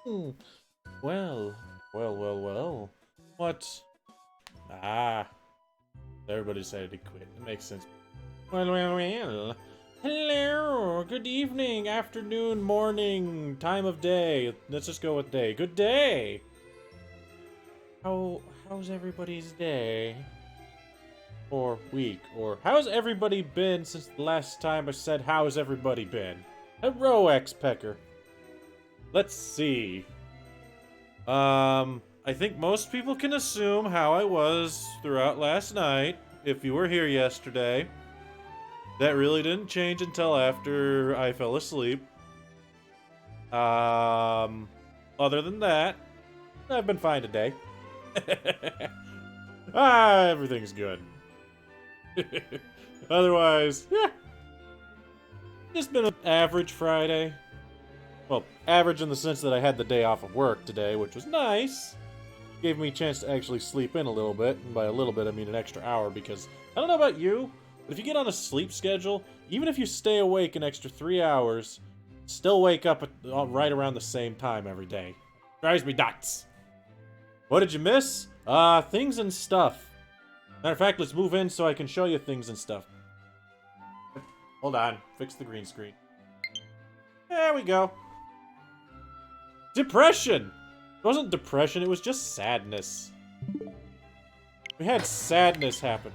Hmm. Well, well. What? Ah, everybody decided to quit. It makes sense. Well. Hello, good evening, afternoon, morning, time of day. Let's just go with day. Good day. How's everybody's day? Or week? Or how's everybody been since the last time I said how's everybody been? Hello, X-Pecker. Let's see. I think most people can assume how I was throughout last night, if you were here yesterday. That really didn't change until after I fell asleep. Other than that, I've been fine today. Everything's good. Otherwise, yeah. Just been an average Friday. Well, average in the sense that I had the day off of work today, which was nice. Gave me a chance to actually sleep in a little bit. And by a little bit, I mean an extra hour, because I don't know about you, but if you get on a sleep schedule, even if you stay awake an extra 3 hours, still wake up at, right around the same time every day. Drives me nuts. What did you miss? Things and stuff. Matter of fact, let's move in so I can show you things and stuff. Hold on. Fix the green screen. There we go. Depression! It wasn't depression, it was just sadness. We had sadness happen.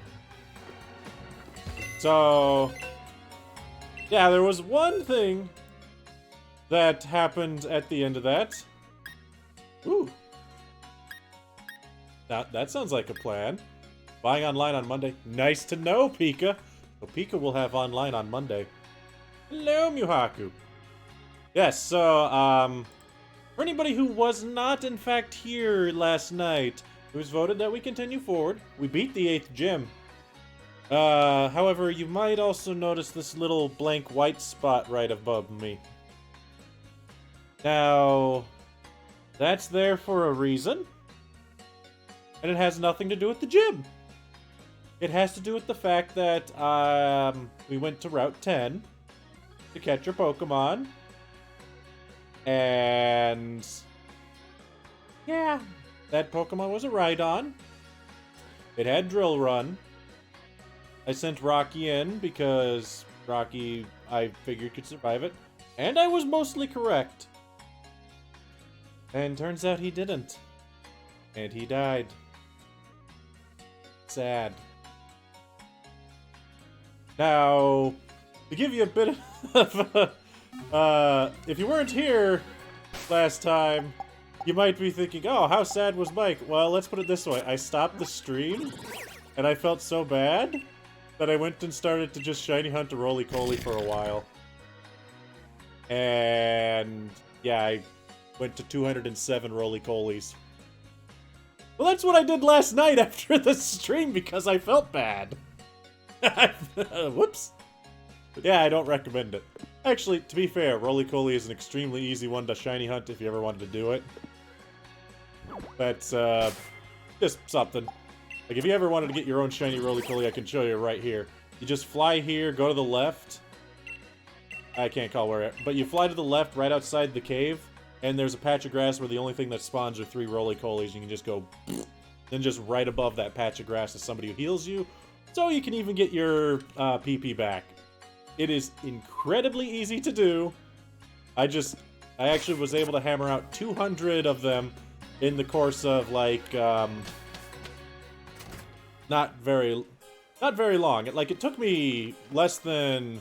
So, yeah, there was one thing that happened at the end of that. Ooh. That sounds like a plan. Buying online on Monday. Nice to know, Pika. So Pika will have online on Monday. Hello, Muhaku. Yes, so, for anybody who was not, in fact, here last night, it was voted that we continue forward. We beat the 8th gym. However, you might also notice this little blank white spot right above me. Now, that's there for a reason. And it has nothing to do with the gym. It has to do with the fact that, we went to Route 10 to catch your Pokemon. And yeah, that Pokemon was a Rhydon. It had Drill Run. I sent Rocky in because Rocky, I figured, could survive it. And I was mostly correct. And turns out he didn't. And he died. Sad. Now, to give you a bit of if you weren't here last time, you might be thinking, oh, how sad was Mike? Well, let's put it this way. I stopped the stream, and I felt so bad that I went and started to just shiny hunt a roly-poly for a while. And yeah, I went to 207 roly-polies. Well, that's what I did last night after the stream because I felt bad. Whoops. But yeah, I don't recommend it. Actually, to be fair, Roly-Poly is an extremely easy one to shiny hunt if you ever wanted to do it. That's, just something. Like, if you ever wanted to get your own shiny Roly-Poly, I can show you right here. You just fly here, go to the left. I can't call where, but you fly to the left right outside the cave, and there's a patch of grass where the only thing that spawns are 3 Roly-Polies. You can just go, then just right above that patch of grass is somebody who heals you, so you can even get your, PP back. It is incredibly easy to do. I actually was able to hammer out 200 of them in the course of, like, not very long. It took me less than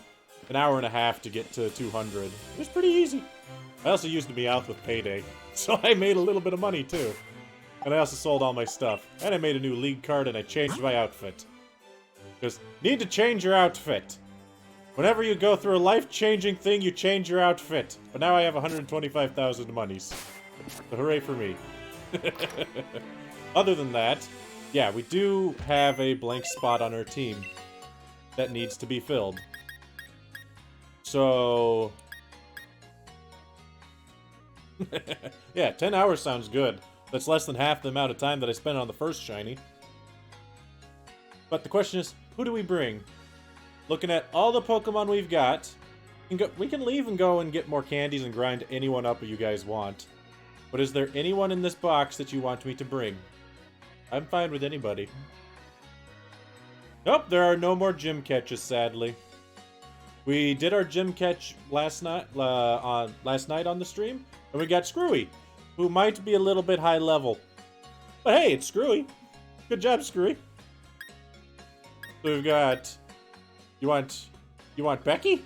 an hour and a half to get to 200. It was pretty easy. I also used the Meowth with Payday, so I made a little bit of money, too. And I also sold all my stuff. And I made a new league card, and I changed my outfit. Because, need to change your outfit. Whenever you go through a life-changing thing, you change your outfit. But now I have 125,000 monies. So hooray for me. Other than that, yeah, we do have a blank spot on our team that needs to be filled. So... yeah, 10 hours sounds good. That's less than half the amount of time that I spent on the first shiny. But the question is, who do we bring? Looking at all the Pokemon we've got, We can leave and go and get more candies and grind anyone up you guys want. But is there anyone in this box that you want me to bring? I'm fine with anybody. Nope, there are no more gym catches, sadly. We did our gym catch last night on the stream, and we got Screwy, who might be a little bit high level. But hey, it's Screwy. Good job, Screwy. So we've got... You want Becky? We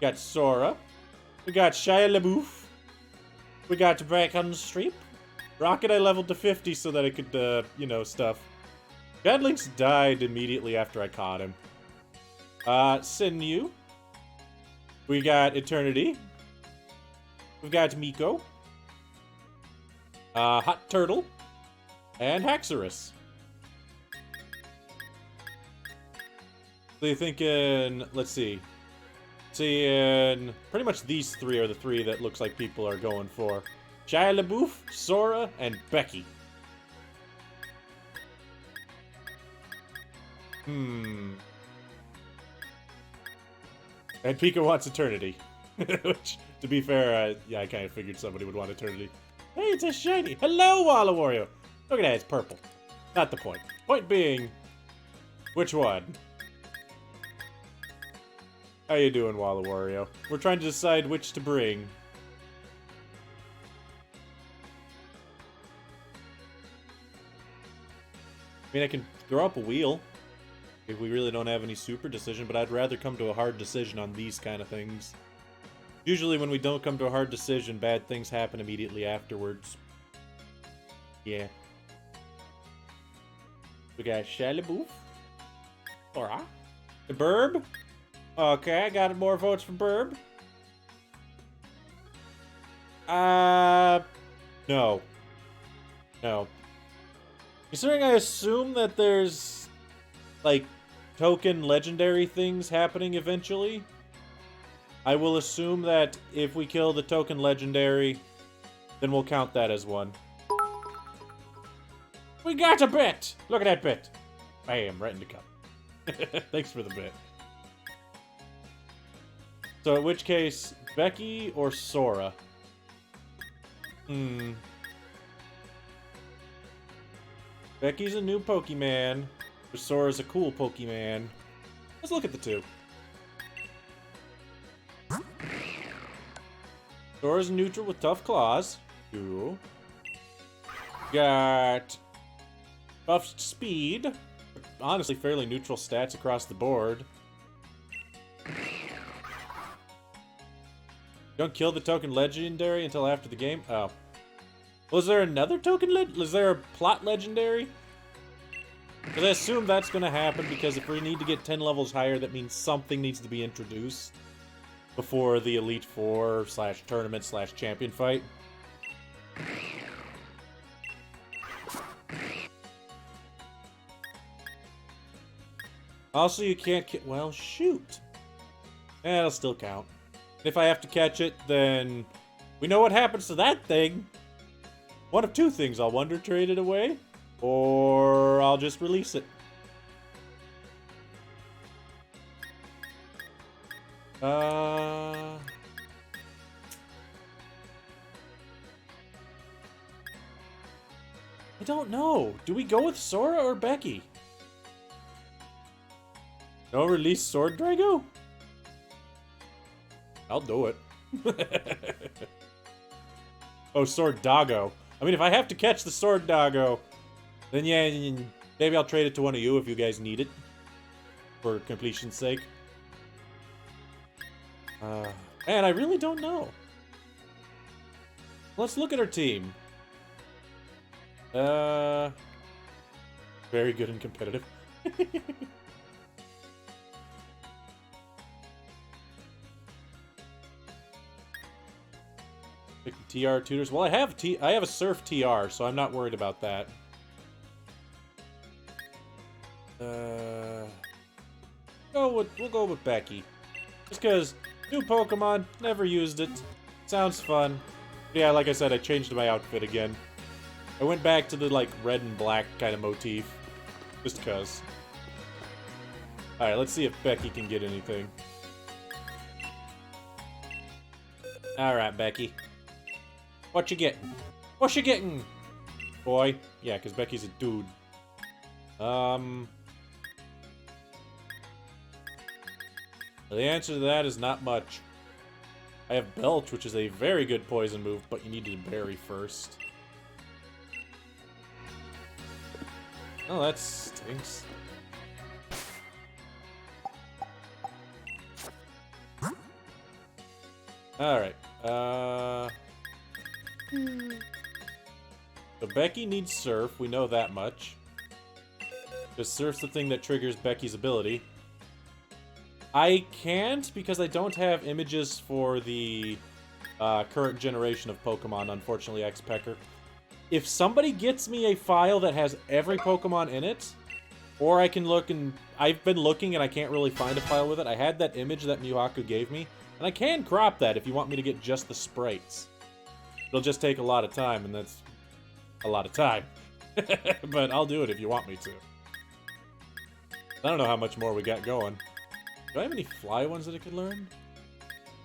got Sora. We got Shia LaBeouf. We got Back on the Street. Rocket I leveled to 50 so that I could, you know, stuff. Gadlinks died immediately after I caught him. Sinew. We got Eternity. We've got Miko. Hot Turtle. And Haxorus. So you're thinking, let's see. Seeing pretty much these three are the three that looks like people are going for. Shia LaBeouf, Sora, and Becky. And Pika wants Eternity. Which, to be fair, yeah, I kind of figured somebody would want Eternity. Hey, it's a shiny. Hello, Walla Wario. Look at that, it's purple. Not the point. Point being, which one? How you doing, Walla Wario? We're trying to decide which to bring. I mean, I can throw up a wheel if we really don't have any super decision, but I'd rather come to a hard decision on these kind of things. Usually when we don't come to a hard decision, bad things happen immediately afterwards. Yeah. We got Shia LaBeouf. Alright. The Burb. Okay, I got more votes for Burb. No. No. Considering I assume that there's, like, token legendary things happening eventually, I will assume that if we kill the token legendary, then we'll count that as one. We got a bit! Look at that bit! Bam, right in the cup. Thanks for the bit. So in which case, Becky or Sora? Becky's a new Pokemon, but Sora's a cool Pokemon. Let's look at the two. Sora's neutral with tough claws. Cool. Got buffed speed. Honestly, fairly neutral stats across the board. Don't kill the token legendary until after the game? Oh. Was there another token is there a plot legendary? Because I assume that's going to happen, because if we need to get 10 levels higher, that means something needs to be introduced before the Elite Four / tournament / champion fight. Also, you can't well, shoot. It'll still count. If I have to catch it, then we know what happens to that thing. One of two things. I'll Wonder Trade it away, or I'll just release it. I don't know. Do we go with Sora or Becky? No release Sword Drago? I'll do it. Oh, Sword Doggo. I mean, if I have to catch the Sword Doggo, then yeah, maybe I'll trade it to one of you if you guys need it. For completion's sake. Man, I really don't know. Let's look at our team. Very good and competitive. TR tutors. Well, I have a Surf TR, so I'm not worried about that. We'll go with Becky. Just because new Pokemon, never used it. Sounds fun. But yeah, like I said, I changed my outfit again. I went back to the like red and black kind of motif. Just because. Alright, let's see if Becky can get anything. Alright, Becky. What you getting? What you getting? Boy. Yeah, because Becky's a dude. The answer to that is not much. I have Belch, which is a very good poison move, but you need to berry first. Oh, that stinks. Alright, So Becky needs Surf, we know that much. Because Surf's the thing that triggers Becky's ability. I can't, because I don't have images for the current generation of Pokemon, unfortunately, X-Pecker. If somebody gets me a file that has every Pokemon in it, or I can look and... I've been looking and I can't really find a file with it. I had that image that Miwaku gave me, and I can crop that if you want me to get just the sprites. It'll just take a lot of time, and that's a lot of time. But I'll do it if you want me to. I don't know how much more we got going. Do I have any fly ones that I could learn?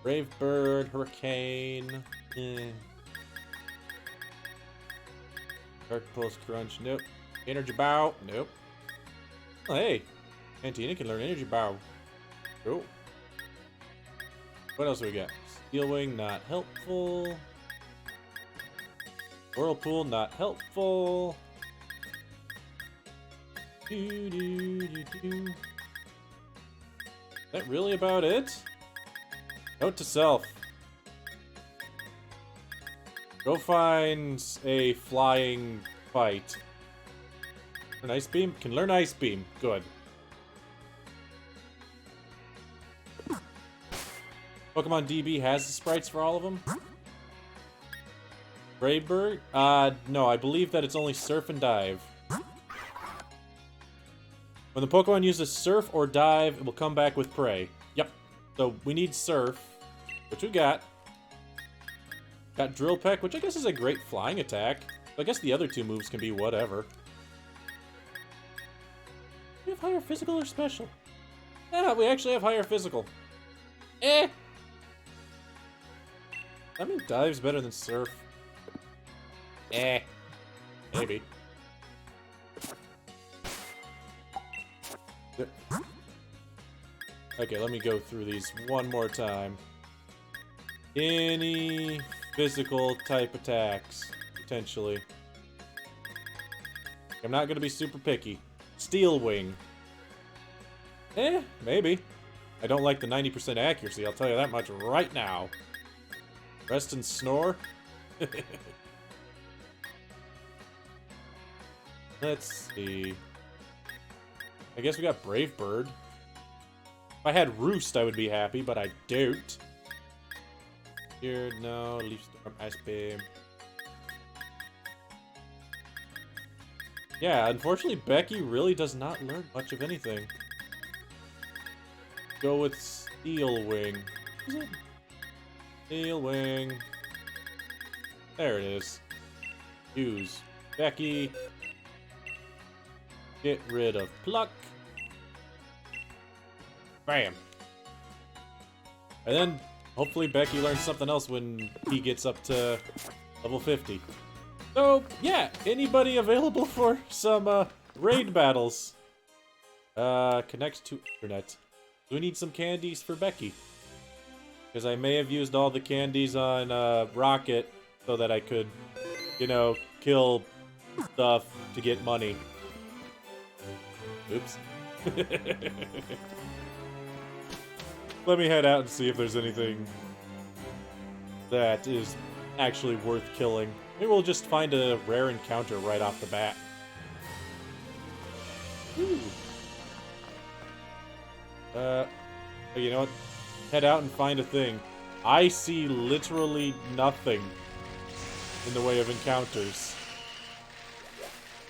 Brave Bird, Hurricane... Dark Pulse Crunch, nope. Energy Bow, nope. Oh, hey! Antina can learn Energy Bow. Cool. What else do we got? Steel Wing, not helpful. Whirlpool, not helpful. Is that really about it? Note to self. Go find a flying fight. Learn Ice Beam? Can learn Ice Beam. Good. Pokemon DB has the sprites for all of them? Brave Bird? No, I believe that it's only Surf and Dive. When the Pokemon uses Surf or Dive, it will come back with Prey. Yep. So we need Surf, which we got. Got Drill Peck, which I guess is a great flying attack. So I guess the other two moves can be whatever. We have higher physical or special? Yeah, we actually have higher physical. Eh! I mean, Dive's better than Surf. Eh. Maybe. Okay, let me go through these one more time. Any physical type attacks, potentially. I'm not gonna be super picky. Steel Wing. Eh, maybe. I don't like the 90% accuracy, I'll tell you that much right now. Rest and Snore? Let's see. I guess we got Brave Bird. If I had Roost, I would be happy, but I don't. Here, no. Leaf Storm, Ice Beam. Yeah, unfortunately, Becky really does not learn much of anything. Go with Steel Wing. Is it? Steel Wing. There it is. Use Becky. Get rid of Pluck. Bam. And then, hopefully Becky learns something else when he gets up to level 50. So, yeah, anybody available for some raid battles? Connects to internet. We need some candies for Becky. Because I may have used all the candies on Rocket so that I could, you know, kill stuff to get money. Oops. Let me head out and see if there's anything that is actually worth killing. Maybe we'll just find a rare encounter right off the bat. Ooh. You know what? Head out and find a thing. I see literally nothing in the way of encounters.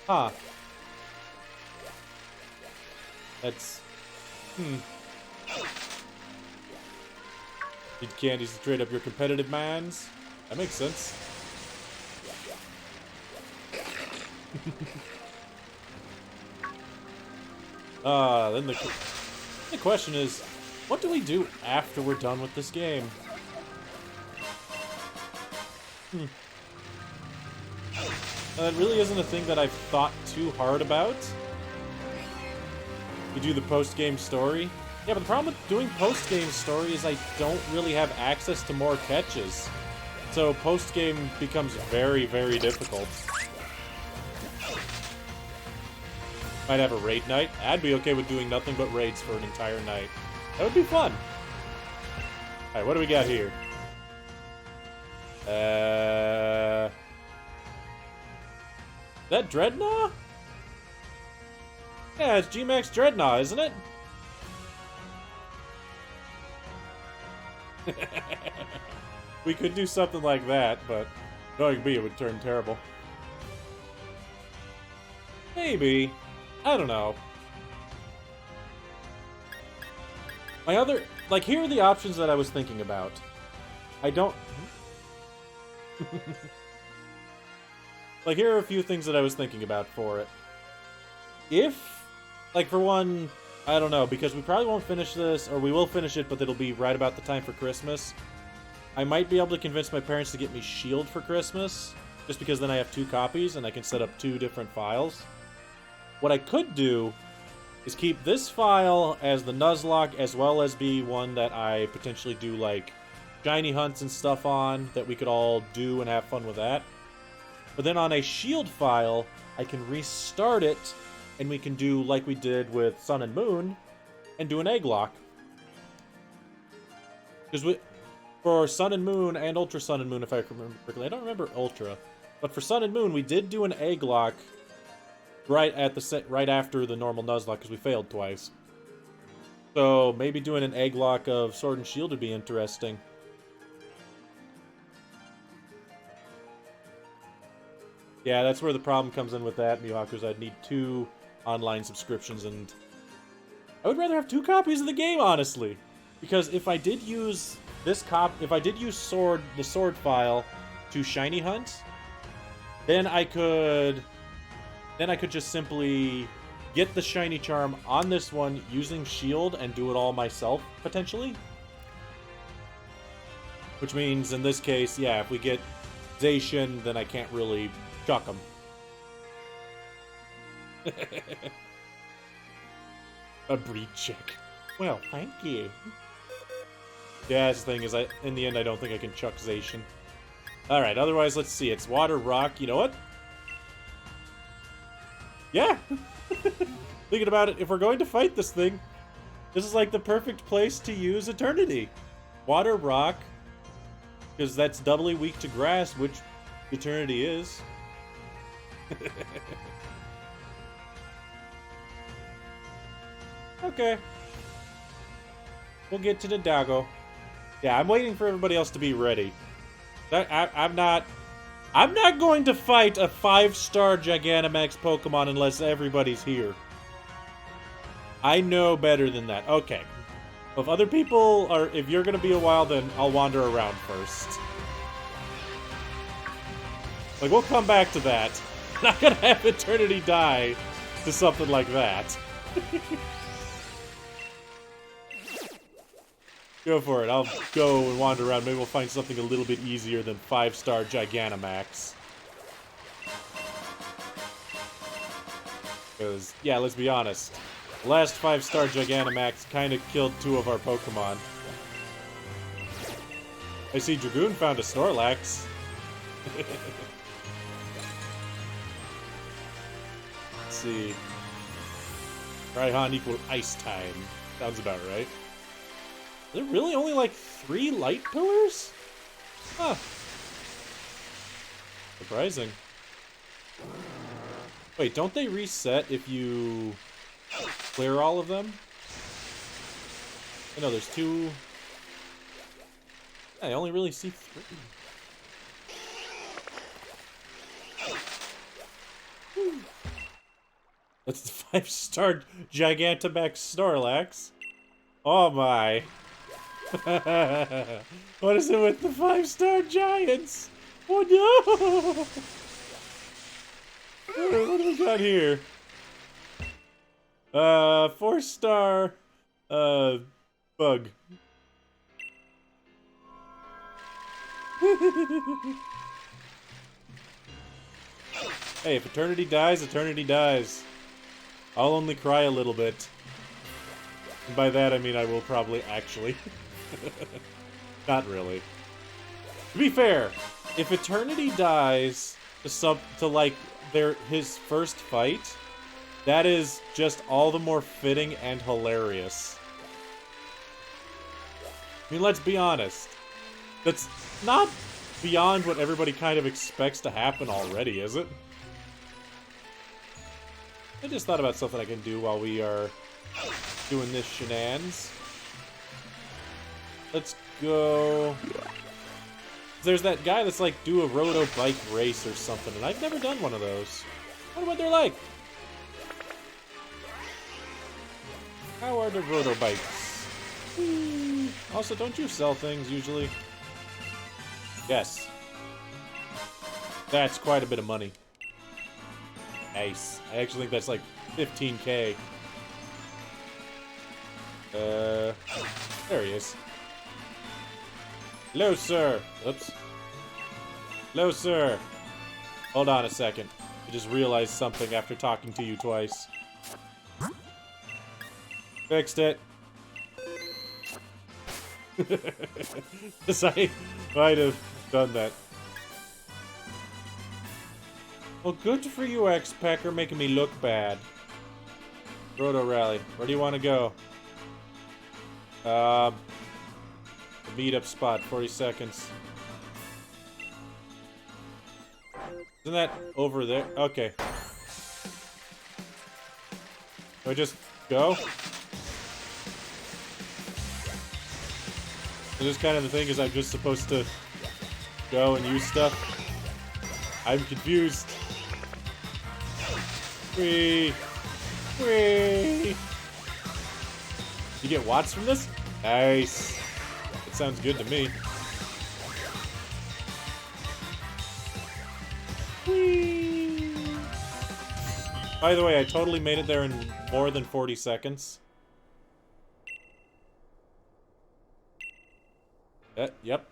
Huh. That's... Need candies to trade up your competitive minds? That makes sense. Then the... The question is, what do we do after we're done with this game? That really isn't a thing that I've thought too hard about. You do the post-game story. Yeah, but the problem with doing post-game story is I don't really have access to more catches. So post-game becomes very, very difficult. Might have a raid night. I'd be okay with doing nothing but raids for an entire night. That would be fun. Alright, what do we got here? Is that Dreadnought? Yeah, it's G-Max Dreadnought, isn't it? We could do something like that, but knowing me, it would turn terrible. Maybe. I don't know. My other... Like, here are the options that I was thinking about. I don't... Like, here are a few things that I was thinking about for it. If... Like, for one... I don't know, because we probably won't finish this, or we will finish it, but it'll be right about the time for Christmas. I might be able to convince my parents to get me Shield for Christmas, just because then I have 2 copies, and I can set up 2 different files. What I could do is keep this file as the Nuzlocke, as well as be one that I potentially do, like, shiny hunts and stuff on, that we could all do and have fun with that. But then on a Shield file, I can restart it, and we can do like we did with Sun and Moon, and do an egg lock. Because for Sun and Moon and Ultra Sun and Moon, if I remember correctly, I don't remember Ultra, but for Sun and Moon, we did do an egg lock right after the normal Nuzlocke, because we failed twice. So maybe doing an egg lock of Sword and Shield would be interesting. Yeah, that's where the problem comes in with that, Mihawkers. I'd need 2 online subscriptions, and I would rather have 2 copies of the game, honestly. Because if I did use this if I did use the sword file to shiny hunt, then I could just simply get the shiny charm on this one using Shield and do it all myself, potentially. Which means, in this case, yeah, if we get Zacian, then I can't really chuck him. A breed check. Well, thank you. Yeah, that's the thing is, in the end, I don't think I can chuck Zacian. Alright, otherwise, let's see. It's Water, Rock. You know what? Yeah! Thinking about it, if we're going to fight this thing, this is like the perfect place to use Eternity. Water, Rock, because that's doubly weak to Grass, which Eternity is. Okay. We'll get to the Dago. Yeah, I'm waiting for everybody else to be ready. I'm not going to fight a 5-star Gigantamax Pokemon unless everybody's here. I know better than that. Okay. If other people are... If you're going to be a while, then I'll wander around first. Like, we'll come back to that. I'm not going to have Eternity die to something like that. Go for it. I'll go and wander around. Maybe we'll find something a little bit easier than 5-star Gigantamax. Because, yeah, let's be honest. The last 5-star Gigantamax kind of killed 2 of our Pokemon. I see Dragoon found a Snorlax. Let's see. Raihan equal Ice Time. Sounds about right. Are there really only like 3 light pillars? Huh. Surprising. Wait, don't they reset if you clear all of them? I know there's 2. I only really see 3. That's the 5-star Gigantamax Snorlax. Oh my. What is it with the 5-star giants? Oh no! What do we got here? 4-star Bug. Hey, if eternity dies, eternity dies. I'll only cry a little bit. And by that, I mean I will probably actually. Not really. To be fair, if eternity dies to like his first fight, that is just all the more fitting and hilarious. I mean, let's be honest. That's not beyond what everybody kind of expects to happen already, is it? I just thought about something I can do while we are doing this shenanigans. Let's go... There's that guy that's like, do a roto bike race or something, and I've never done one of those. I wonder what they're like. How are the roto bikes? Also, don't you sell things usually? Yes. That's quite a bit of money. Nice. I actually think that's like 15K. There he is. Hello, sir. Oops. Hello, sir. Hold on a second. I just realized something after talking to you twice. Fixed it. Because I might have done that. Well, good for you, X-Pecker, making me look bad. Roto Rally. Where do you want to go? The meetup spot, 40 seconds. Isn't that over there? Okay. Do I just go? So this kind of the thing is I'm just supposed to go and use stuff? I'm confused. Whee! Whee! You get watts from this? Nice. That sounds good to me. Whee! By the way, I totally made it there in more than 40 seconds. Yep.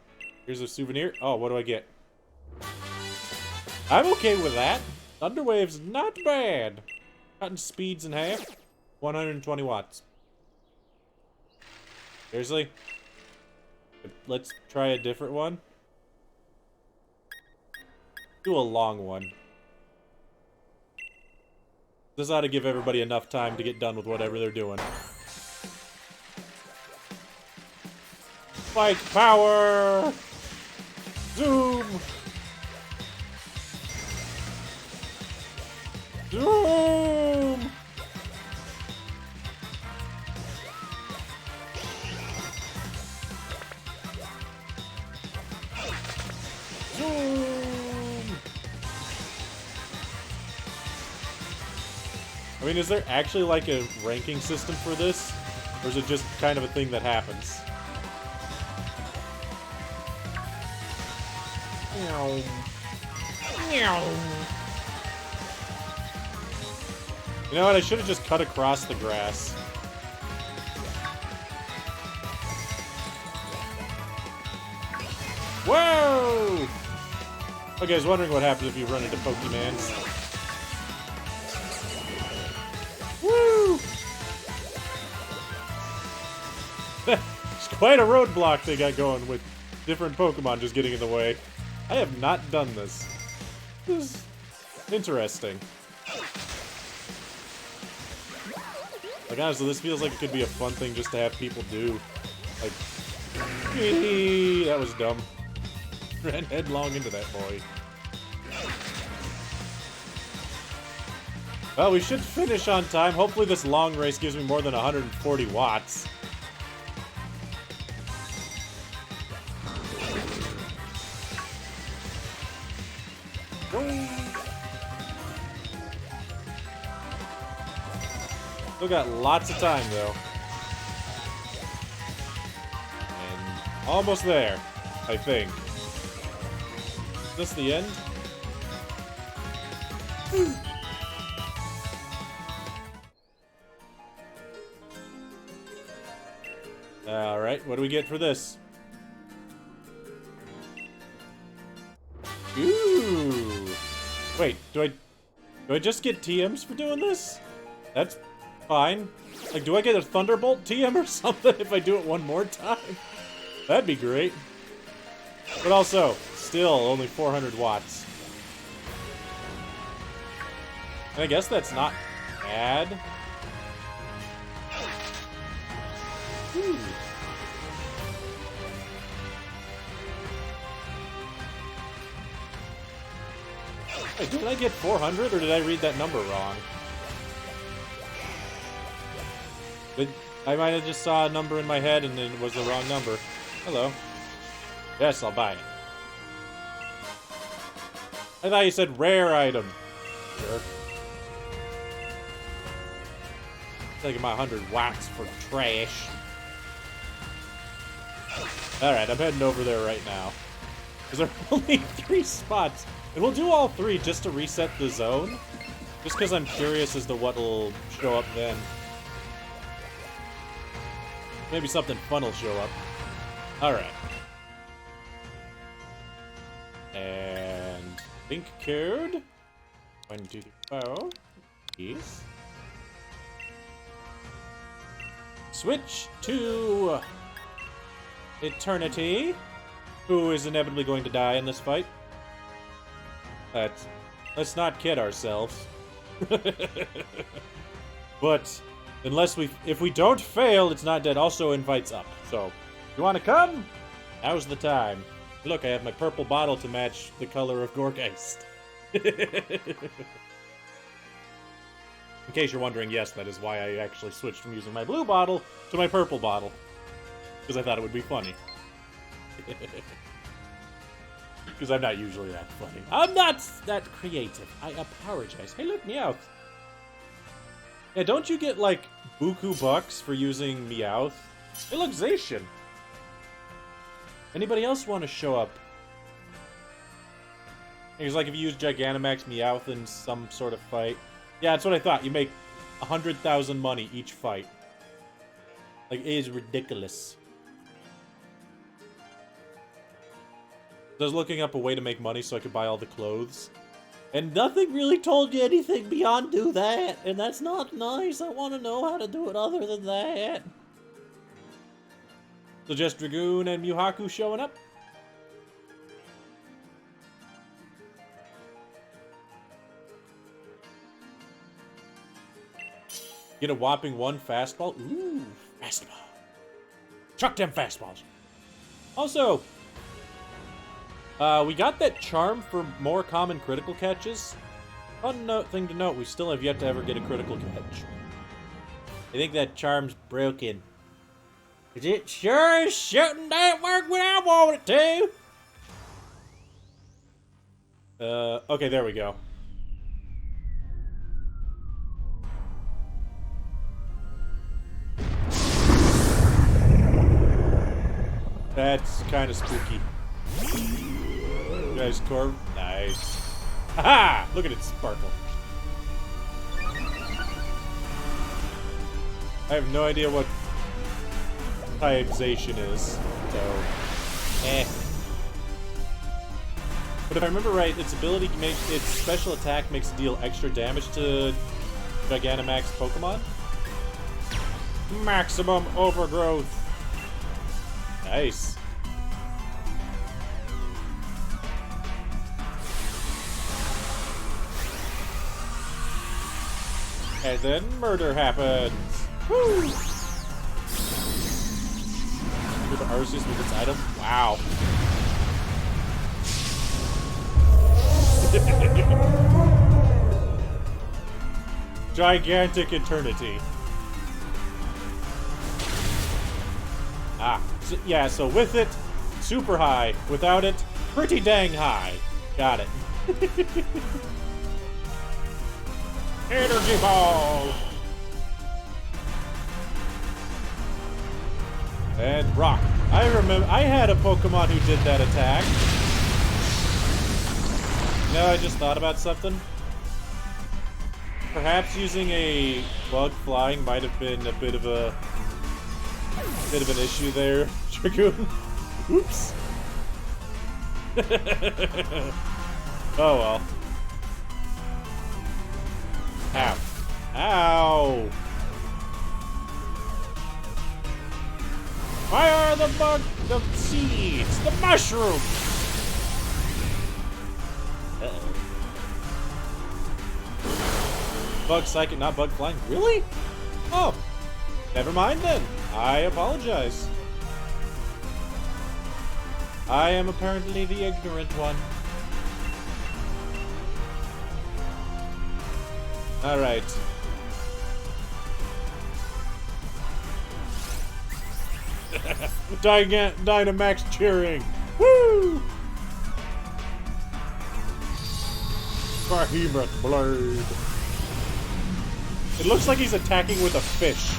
Here's a souvenir. Oh, what do I get? I'm okay with that. Thunderwave's not bad. Cutting speeds in half. 120 watts. Seriously? Let's try a different one. Do a long one. This ought to give everybody enough time to get done with whatever they're doing. Spike power! Zoom! Zoom! Zoom! I mean, is there actually like a ranking system for this? Or is it just kind of a thing that happens? Meow. Meow. You know what? I should have just cut across the grass. Whoa! Okay, I was wondering what happens if you run into Pokemans. Woo! It's quite a roadblock they got going with different Pokemon just getting in the way. I have not done this. This is interesting. Like, honestly, this feels like it could be a fun thing just to have people do. Like, that was dumb. Ran headlong into that boy. Well, we should finish on time. Hopefully this long race gives me more than 140 watts. Still got lots of time, though. And almost there, I think. Is this the end? Alright, what do we get for this? Ooh! Wait, do I just get TMs for doing this? That's fine. Like, do I get a Thunderbolt TM or something if I do it one more time? That'd be great. But also, still only 400 watts. And I guess that's not bad. Whew. Wait, did I get 400 or did I read that number wrong? I might have just saw a number in my head and it was the wrong number. Hello. Yes, I'll buy it. I thought you said rare item. Sure. Taking my 100 watts for trash. Alright, I'm heading over there right now. Because there are only 3 spots. And we'll do all 3 just to reset the zone. Just because I'm curious as to what will show up then. Maybe something fun will show up. Alright. And link code 1, 2, 3, 4. Yes. Switch to Eternity, who is inevitably going to die in this fight. Let's not kid ourselves. But if we don't fail, it's not dead. Also invites up. So, you want to come? Now's the time. Look, I have my purple bottle to match the color of Gorgeist. In case you're wondering, yes, that is why I actually switched from using my blue bottle to my purple bottle. Because I thought it would be funny. Because I'm not usually that funny. I'm not that creative. I apologize. Hey, look, Meowth. Yeah, don't you get, like, buku bucks for using Meowth? Hey, look, Zacian. Anybody else want to show up? It's like if you use Gigantamax Meowth in some sort of fight. Yeah, that's what I thought. You make 100,000 money each fight. Like, it is ridiculous. I was looking up a way to make money so I could buy all the clothes. And nothing really told you anything beyond do that. And that's not nice. I want to know how to do it other than that. So just Dragoon and Muhaku showing up? Get a whopping 1 fastball. Ooh, fastball. Chuck them fastballs. Also, we got that charm for more common critical catches. Fun thing to note, we still have yet to ever get a critical catch. I think that charm's broken. Cause it sure is shouldn't that work when I want it to. Okay, there we go. That's kind of spooky. You guys, Corv? Nice. Haha! Look at it sparkle. I have no idea what typization is, so But if I remember right, its its special attack makes it deal extra damage to Gigantamax Pokemon. Maximum overgrowth. Nice. And then murder happens. Woo! With Arceus with its item. Wow. Gigantic eternity. Ah, so, yeah, so with it, super high. Without it, pretty dang high. Got it. Energy ball! And rock. I remember, I had a Pokemon who did that attack. You know, I just thought about something. Perhaps using a bug flying might have been a bit of a Bit of an issue there, Dragoon. Oops. Oh well. Ow. Ow! Fire the seeds! The mushrooms! Uh-oh. Bug psychic, not bug flying. Really? Oh. Never mind then. I apologize. I am apparently the ignorant one. Alright. Dynamax cheering! Woo! Behemoth Blade. It looks like he's attacking with a fish.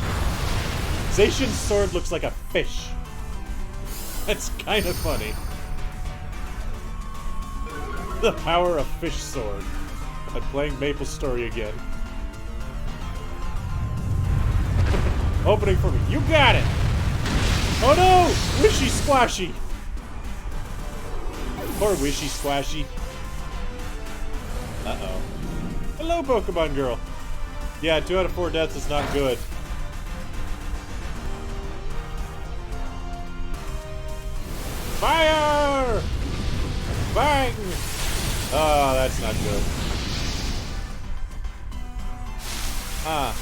Zacian's sword looks like a fish. That's kind of funny. The power of fish sword. I'm playing Maple Story again. Opening for me. You got it! Oh no! Wishy Squashy! Poor Wishy Squashy. Uh-oh. Hello, Pokemon Girl. Yeah, 2 out of 4 deaths is not good. Fire! Bang! Oh, that's not good. Ah.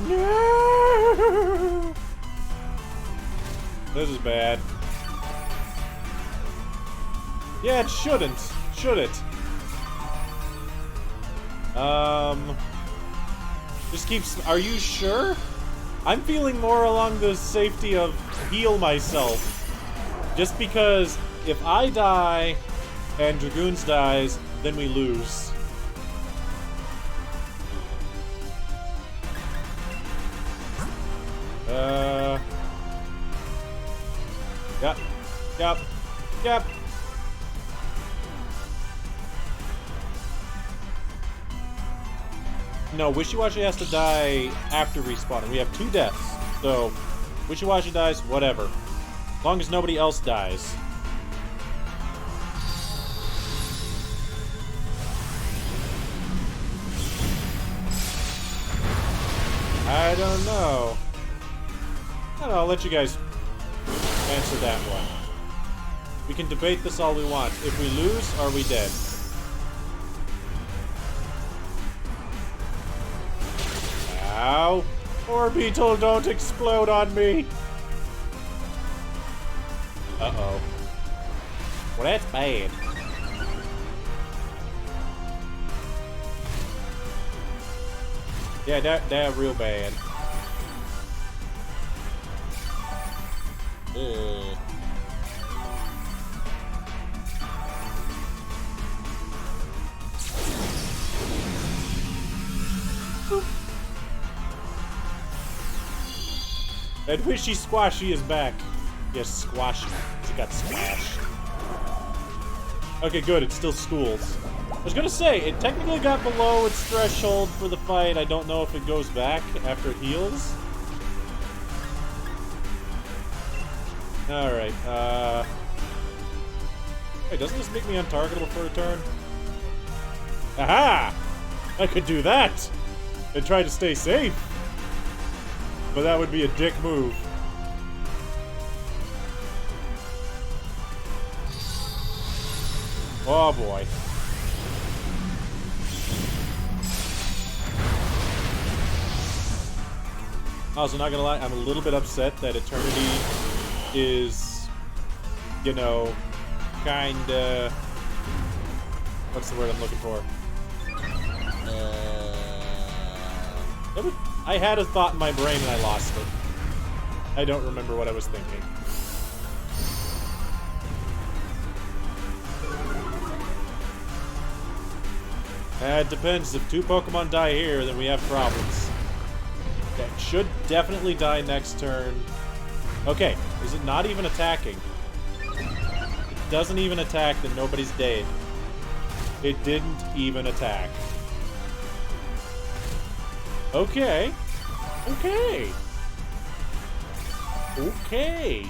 No! This is bad. Yeah, it shouldn't. Should it? Just keeps. Are you sure? I'm feeling more along the safety of heal myself. Just because if I die and Dragoons dies, then we lose. Yep. Yep. Yep. No, Wishy-Washy has to die after respawning. We have 2 deaths. So, Wishy-Washy dies, whatever. As long as nobody else dies. I don't know. I don't know, I'll let you guys answer that one. We can debate this all we want. If we lose, are we dead? Ow! Orbital, don't explode on me! Uh-oh. Well, that's bad. Yeah, that real bad. Ugh. And Wishy Squashy is back. Yes, Squashy. It got squashed. Okay, good. It's still schools. I was gonna say, it technically got below its threshold for the fight. I don't know if it goes back after it heals. Alright, Hey, doesn't this make me untargetable for a turn? Aha! I could do that! And try to stay safe. But that would be a dick move. Oh boy. Also, not gonna lie, I'm a little bit upset that Eternity is, you know, kinda... What's the word I'm looking for? I had a thought in my brain and I lost it. I don't remember what I was thinking. It depends. If 2 Pokemon die here, then we have problems. That should definitely die next turn. Okay, is it not even attacking? It doesn't even attack, then nobody's dead. It didn't even attack. Okay. Okay. Okay.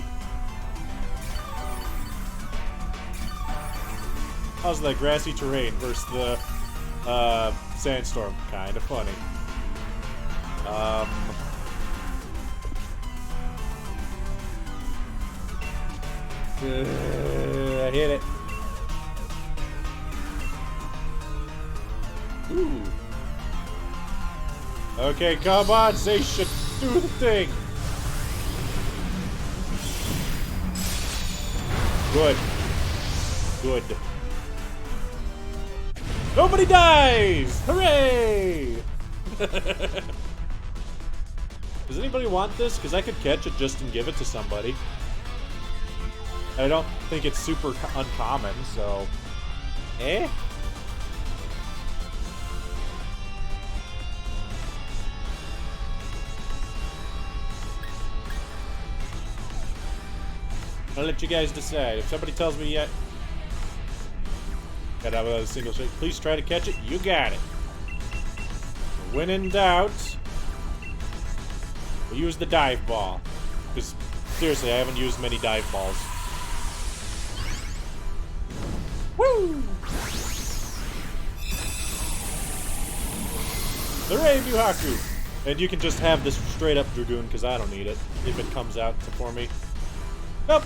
How's that grassy terrain versus the sandstorm? Kind of funny. I hit it. Ooh. Okay, come on, say shit. Do the thing. Good. Good. Nobody dies! Hooray! Does anybody want this? Because I could catch it just and give it to somebody. I don't think it's super uncommon, so... Eh? I'll let you guys decide. If somebody tells me yet... Gotta have a single shot. Please try to catch it. You got it. When in doubt... we'll use the dive ball. Because, seriously, I haven't used many dive balls. Woo! Hooray, Buhaku! And you can just have this straight up Dragoon, because I don't need it, if it comes out for me. Nope.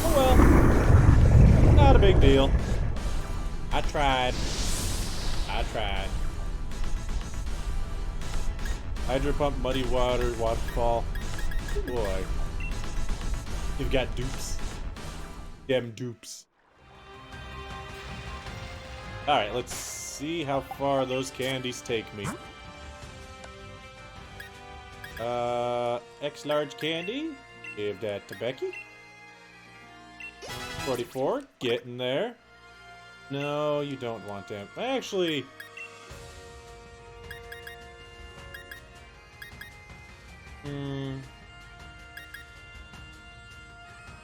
Oh well. Not a big deal. I tried. I tried. Hydro Pump, Muddy Water, Waterfall. Oh boy. You've got dupes. Damn dupes. Alright, let's see how far those candies take me. X large candy. Give that to Becky. 44, getting there. No, you don't want them. Actually...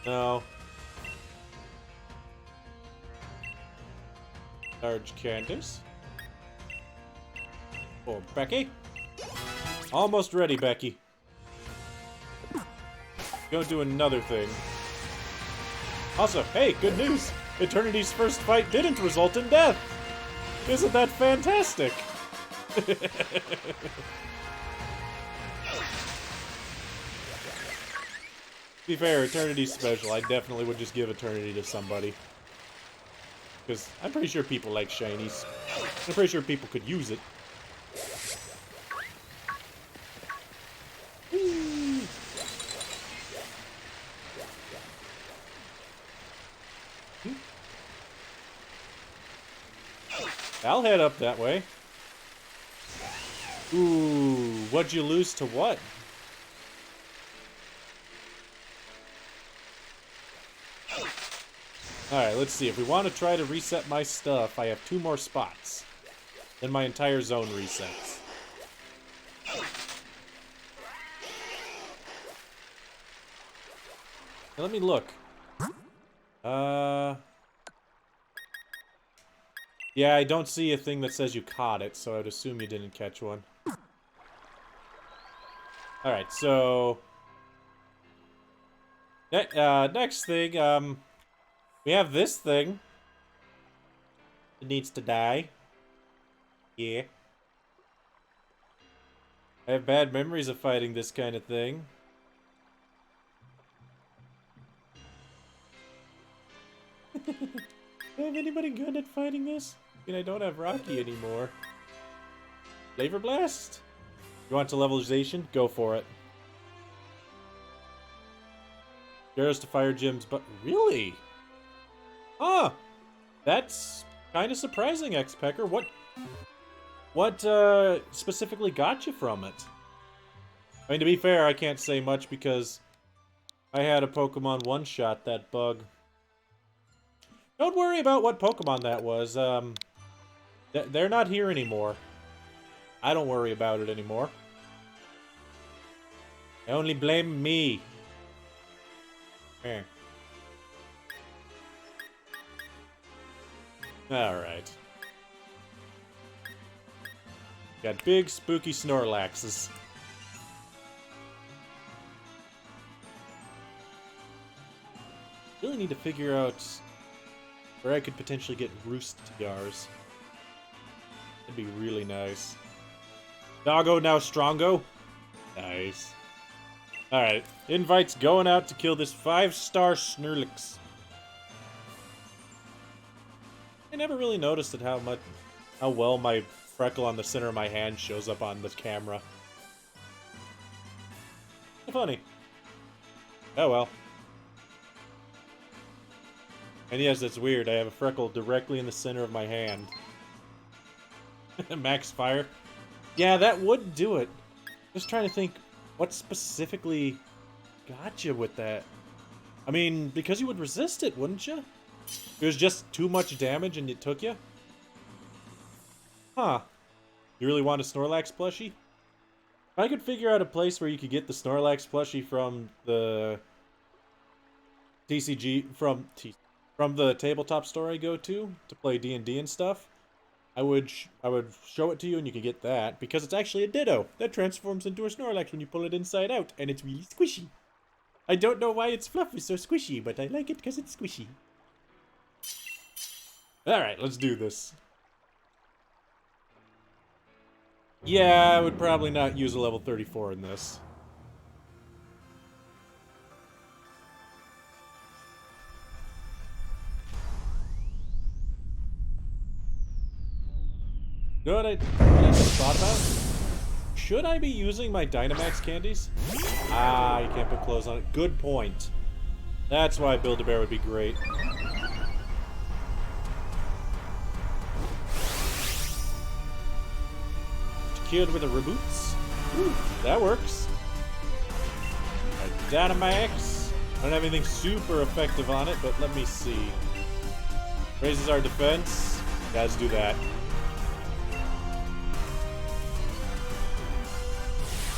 No. Large candies. Oh, Becky. Almost ready, Becky. Go do another thing. Also, hey, good news! Eternity's first fight didn't result in death! Isn't that fantastic? To be fair, Eternity's special. I definitely would just give Eternity to somebody. Because I'm pretty sure people like shinies. I'm pretty sure people could use it. I'll head up that way. Ooh, what'd you lose to what? Alright, let's see. If we want to try to reset my stuff, I have 2 more spots. Then my entire zone resets. Now, let me look. Yeah, I don't see a thing that says you caught it, so I'd assume you didn't catch one. Alright, so... next thing, we have this thing. It needs to die. Yeah. I have bad memories of fighting this kind of thing. Do I have anybody good at fighting this? I mean, I don't have Rocky anymore. Flavor Blast? You want to levelization? Go for it. Arrows to fire gyms, but really? Huh. That's kind of surprising, X-Pecker. What specifically got you from it? I mean, to be fair, I can't say much because I had a Pokemon one-shot that bug. Don't worry about what Pokemon that was. They're not here anymore. I don't worry about it anymore. I only blame me. Alright. Got big, spooky Snorlaxes. Really need to figure out where I could potentially get roost tiars. That'd be really nice. Doggo now strongo. Nice. Alright, invite's going out to kill this 5-star Snurlix. I never really noticed it how well my freckle on the center of my hand shows up on this camera. Funny. Oh well. And yes, that's weird. I have a freckle directly in the center of my hand. Max fire. Yeah, that would do it. Just trying to think what specifically got you with that. I mean, because you would resist it, wouldn't you? It was just too much damage and it took you? Huh. You really want a Snorlax plushie? If I could figure out a place where you could get the Snorlax plushie from the TCG, from the tabletop store I go to play D&D and stuff, I would show it to you and you can get that, because it's actually a Ditto that transforms into a Snorlax when you pull it inside out, and it's really squishy. I don't know why its fluff is so squishy, but I like it because it's squishy. Alright, let's do this. Yeah, I would probably not use a level 34 in this. You know what I just thought about? Should I be using my Dynamax candies? Ah, you can't put clothes on it. Good point. That's why Build-A-Bear would be great. Killed with a reboots. Ooh, that works. A Dynamax. I don't have anything super effective on it, but let me see. Raises our defense. Yeah, let's do that.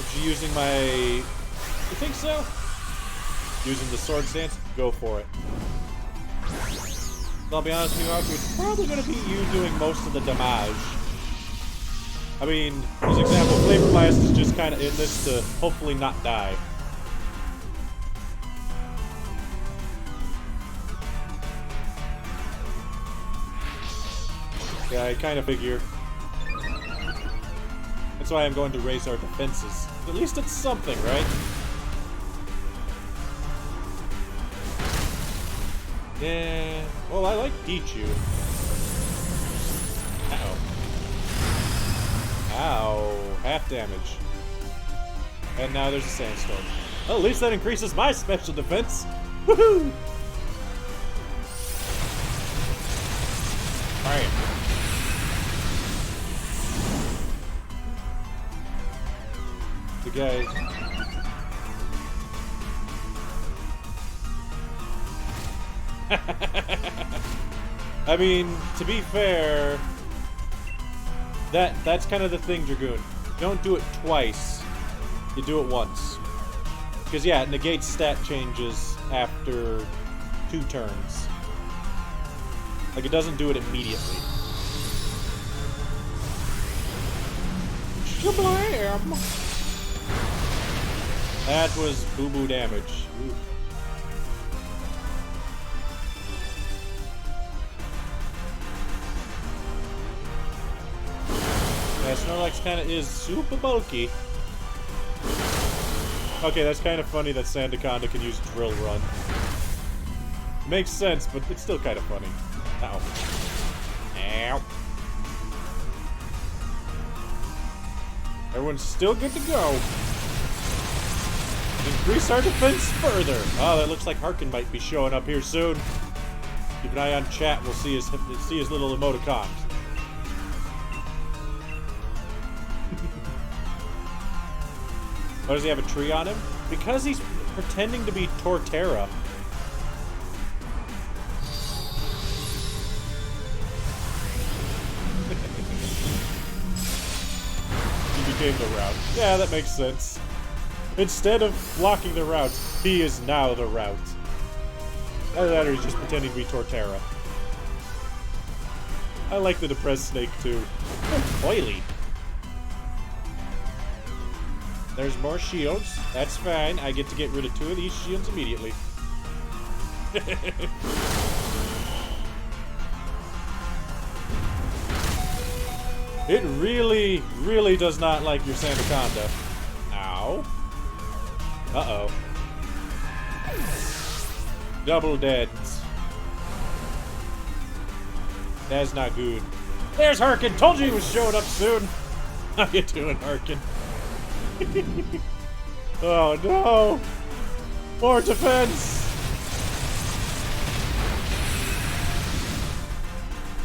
Is she using my... You think so? Using the Sword Stance? Go for it. So I'll be honest with you, Hawk, it's probably going to be you doing most of the damage. I mean, as an example, Flavor Blast is just kind of in this to hopefully not die. Yeah, I kind of figure. That's why I'm going to raise our defenses. At least it's something, right? Yeah. Well, I like Pichu. Uh-oh. Ow. Half damage. And now there's a sandstorm. Well, at least that increases my special defense. Woohoo! Alright. The guy... I mean, to be fair, that's kind of the thing, Dragoon. Don't do it twice. You do it once. Because, yeah, it negates stat changes after 2 turns. Like, it doesn't do it immediately. Shablam! That was boo-boo damage. Ooh. Yeah, Snorlax kind of is super bulky. Okay, that's kind of funny that Sandaconda can use Drill Run. Makes sense, but it's still kind of funny. Ow. Ow. Everyone's still good to go. Increase our defense further. Oh, that looks like Harkin might be showing up here soon. Keep an eye on chat. We'll see his little emoticons. Why does he have a tree on him? Because he's pretending to be Torterra. He became the route. Yeah, that makes sense. Instead of blocking the route, he is now the route. Either that or he's just pretending to be Torterra. I like the depressed snake too. Oh, oily. There's more shields. That's fine. I get to get rid of 2 of these shields immediately. It really, really does not like your Sandaconda. Ow. Uh-oh. Double deads. That's not good. There's Harkin! Told you he was showing up soon! How you doing, Harkin? Oh no! More defense!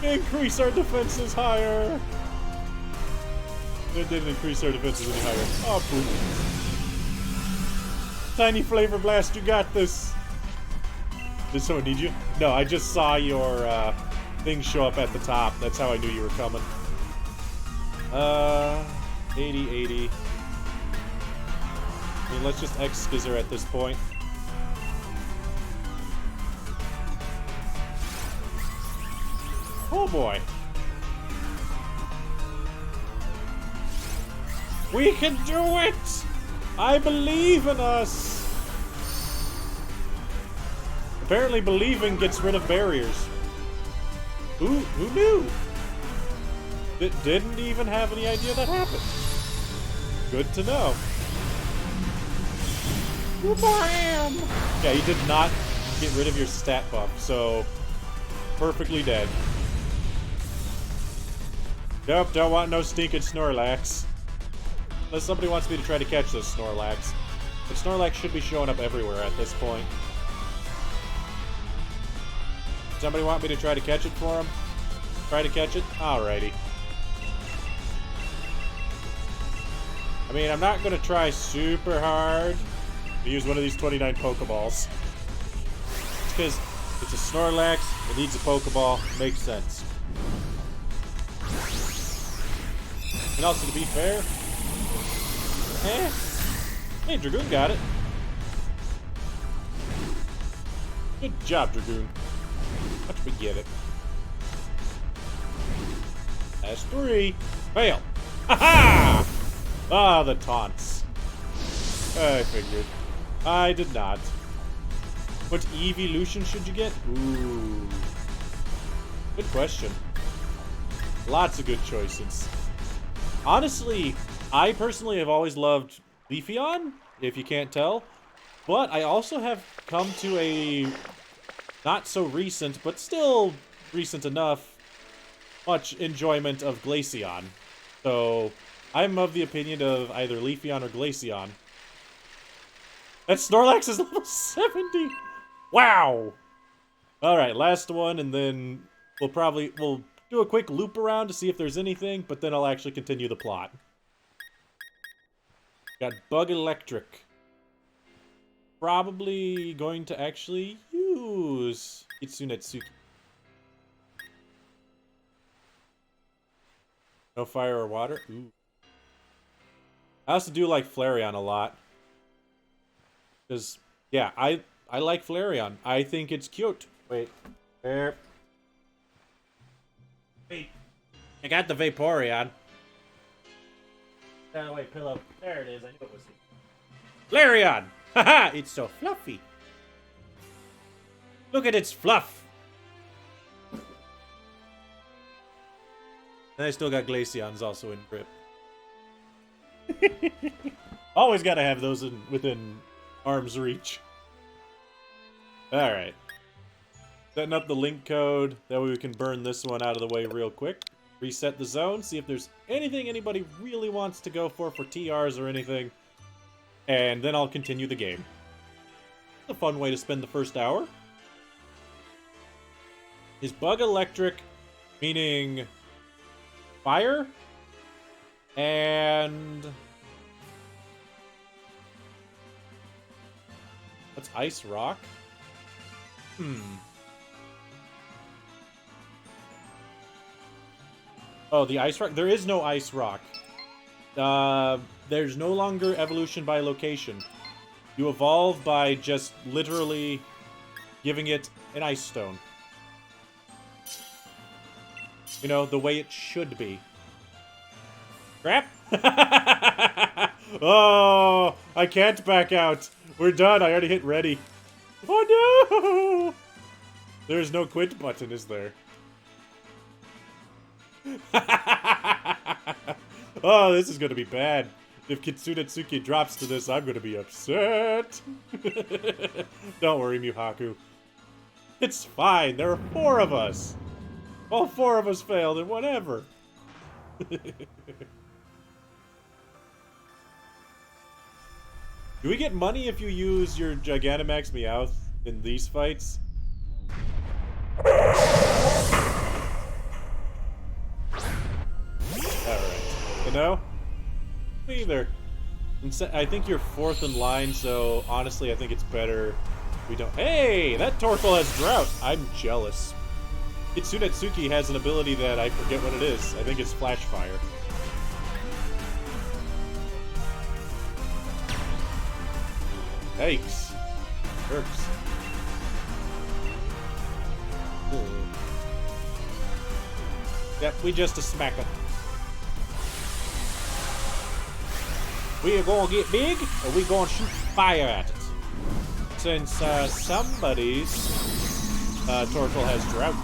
Increase our defenses higher! It didn't increase our defenses any higher. Oh, boom. Tiny Flavor Blast, you got this! Did someone need you? No, I just saw your thing show up at the top. That's how I knew you were coming. 80. I mean, let's just X-Skizzer at this point. Oh boy. We can do it! I believe in us! Apparently believing gets rid of barriers. Who knew? Didn't even have any idea that happened. Good to know. Bam! Yeah, you did not get rid of your stat buff, so perfectly dead. Nope, don't want no stinking Snorlax. Unless somebody wants me to try to catch this Snorlax. But Snorlax should be showing up everywhere at this point. Somebody want me to try to catch it for him? Try to catch it? Alrighty. I mean, I'm not gonna try super hard to use one of these 29 Pokeballs. It's because it's a Snorlax, it needs a Pokeball, makes sense. And also, to be fair, hey, Dragoon got it. Good job, Dragoon. Watch me get it. That's 3. Fail. Ha-ha! Ah, the taunts. I figured. I did not. What evolution should you get? Ooh. Good question. Lots of good choices. Honestly, I personally have always loved Leafeon, if you can't tell. But I also have come to a not so recent, but still recent enough, much enjoyment of Glaceon. So, I'm of the opinion of either Leafeon or Glaceon. That Snorlax is level 70! Wow! Alright, last one, and then we'll do a quick loop around to see if there's anything, but then I'll actually continue the plot. Got Bug Electric. Probably going to actually use Itsunetsuki. No fire or water? Ooh. I also do like Flareon a lot. Because, yeah, I like Flareon. I think it's cute. Wait. There. Wait. I got the Vaporeon. Oh, wait, pillow. There it is. I knew it was it. Flareon! Haha! It's so fluffy. Look at its fluff. And I still got Glaceons also in grip. Always gotta have those within arm's reach. Alright. Setting up the link code. That way we can burn this one out of the way real quick. Reset the zone. See if there's anything anybody really wants to go for TRs or anything. And then I'll continue the game. It's a fun way to spend the first hour. Is Bug Electric meaning fire? And what's Ice Rock? Oh, the Ice Rock? There is no Ice Rock. There's no longer evolution by location. You evolve by just literally giving it an Ice Stone. You know, the way it should be. Crap! Oh, I can't back out. We're done. I already hit ready. Oh no! There's no quit button, is there? Oh, this is gonna be bad. If Kitsunetsuki drops to this, I'm gonna be upset. Don't worry, Mihaku. It's fine. There are 4 of us. All 4 of us failed, and whatever. Do we get money if you use your Gigantamax Meowth in these fights? Alright. You know? Me either. I think you're 4th in line, so honestly, I think it's better we don't. Hey! That Torkoal has Drought! I'm jealous. Kitsunetsuki has an ability that I forget what it is. I think it's Flash Fire. Yikes. Jerks. Yep, we just a smacker. We are gonna get big, or we gonna shoot fire at it. Since somebody's Torkoal has Drought.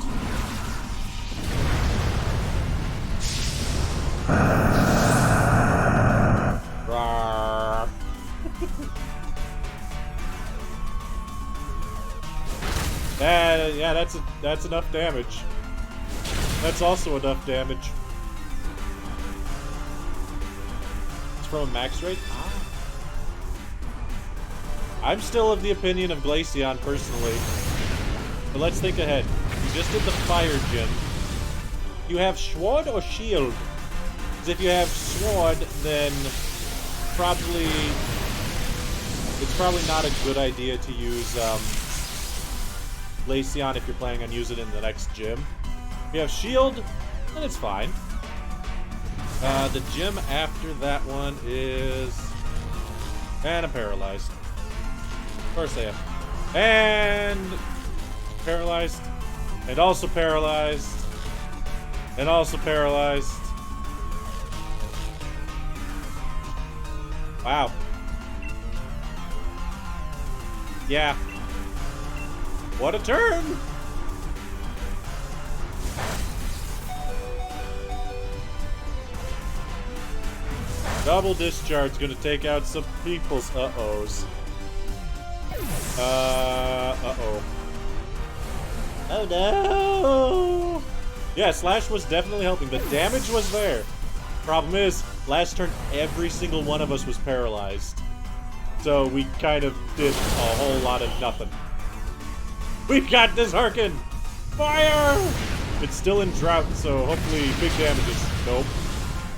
Yeah, that's enough damage. That's also enough damage. It's from a max rate? Ah. I'm still of the opinion of Glaceon, personally. But let's think ahead. You just did the Fire Gym. You have Sword or Shield? Because if you have Sword, then it's probably not a good idea to use Glaceon if you're planning on using it in the next gym. If you have Shield, then it's fine. The gym after that one is... And I'm paralyzed. Of course I am. And... Paralyzed. And also paralyzed. And also paralyzed. Wow. Yeah. What a turn! Double discharge gonna take out some people's uh-ohs. Uh-oh. Oh no! Yeah, Slash was definitely helping. The damage was there. Problem is, last turn every single one of us was paralyzed. So we kind of did a whole lot of nothing. We've got this Harkin! Fire! It's still in drought, so hopefully big damages. Nope.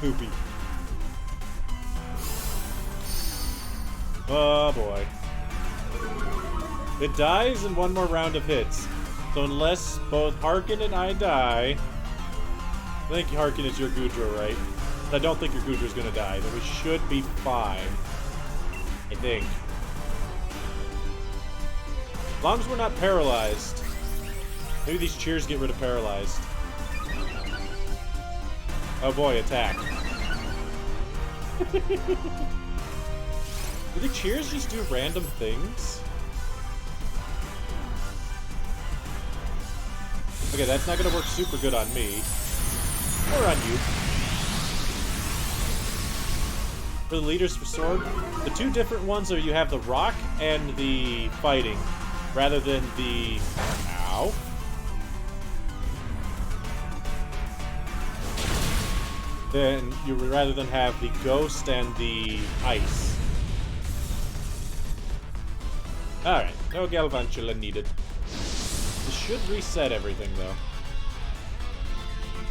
Poopy. Oh boy. It dies in one more round of hits. So unless both Harkin and I die... I think Harkin is your Goodra, right? I don't think your Goodra's gonna die, then we should be fine. I think. As long as we're not paralyzed. Maybe these cheers get rid of paralyzed. Oh boy, attack. Do the cheers just do random things? Okay, that's not gonna work super good on me. Or on you. For the leaders for sword, the two different ones are you have the rock and the fighting, rather than the... Ow. Then you rather than have the ghost and the ice. Alright, no Galvantula needed. This should reset everything though.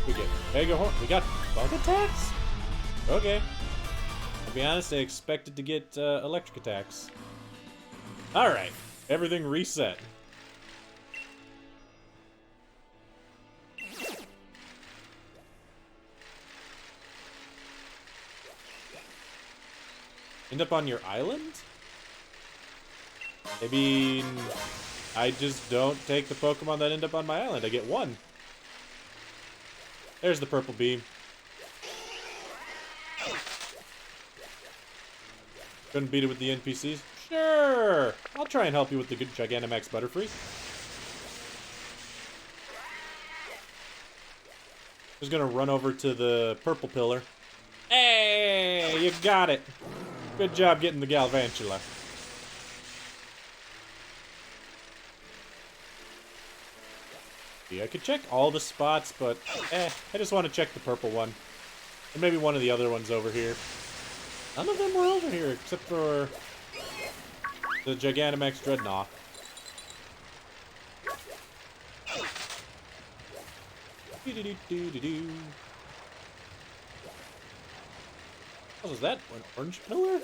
We get Mega Horn. We got bug attacks? Okay. To be honest, I expected to get electric attacks. Alright, everything reset. End up on your island? Maybe I just don't take the Pokemon that end up on my island. I get one. There's the purple beam. Couldn't beat it with the NPCs? Sure! I'll try and help you with the good Gigantamax Butterfree. Just gonna run over to the purple pillar. Hey! You got it! Good job getting the Galvantula. I could check all the spots, but I just want to check the purple one. And maybe one of the other ones over here. None of them were over here, except for the Gigantamax Dreadnought. What was that? An orange pillar?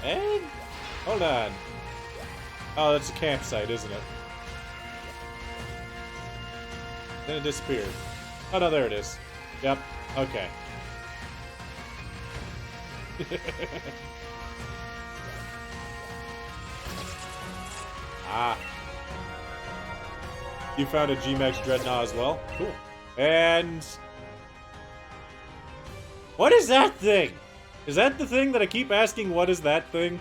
And? Hold on. Oh, that's a campsite, isn't it? Then it disappeared. Oh no, there it is. Yep. Okay. Ah. You found a G-Max Dreadnought as well? Cool. And... what is that thing? Is that the thing that I keep asking, what is that thing?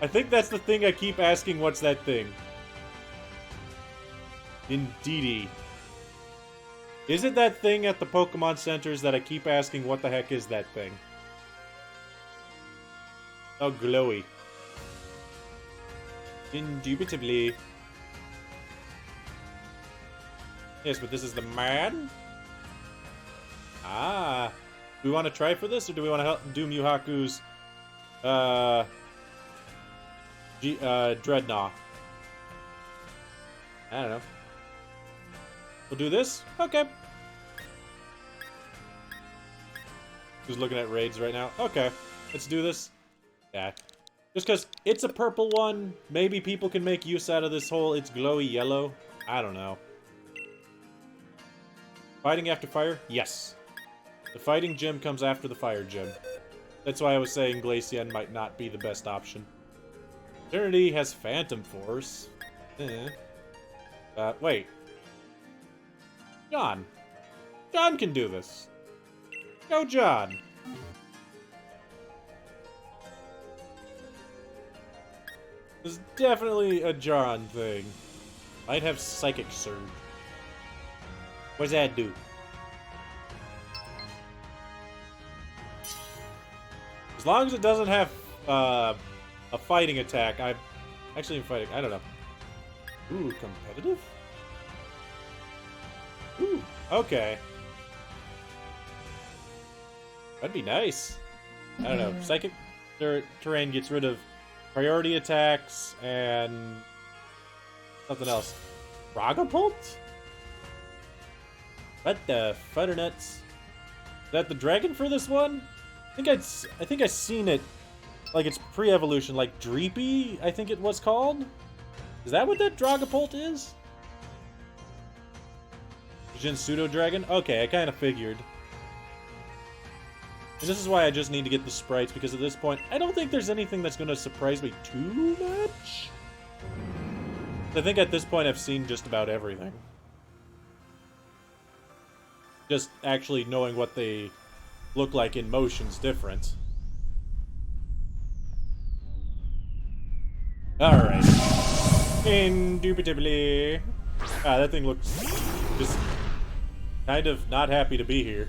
I think that's the thing I keep asking, what's that thing? Indeedy. Is it that thing at the Pokemon centers that I keep asking, what the heck is that thing? Oh, glowy. Indubitably. Yes, but this is the man? Ah. Do we want to try for this, or do we want to help Doom Yuhaku's, Dreadnought? I don't know. We'll do this? Okay. Who's looking at raids right now? Okay. Let's do this. Yeah. Just because it's a purple one, maybe people can make use out of this whole it's glowy yellow. I don't know. Fighting after fire? Yes. The fighting gym comes after the fire gym. That's why I was saying Glaceon might not be the best option. Eternity has Phantom Force. Wait. John. John can do this. Go, John. This is definitely a John thing. Might have Psychic Surge. What does that do? As long as it doesn't have a fighting attack, I'm actually fighting. I don't know. Ooh, competitive? Ooh, okay. That'd be nice. I don't know. Psychic terrain gets rid of priority attacks and something else. Dragapult? What the futternuts? Is that the dragon for this one? I think I've seen it, like it's pre-evolution, like Dreepy, I think it was called. Is that what that Dragapult is? Jin Pseudo Dragon? Okay, I kind of figured. And this is why I just need to get the sprites, because at this point, I don't think there's anything that's going to surprise me too much. I think at this point I've seen just about everything. Just actually knowing what they look like in motion's different. Alright. Indubitably. Ah, that thing looks just kind of not happy to be here.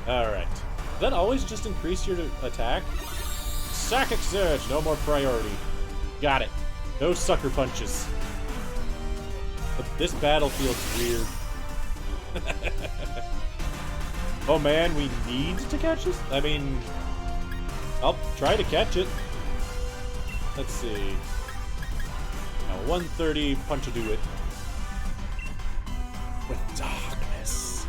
Alright. Does that always just increase your attack? Psychic Surge, no more priority. Got it. No sucker punches. But this battlefield's weird. Oh man, we need to catch this? I mean, I'll try to catch it. Let's see. 130 punch-a-do it. With darkness.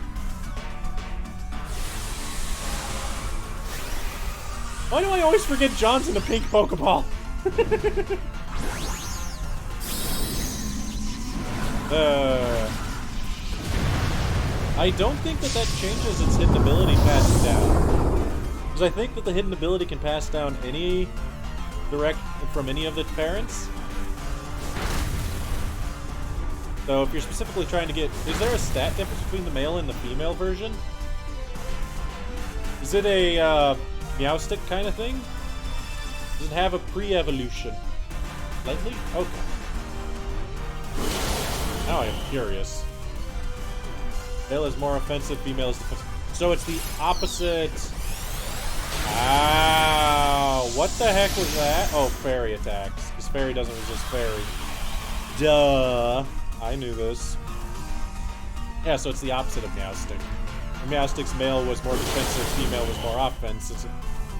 Why do I always forget John's in a pink Pokeball? I don't think that changes its hidden ability passing down. Because I think that the hidden ability can pass down any direct from any of the parents. So if you're specifically trying to get... Is there a stat difference between the male and the female version? Is it a Meowstic kind of thing? Does it have a pre-evolution? Slightly? Okay. Now I am curious. Male is more offensive, female is defensive. So it's the opposite... Ow! What the heck was that? Oh, fairy attacks. Because fairy doesn't resist fairy. Duh! I knew this. Yeah, so it's the opposite of Meowstic. Meowstic's male was more defensive, female was more offensive.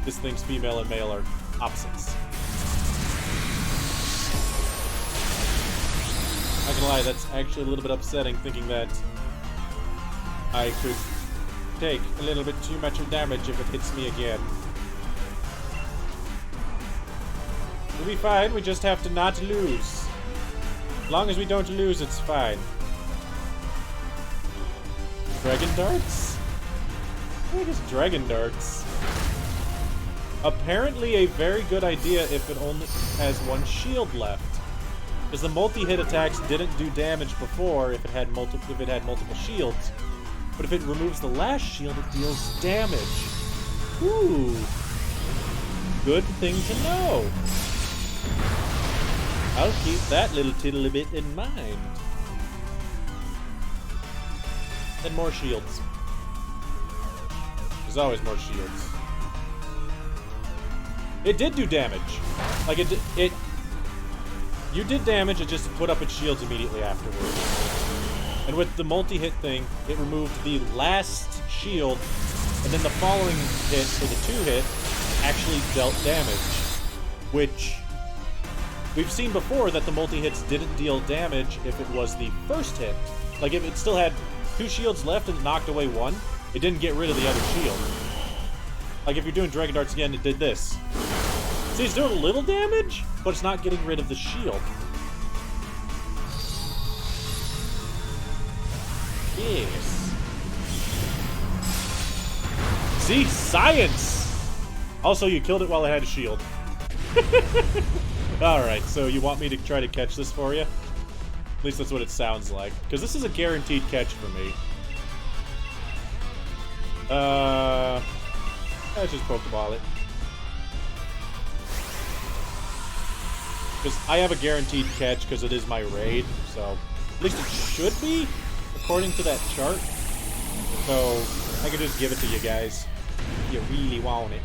This thing's female and male are opposites. Not gonna lie, that's actually a little bit upsetting, thinking that I could take a little bit too much damage if it hits me again. We'll be fine, we just have to not lose. As long as we don't lose, it's fine. Dragon darts? What is dragon darts? Apparently a very good idea if it only has one shield left. Because the multi-hit attacks didn't do damage before if it had multiple shields. But if it removes the last shield, it deals damage. Ooh. Good thing to know. I'll keep that little tiddly bit in mind. And more shields. There's always more shields. It did do damage. Like, you did damage, it just put up its shields immediately afterwards. And with the multi-hit thing, it removed the last shield, and then the following hit, for the 2-hit, actually dealt damage. Which, we've seen before that the multi-hits didn't deal damage if it was the first hit. Like, if it still had 2 shields left and it knocked away 1, it didn't get rid of the other shield. Like, if you're doing Dragon Darts again, it did this. See, it's doing a little damage, but it's not getting rid of the shield. Yes. See? Science! Also, you killed it while it had a shield. Alright, so you want me to try to catch this for you? At least that's what it sounds like. Because this is a guaranteed catch for me. Let's just Pokeball it. Because I have a guaranteed catch because it is my raid, so... At least it should be, according to that chart. So, I can just give it to you guys. If you really want it.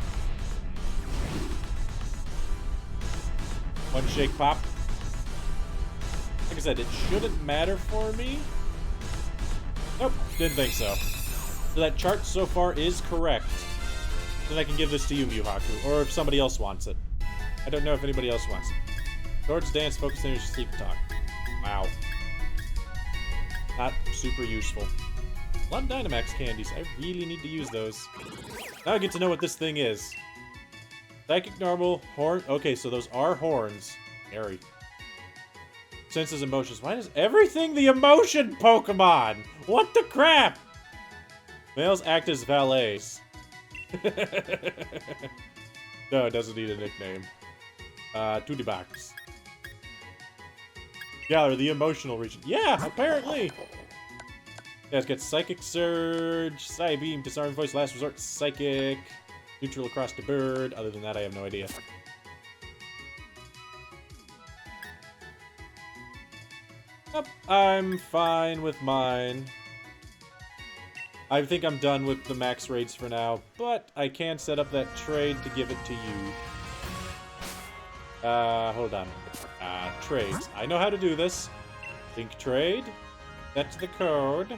One shake pop. Like I said, it shouldn't matter for me. Nope, didn't think so. So that chart so far is correct. Then I can give this to you, Mewhaku, or if somebody else wants it. I don't know if anybody else wants it. Swords dance, focus on your sleep talk. Wow. Not super useful. A lot of Dynamax candies. I really need to use those. Now I get to know what this thing is. Psychic, normal, horn. Okay, so those are horns. Scary. Senses emotions. Why does everything the emotion Pokemon? What the crap? Males act as valets. No, it doesn't need a nickname. To the box. Yeah, or the emotional region. Yeah, apparently. Yeah, it's got Psychic Surge, Psy Beam, Disarm Voice, Last Resort, Psychic, Neutral across the bird. Other than that, I have no idea. Yep, I'm fine with mine. I think I'm done with the max raids for now, but I can set up that trade to give it to you. Hold on. Trades. I know how to do this. Think trade. That's the code.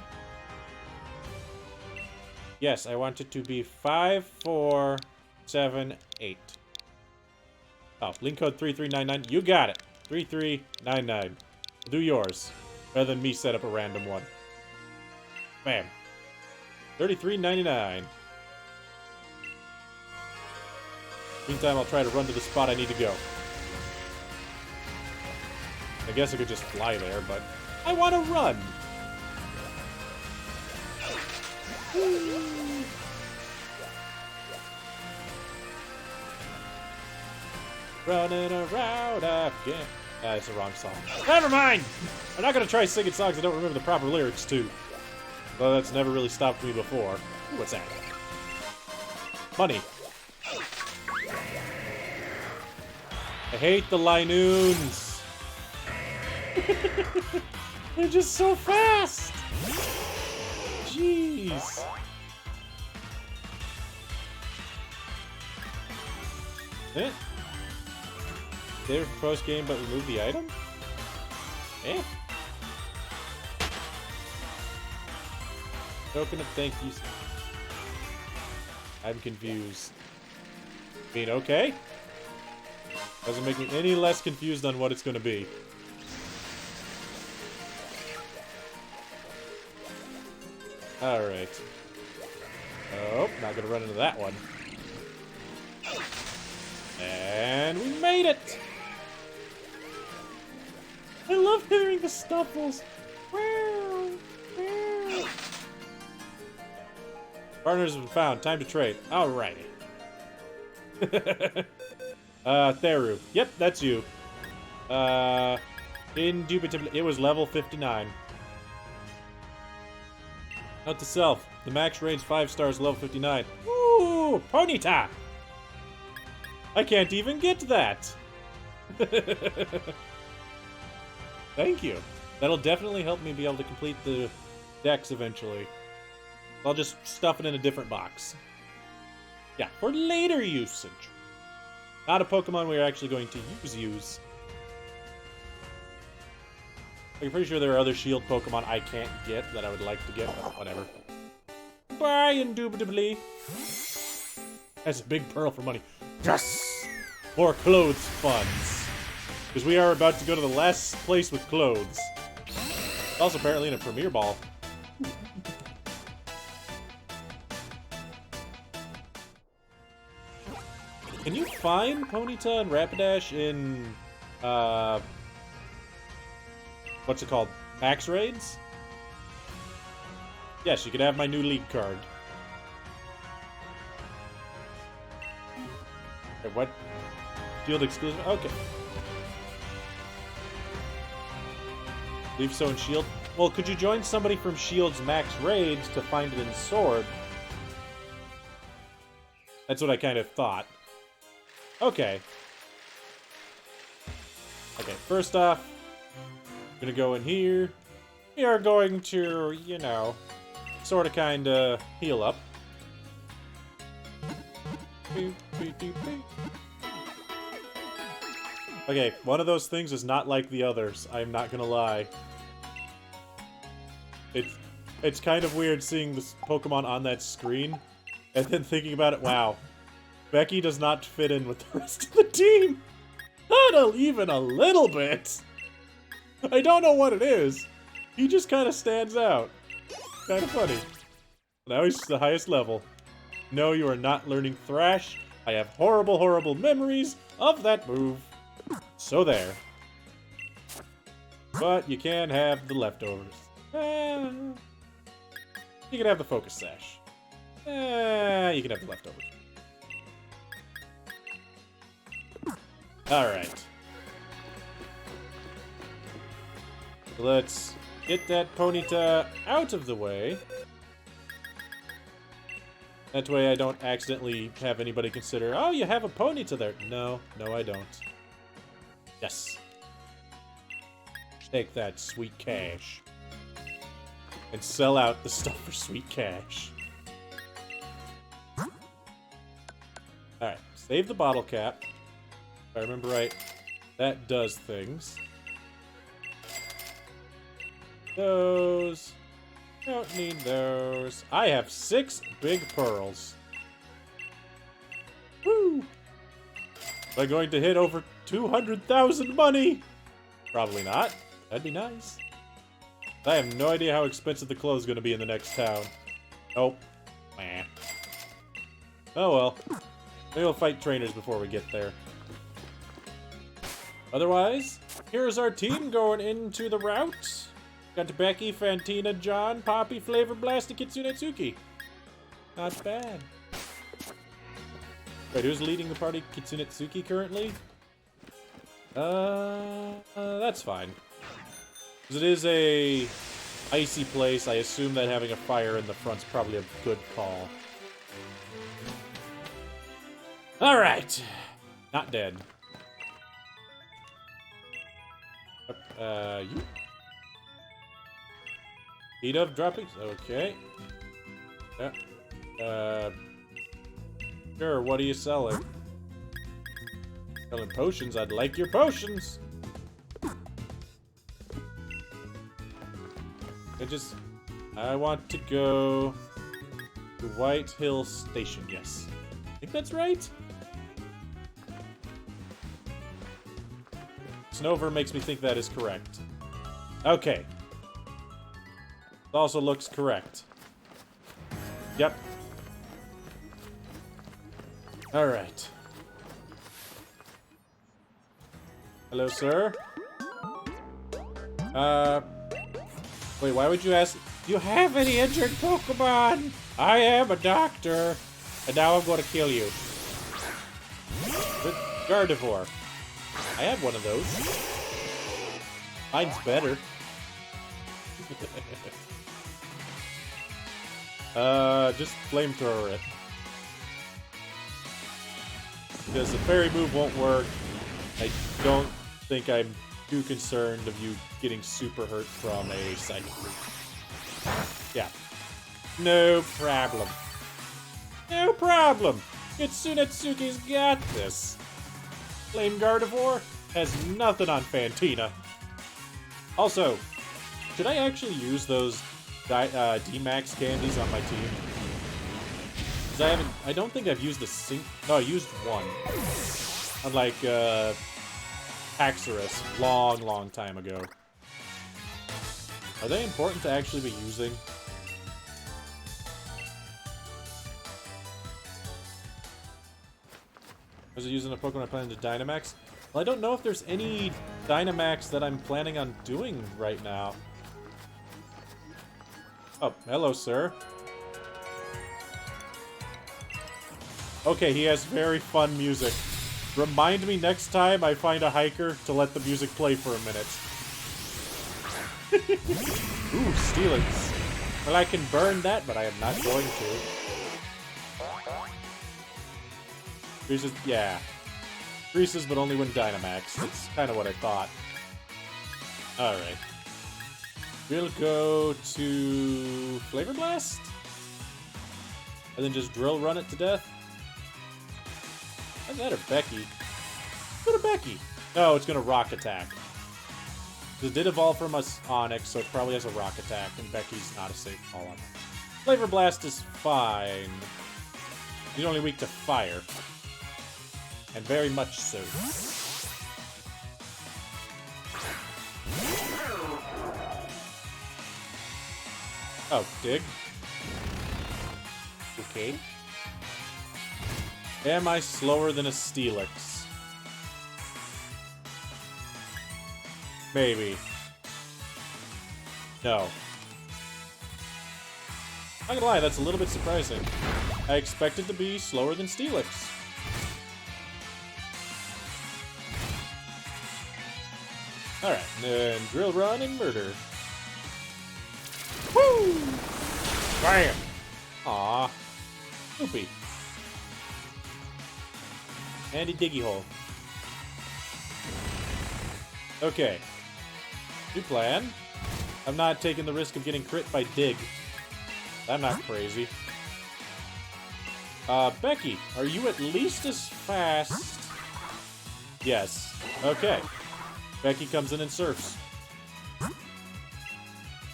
Yes, I want it to be 5478. Oh, link code 3399. You got it. 3399. Do yours. Rather than me set up a random one. Bam. 33.99. Meantime, I'll try to run to the spot I need to go. I guess I could just fly there, but I want to run. Running around again. Ah, it's the wrong song. Never mind! I'm not gonna try singing songs I don't remember the proper lyrics to. Well, that's never really stopped me before. What's that? Money. I hate the Linoons. They're just so fast! Jeez. Eh? Save for post-game, but remove the item? Eh? Token of thank yous. I'm confused. I mean, okay. Doesn't make me any less confused on what it's gonna be. Alright. Oh, not gonna run into that one. And we made it! I love hearing the snuffles. Partners have been found. Time to trade. Alrighty. Theru. Yep, that's you. Indubitably, it was level 59. Note to self. The max range 5 stars, level 59. Ooh, Ponyta! I can't even get that! Thank you. That'll definitely help me be able to complete the decks eventually. I'll just stuff it in a different box. Yeah, for later usage. Not a Pokemon we're actually going to use. I'm pretty sure there are other shield Pokemon I can't get that I would like to get, but whatever. Bye, indubitably. That's a big pearl for money. Yes! More clothes funds. Because we are about to go to the last place with clothes. Also apparently in a Premier Ball. Can you find Ponyta and Rapidash in, what's it called? Max Raids? Yes, you could have my new League card. Okay, what? Field exclusive? Okay. Leave so in Shield? Well, could you join somebody from Shield's Max Raids to find it in Sword? That's what I kind of thought. Okay. Okay, first off, I'm gonna go in here. We are going to, you know, sort of kind of heal up. Okay, one of those things is not like the others. I'm not gonna lie. It's kind of weird seeing this Pokemon on that screen, and then thinking about it, wow. Becky does not fit in with the rest of the team. Not even a little bit. I don't know what it is. He just kind of stands out. Kind of funny. Now he's the highest level. No, you are not learning Thrash. I have horrible, horrible memories of that move. So there. But you can have the leftovers. You can have the Focus Sash. You can have the leftovers. Alright. Let's get that Ponyta out of the way. That way I don't accidentally have anybody consider, oh, you have a Ponyta there. No, no I don't. Yes. Take that, sweet cash. And sell out the stuff for sweet cash. Alright, save the bottle cap. If I remember right, that does things. Those. Don't need those. I have 6 big pearls. Woo! Am I going to hit over 200,000 money? Probably not. That'd be nice. I have no idea how expensive the clothes is going to be in the next town. Nope. Meh. Oh well. Maybe we'll fight trainers before we get there. Otherwise, here's our team going into the route. Got Becky, Fantina, John, Poppy, Flavor Blast, and Kitsune Tsuki. Not bad. Wait, who's leading the party? Kitsune Tsuki currently? That's fine. Because it is a icy place, I assume that having a fire in the front's probably a good call. Alright! Not dead. You? Heat of droppings? Okay. Yeah. Sure, what are you selling? Selling potions? I'd like your potions! I want to go to White Hill Station, yes. I think that's right? Snover makes me think that is correct. Okay. It also looks correct. Yep. Alright. Hello, sir? Wait, why would you ask? Do you have any injured Pokemon? I am a doctor. And now I'm going to kill you. Gardevoir. I had one of those. Mine's better. Just flamethrower it. Because the fairy move won't work. I don't think I'm too concerned of you getting super hurt from a psychic move. Yeah. No problem. No problem. Kitsunetsuki's got this. Flame Gardevoir has nothing on Fantina. Also, should I actually use those D-Max candies on my team? Because I don't think I've used no, I used one. Unlike, Haxorus, long time ago. Are they important to actually be using? Was it using a Pokemon I plan to Dynamax? Well, I don't know if there's any Dynamax that I'm planning on doing right now. Oh, hello, sir. Okay, he has very fun music. Remind me next time I find a hiker to let the music play for a minute. Ooh, Steelix. Well, I can burn that, but I am not going to. Freezes, yeah. Freezes, but only when Dynamax. That's kind of what I thought. Alright. We'll go to Flavor Blast? And then just Drill Run it to death? How's that, or Becky? Go to Becky! No, it's gonna Rock Attack. It did evolve from a Onix, so it probably has a Rock Attack, and Becky's not a safe call on that. Flavor Blast is fine. He's only weak to fire. And very much so. Oh, dig. Okay. Am I slower than a Steelix? Maybe. No. Not gonna lie, that's a little bit surprising. I expected to be slower than Steelix. Alright, then Drill Run and Murder. Woo! Bam! Aw. Poopy. Handy diggy hole. Okay. New plan. I'm not taking the risk of getting crit by Dig. I'm not crazy. Becky, are you at least as fast? Yes. Okay. Becky comes in and surfs.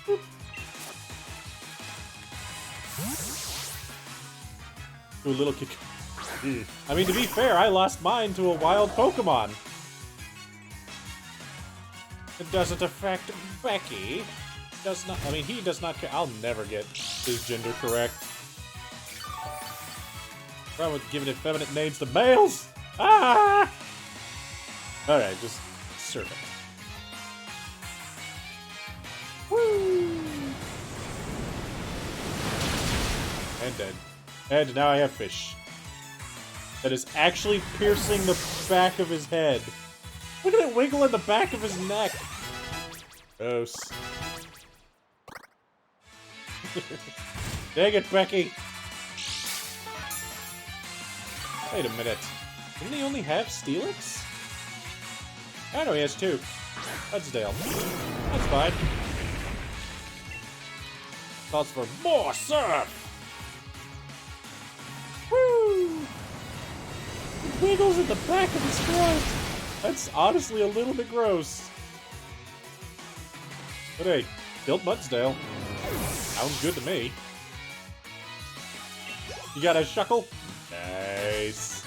Boop. Ooh, little kick. I mean, to be fair, I lost mine to a wild Pokemon. It doesn't affect Becky. Does not. I mean, he does not care. I'll never get his gender correct. Problem with giving effeminate names to males. Ah! All right, just serve it. Woo! And dead. And now I have fish. That is actually piercing the back of his head. Look at it wiggle in the back of his neck. Gross. Dang it, Becky. Wait a minute. Didn't he only have Steelix? I know he has 2. Hudsdale. That's fine. Calls for more surf! Woo! He wiggles in the back of his throat! That's honestly a little bit gross. But hey, killed Mudsdale. Sounds good to me. You got a shuckle? Nice.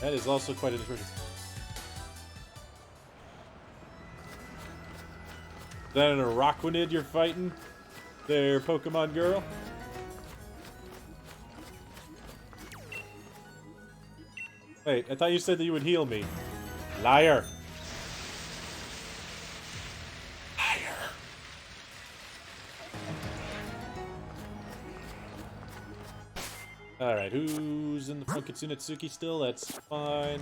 That is also quite interesting. Is that an Araquanid you're fighting? There, Pokemon girl? Wait, I thought you said that you would heal me. Liar. Liar. Alright, who's in the Funkatsunatsuki still? That's fine.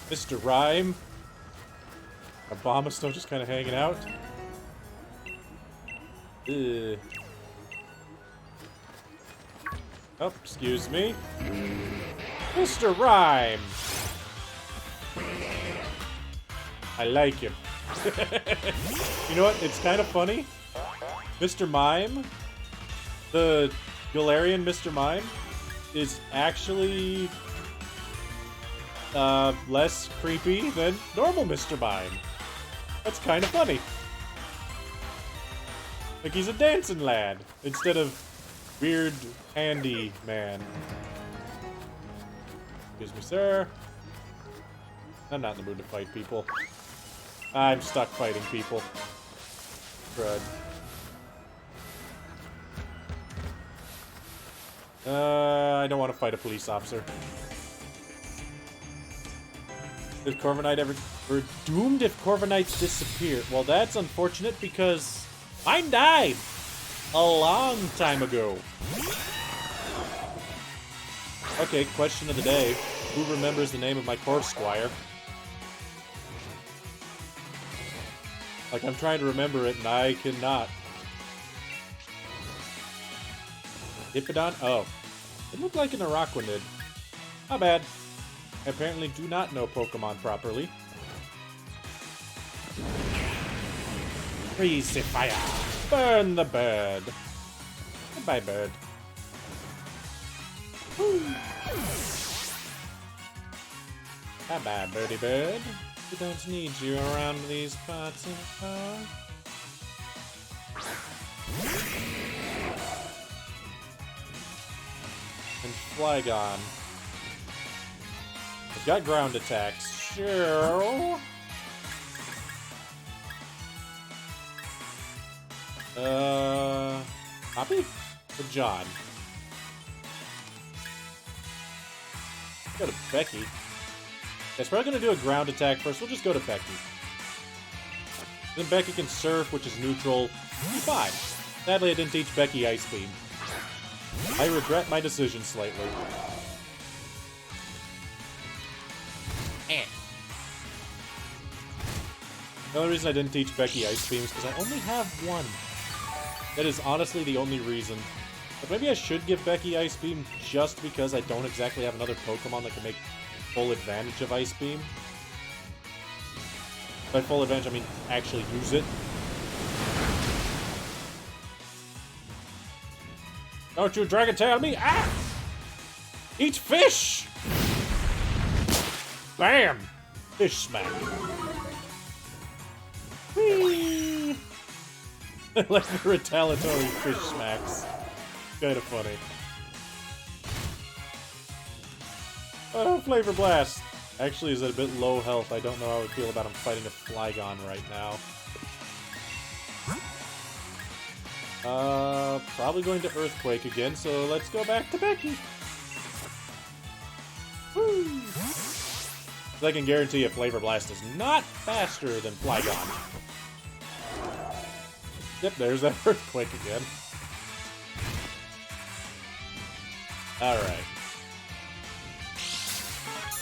Mr. Rhyme. Obama still just kind of hanging out. Ugh. Oh, excuse me. Mr. Rhyme! I like him. You know what? It's kind of funny. Mr. Mime, the Galarian Mr. Mime, is actually less creepy than normal Mr. Mime. That's kind of funny. Like he's a dancing lad instead of weird handy man. Excuse me, sir. I'm not in the mood to fight people. I'm stuck fighting people. Crud. I don't want to fight a police officer. If Corviknight ever... We're doomed if Corviknights disappear. Well, that's unfortunate because mine died a long time ago. Okay, question of the day. Who remembers the name of my Corv Squire? Like, I'm trying to remember it and I cannot. Hippodon? Oh. It looked like an Araquanid. Not bad. I apparently do not know Pokemon properly. Freeze the fire! Burn the bird! Goodbye, bird. Bye-bye, birdie bird. We don't need you around these parts anymore. And Flygon. I've got ground attacks. Sure. Poppy? Or John? Go to Becky. Yes, we're gonna do a ground attack first. We'll just go to Becky. Then Becky can surf, which is neutral. Be fine. Sadly, I didn't teach Becky Ice Beam. I regret my decision slightly. The only reason I didn't teach Becky Ice Beam is because I only have one. That is honestly the only reason. But maybe I should give Becky Ice Beam just because I don't exactly have another Pokemon that can make full advantage of Ice Beam. By full advantage, I mean actually use it. Don't you Dragon Tail me! Ah! Eat fish! Bam! Fish smack. Whee! I like the retaliatory fish smacks. Kinda funny. Oh, Flavor Blast! Actually, is at a bit low health. I don't know how I would feel about him fighting a Flygon right now. Probably going to Earthquake again, so let's go back to Becky. Woo! I can guarantee you Flavor Blast is not faster than Flygon. Yep, there's that Earthquake again. Alright.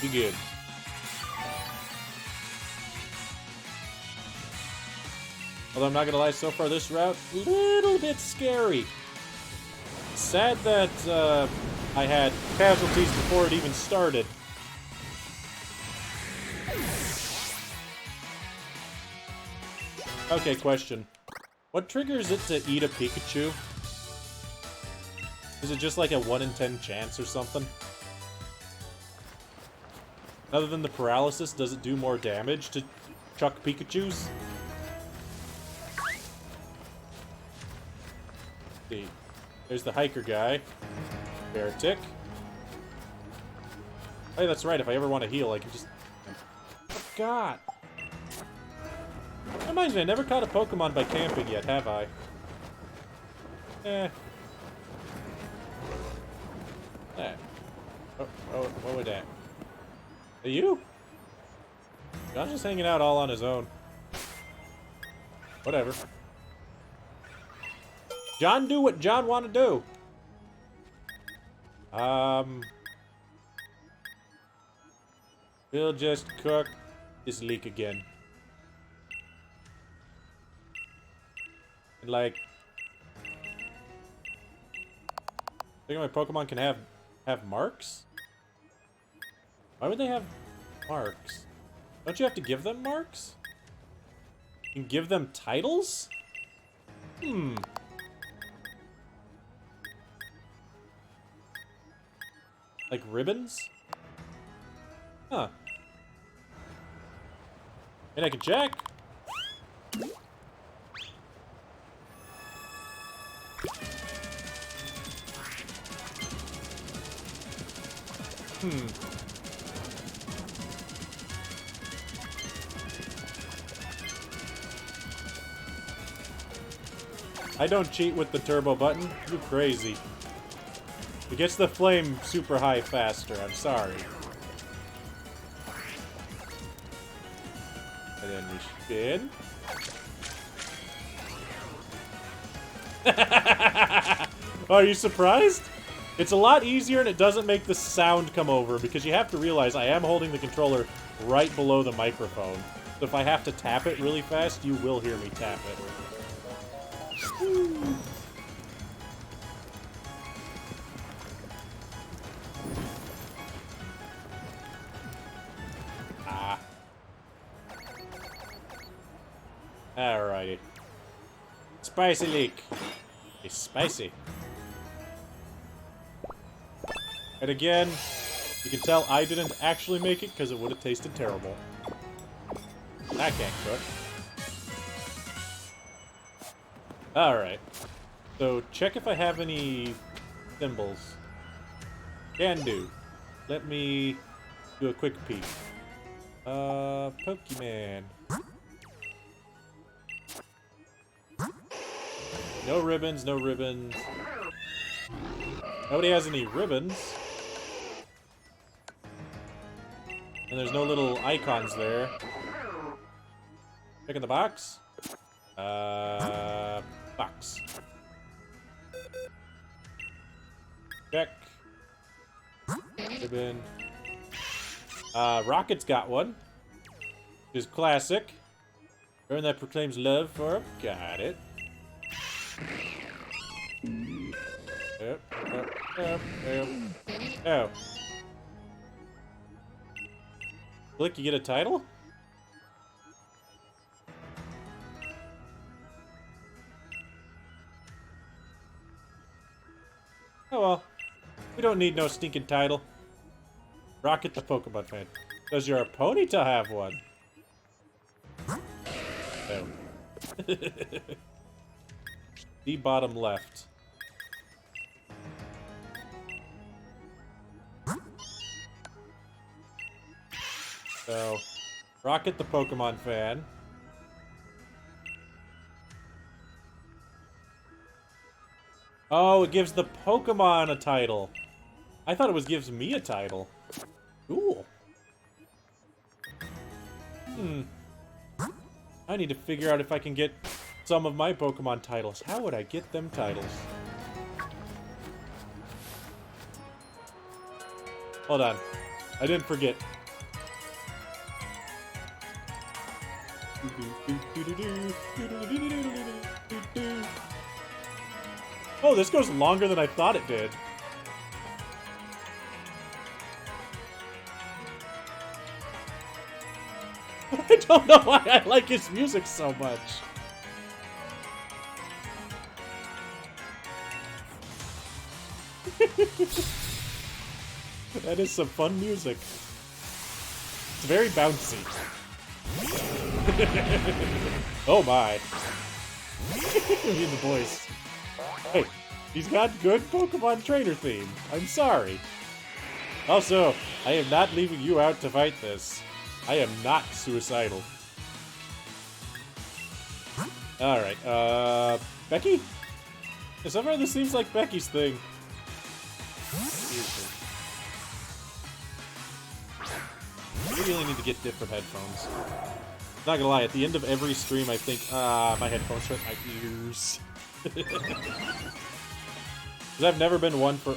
Be good. Although I'm not gonna lie, so far this route, a little bit scary. Sad that I had casualties before it even started. Okay, question. What triggers it to eat a Pikachu? Is it just like a 1 in 10 chance or something? Other than the paralysis, does it do more damage to chuck Pikachus? See. There's the hiker guy. Beartic. Hey, that's right, if I ever want to heal, I can just... Oh, God! That reminds me, I never caught a Pokemon by camping yet, have I? Eh. Oh, what was that? Are you? John's just hanging out all on his own. Whatever. John do what John want to do. We'll just cook this leek again. And like... I think my Pokemon can have marks? Why would they have marks? Don't you have to give them marks? You can give them titles? Like ribbons? Huh. And I can check. I don't cheat with the turbo button. You're crazy. It gets the flame super high faster. I'm sorry. And then we spin. Are you surprised? It's a lot easier and it doesn't make the sound come over because you have to realize I am holding the controller right below the microphone. So if I have to tap it really fast, you will hear me tap it. Ah. Alrighty. Spicy leek. It's spicy. And again, you can tell I didn't actually make it because it would have tasted terrible. I can't cook. Alright. So, check if I have any symbols. Can do. Let me do a quick peek. Pokemon. No ribbons, no ribbons. Nobody has any ribbons. And there's no little icons there. Check in the box. Box. Check. Ribbon. Rocket's got one. Which is classic. Burn that proclaims love for him. Got it. Oh. Click, you get a title? Oh well. We don't need no stinking title. Rocket the Pokemon fan. Does your Ponyta have one? No. The bottom left. So, Rocket the Pokemon fan. Oh, it gives the Pokemon a title. I thought it gives me a title. Cool. I need to figure out if I can get some of my Pokemon titles. How would I get them titles? Hold on. I didn't forget. Oh, this goes longer than I thought it did. I don't know why I like his music so much. That is some fun music. It's very bouncy. Oh my. Me and the boys. Hey, he's got good Pokemon trainer theme. I'm sorry. Also, I am not leaving you out to fight this. I am not suicidal. Alright, Becky? Somehow this seems like Becky's thing. I really need to get different headphones. Not gonna lie, at the end of every stream I think, my headphones hurt my ears. Because I've never been one for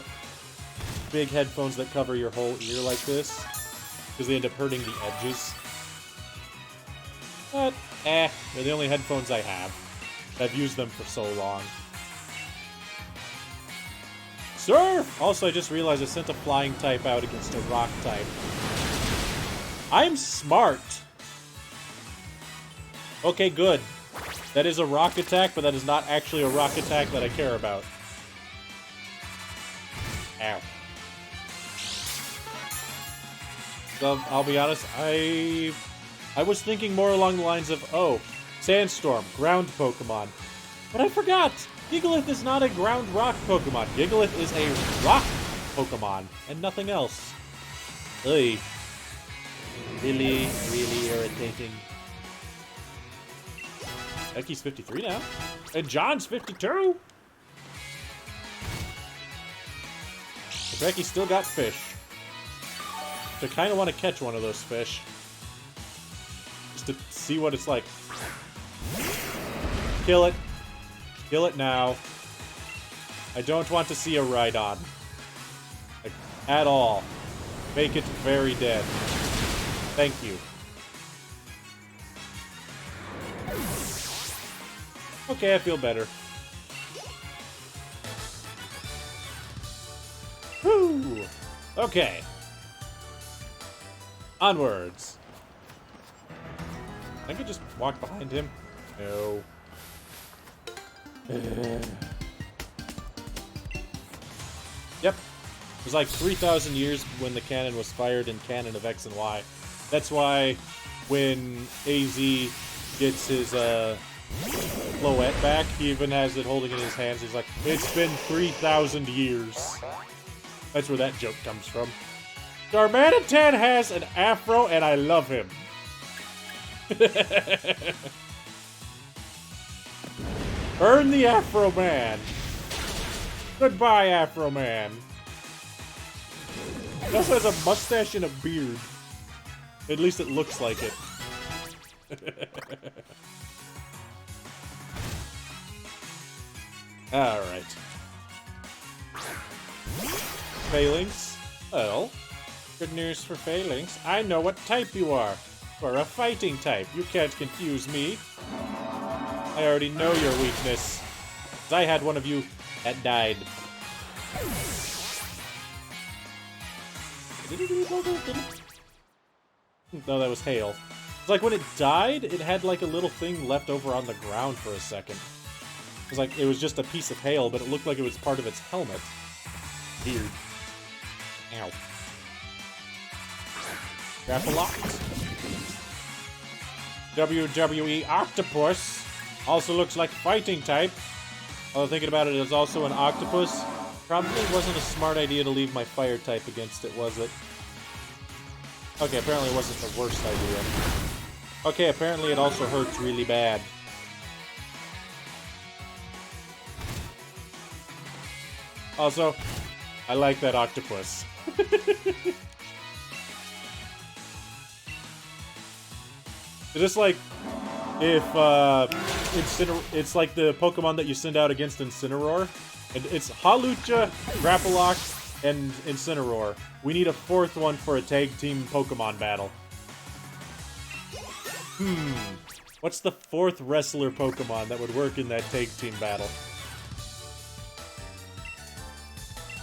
big headphones that cover your whole ear like this. Because they end up hurting the edges. But, they're the only headphones I have. I've used them for so long. Surf! Also, I just realized I sent a flying type out against a rock type. I'm smart! Okay, good. That is a rock attack, but that is not actually a rock attack that I care about. Ow. So, I'll be honest, I was thinking more along the lines of, oh, Sandstorm, ground Pokemon. But I forgot! Gigalith is not a ground rock Pokemon. Gigalith is a rock Pokemon, and nothing else. Ugh. Really, really irritating. Becky's 53 now. And John's 52! But Becky still got fish. I kind of want to catch one of those fish. Just to see what it's like. Kill it. Kill it now. I don't want to see a Rhydon. Like, at all. Make it very dead. Thank you. Okay, I feel better. Whew! Okay. Onwards. I could just walk behind him. No. Yep. It was like 3,000 years when the cannon was fired in Canon of X and Y. That's why when AZ gets his Floette back, he even has it holding it in his hands. He's like, it's been 3,000 years. That's where that joke comes from. Darmanitan has an afro, and I love him. Earn the Afro Man. Goodbye, Afro Man. He also has a mustache and a beard. At least it looks like it. Alright. Phalanx. Well, good news for Phalanx. I know what type you are. You're a fighting type. You can't confuse me. I already know your weakness. 'Cause I had one of you that died. No, that was hail. It's like when it died, it had like a little thing left over on the ground for a second. It was like it was just a piece of hail, but it looked like it was part of its helmet. Weird. Ow. Grapple locked. WWE Octopus also looks like fighting type. Although thinking about it, it's also an octopus. Probably wasn't a smart idea to leave my fire type against it, was it? Okay, apparently it wasn't the worst idea. Okay, apparently it also hurts really bad. Also, I like that octopus. It's just like if it's like the Pokemon that you send out against Incineroar. And it's Hawlucha, Grapple Lock, and Incineroar. We need a fourth one for a tag team Pokemon battle. What's the fourth wrestler Pokemon that would work in that tag team battle?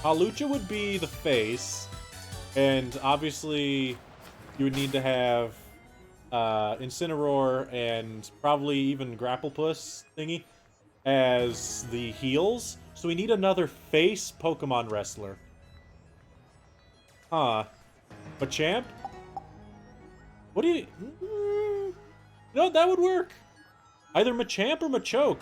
Hawlucha would be the face, and obviously you would need to have Incineroar and probably even Grapplepuss thingy as the heels. So we need another face Pokemon wrestler. Huh. Machamp? What do you... No, that would work. Either Machamp or Machoke.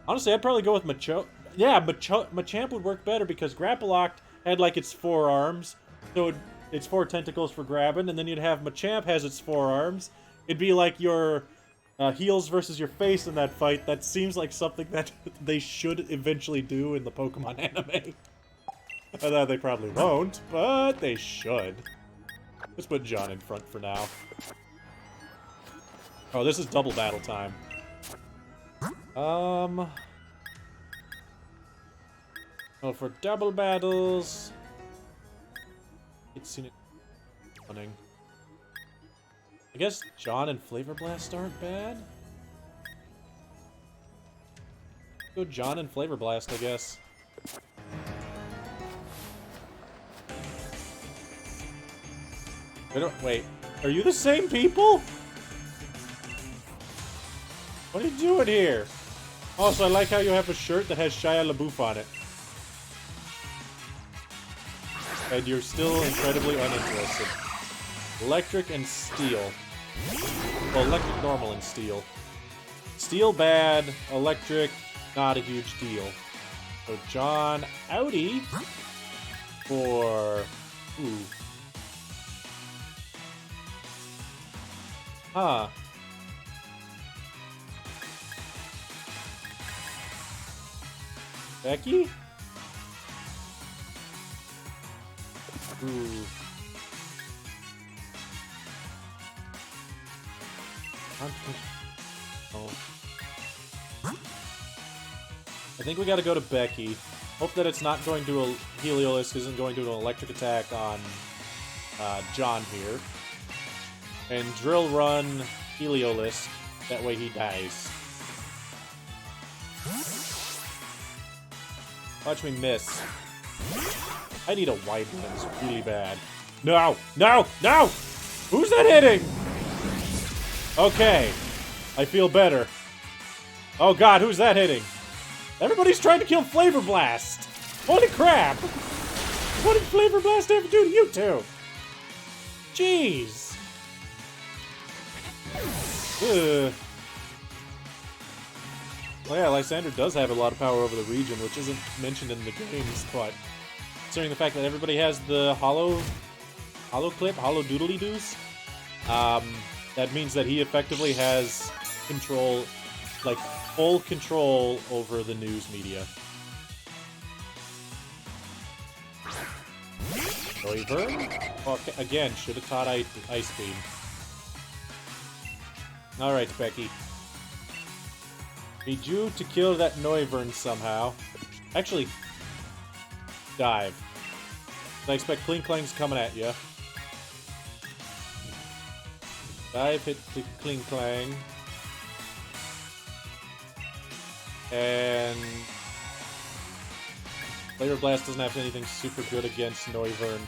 Honestly, I'd probably go with Machoke. Yeah, Machamp would work better because Grapploct had, like, its 4 arms. So it's 4 tentacles for grabbing, and then you'd have Machamp has its 4 arms. It'd be like your heels versus your face in that fight. That seems like something that they should eventually do in the Pokemon anime. Although they probably won't, but they should. Let's put John in front for now. Oh, this is double battle time. Oh, for double battles... It's seen it running. I guess John and Flavor Blast aren't bad? Go John and Flavor Blast, I guess. Wait, are you the same people? What are you doing here? Also, I like how you have a shirt that has Shia LaBeouf on it. And you're still incredibly uninterested. Electric and Steel. Well, Electric, Normal, and Steel. Steel, bad. Electric, not a huge deal. So, John Outie for... Ooh. Huh. Becky? Ooh. Oh. I think we gotta go to Becky. Hope that it's not going to a Heliolisk isn't going to do an electric attack on John here. And Drill Run Heliolisk. That way he dies. Watch me miss. I need a wide lens really bad. No! No! No! Who's that hitting? Okay. I feel better. Oh god, who's that hitting? Everybody's trying to kill Flavor Blast! Holy crap! What did Flavor Blast ever do to you two? Jeez. Ugh. Well, yeah, Lysander does have a lot of power over the region, which isn't mentioned in the games, but considering the fact that everybody has the hollow doodly-doos, that means that he effectively has control, like, full control over the news media. Noivern? Okay, again, should have taught Ice Beam. Alright, Becky. Need you to kill that Noivern somehow. Actually, dive. I expect Cling Clang's coming at you. Dive, hit the Cling Clang. And Flavor Blast doesn't have anything super good against Noivern.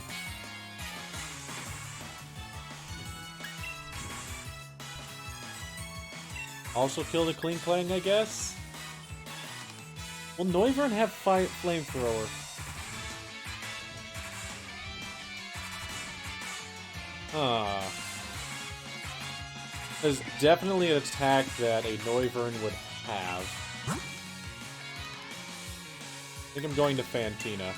Also kill the Cling Clang, I guess? Will Noivern have Flamethrower? There's definitely an attack that a Noivern would have. I think I'm going to Fantina.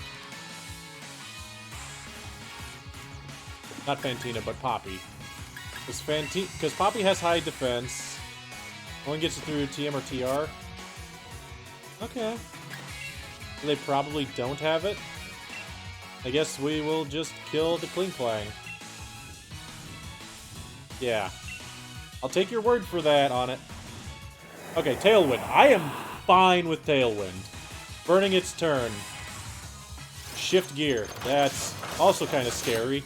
Not Fantina, but Poppy. Because Poppy has high defense. Only gets it through TM or TR. Okay. They probably don't have it. I guess we will just kill the Cling Clang. Yeah. I'll take your word for that on it. Okay, Tailwind. I am fine with Tailwind. Burning its turn. shift gear. That's also kind of scary,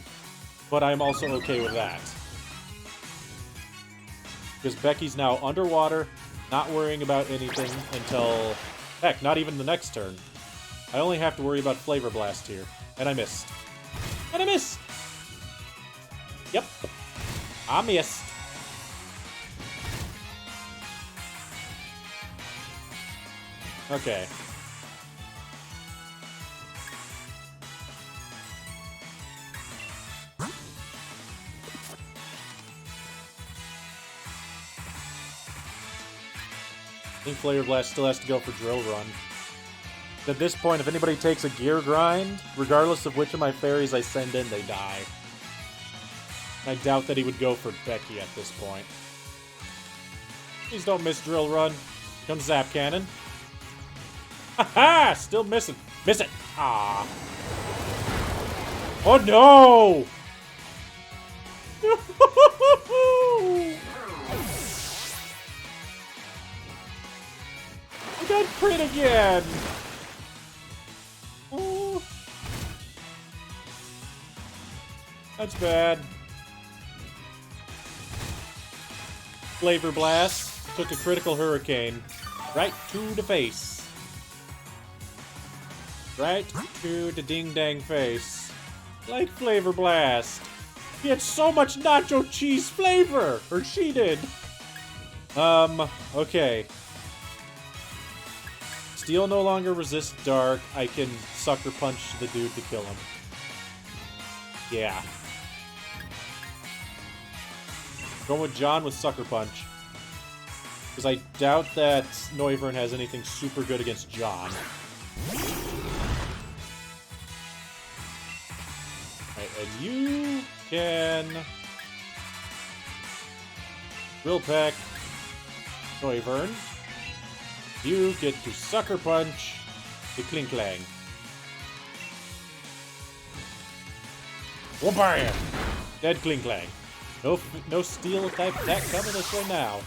but I'm also okay with that. Because Becky's now underwater, not worrying about anything until... Heck, not even the next turn. I only have to worry about Flavor Blast here. And I missed. And I missed! Yep. I missed. Okay. I think Flavor Blast still has to go for Drill Run. At this point, if anybody takes a gear grind, regardless of which of my fairies I send in, they die. I doubt that he would go for Becky at this point. Please don't miss Drill Run. Here comes Zap Cannon. Ha-ha! Still missing. Miss it! Ah. Oh no! I got crit again! Oh. That's bad. Flavor Blast took a critical hurricane. Right to the face. Right to the ding-dang face. Like Flavor Blast. He had so much nacho cheese flavor! Or she did. Okay. Steel no longer resists dark. I can Sucker Punch the dude to kill him. Yeah. Going with John with Sucker Punch. Because I doubt that Noivern has anything super good against John. Alright, and you can... Drill Peck Noivern. You get to Sucker Punch the Clink Clang. Whoop-bam! Dead Clink Clang. No steel type attack coming this way now.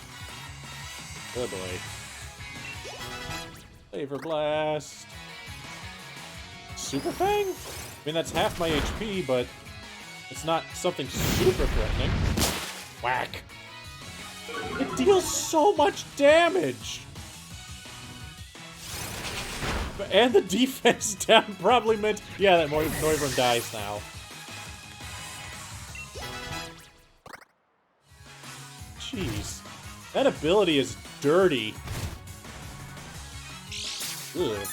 Oh boy. Flavor Blast. Super Fang? I mean, that's half my HP, but it's not something super threatening. Whack. It deals so much damage! And the defense down probably meant... Yeah, that Noivern dies now. Jeez. That ability is dirty. Ugh.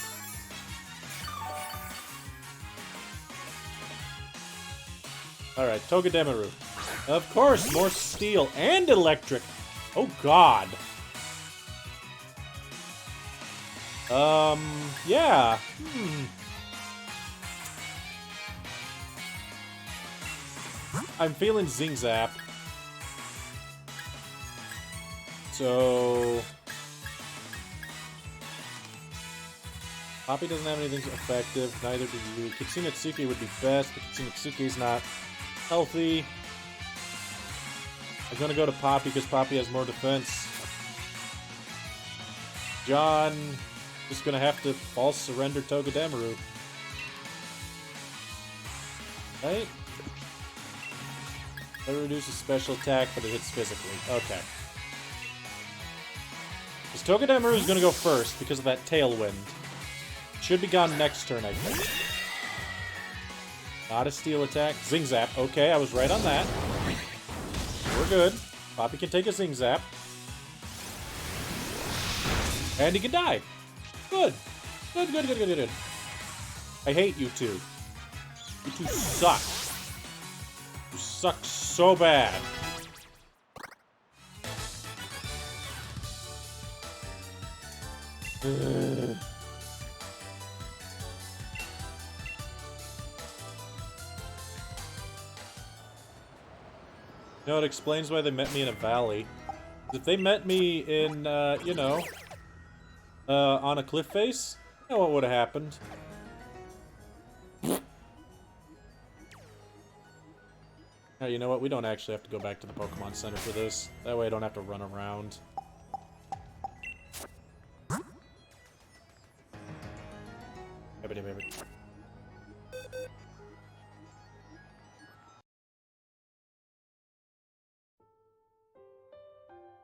Alright, Togedemaru. Of course, more steel and electric. Oh god. Yeah. I'm feeling Zing Zap. So... Poppy doesn't have anything effective, neither do you. Kitsunetsuki would be best, but Kitsunetsuki's not healthy. I'm gonna go to Poppy because Poppy has more defense. John... just gonna have to false surrender Togedemaru. Right? That reduces special attack, but it hits physically. Okay. Because Togedemaru is gonna go first because of that Tailwind. Should be gone next turn, I think. Not a steel attack. Zing Zap. Okay, I was right on that. We're good. Poppy can take a Zing Zap. And he can die. Good. Good, good, good, good, good. I hate you two. You two suck. You suck so bad. No, it explains why they met me in a valley. If they met me in, you know, on a cliff face, you know what would have happened. Oh, you know what? We don't actually have to go back to the Pokemon Center for this. That way I don't have to run around.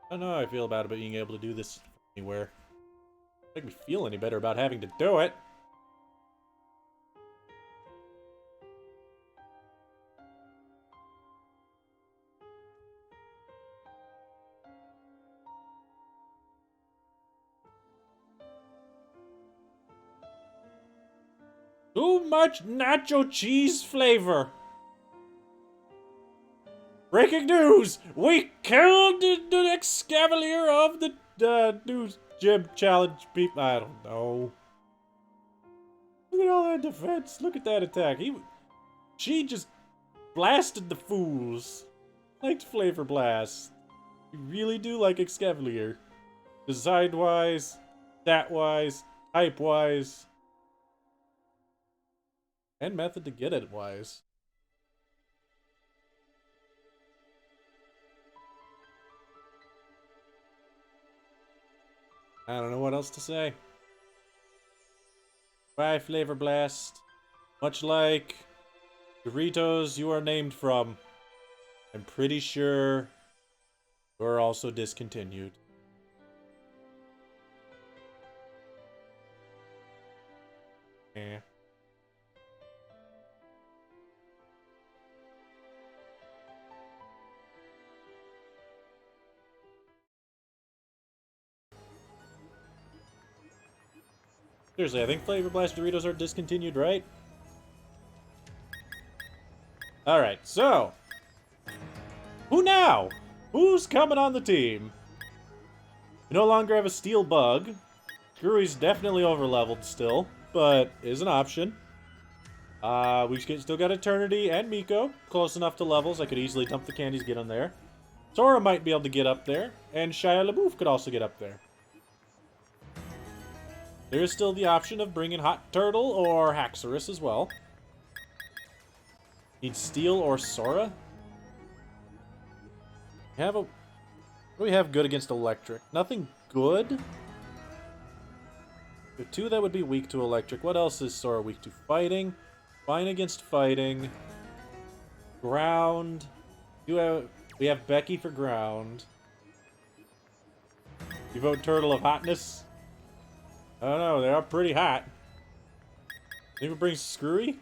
I don't know how I feel about being able to do this anywhere. Doesn't make me feel any better about having to do it. Too much nacho cheese flavor. Breaking news! We killed the next cavalier of the new gym challenge people. I don't know. Look at all that defense. Look at that attack. She just blasted the fools. Liked Flavor Blast. You really do like Excavalier. Design-wise, stat-wise, type-wise, and method to get it-wise. I don't know what else to say. Bye, Flavor Blast. Much like Doritos you are named from, I'm pretty sure you're also discontinued. Yeah. Seriously, I think Flavor Blast Doritos are discontinued, right? Alright, so. Who now? Who's coming on the team? We no longer have a steel bug. Screwy's definitely overleveled still, but is an option. We still got Eternity and Miko. Close enough to levels. I could easily dump the candies, get on there. Sora might be able to get up there, and Shia LaBeouf could also get up there. There is still the option of bringing Hot Turtle or Haxorus as well. Need Steel or Sora. What do we have good against Electric? Nothing good? The two that would be weak to Electric. What else is Sora weak to? Fighting. Fine against Fighting. Ground. We have Becky for Ground. You vote Turtle of Hotness? I don't know, they are pretty hot. Think we bring Screwy?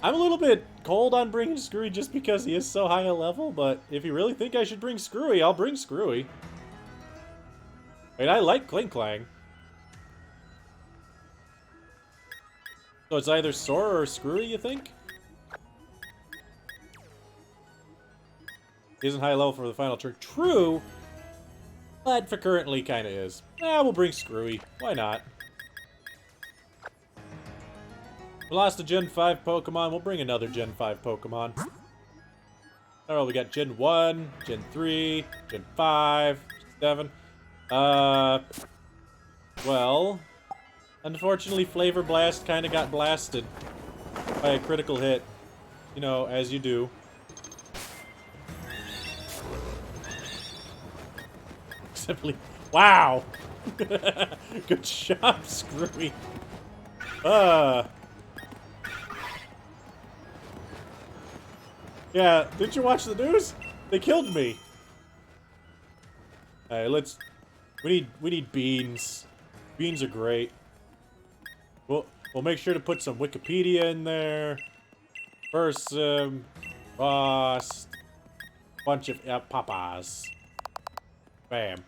I'm a little bit cold on bringing Screwy just because he is so high a level, but if you really think I should bring Screwy, I'll bring Screwy. I mean, I like Clink Clang. So it's either Sora or Screwy, you think? He isn't high level for the final turn. True! But for currently, kinda is. We'll bring Screwy. Why not? We lost a Gen 5 Pokemon. We'll bring another Gen 5 Pokemon. Alright, we got Gen 1, Gen 3, Gen 5, 7. Well, unfortunately, Flavor Blast kinda got blasted by a critical hit. You know, as you do. Simply, wow! Good job, Screwy. Yeah, didn't you watch the news? They killed me. Alright, we need beans. Beans are great. We'll make sure to put some Wikipedia in there. First, Ross. Bunch of Papas. Bam.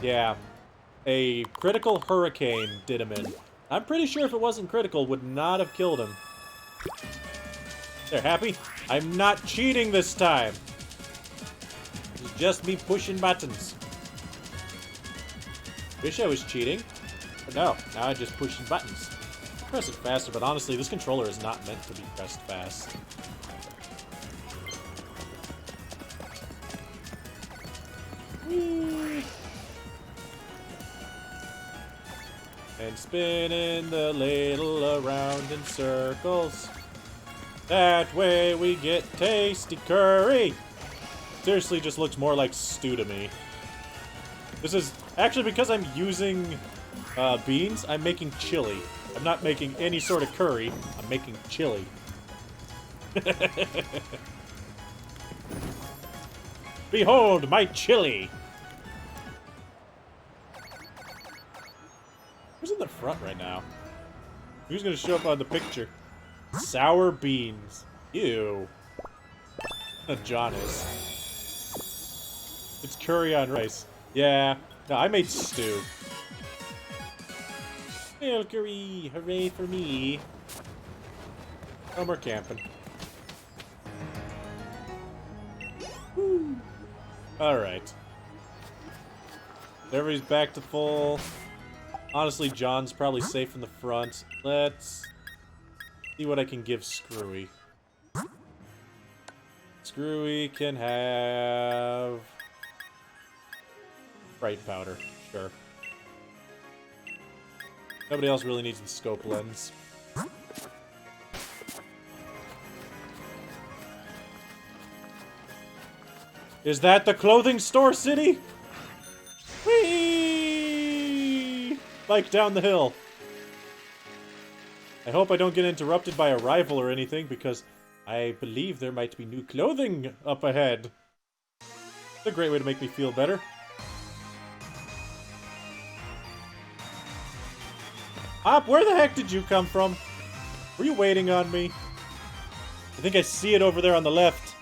Yeah. A critical hurricane did him in. I'm pretty sure if it wasn't critical, would not have killed him. There, happy? I'm not cheating this time. It's just me pushing buttons. Wish I was cheating. But no, now I'm just pushing buttons. Press it faster, but honestly, this controller is not meant to be pressed fast. Whee! And spinning the ladle around in circles. That way we get tasty curry. Seriously, just looks more like stew to me. This is actually because I'm using beans. I'm making chili. I'm not making any sort of curry. I'm making chili. Behold my chili! Who's in the front right now? Who's gonna show up on the picture? Sour beans. Ew. John is. It's curry on rice. Yeah. No, I made stew. Valkyrie! Hooray for me! No more camping. Alright. Everybody's back to full. Honestly, John's probably safe in the front. Let's see what I can give Screwy. Screwy can have... bright powder. Sure. Nobody else really needs the scope lens. Is that the clothing store city? Whee! Bike down the hill. I hope I don't get interrupted by a rival or anything, because I believe there might be new clothing up ahead. It's a great way to make me feel better. Hop, where the heck did you come from? Were you waiting on me? I think I see it over there on the left.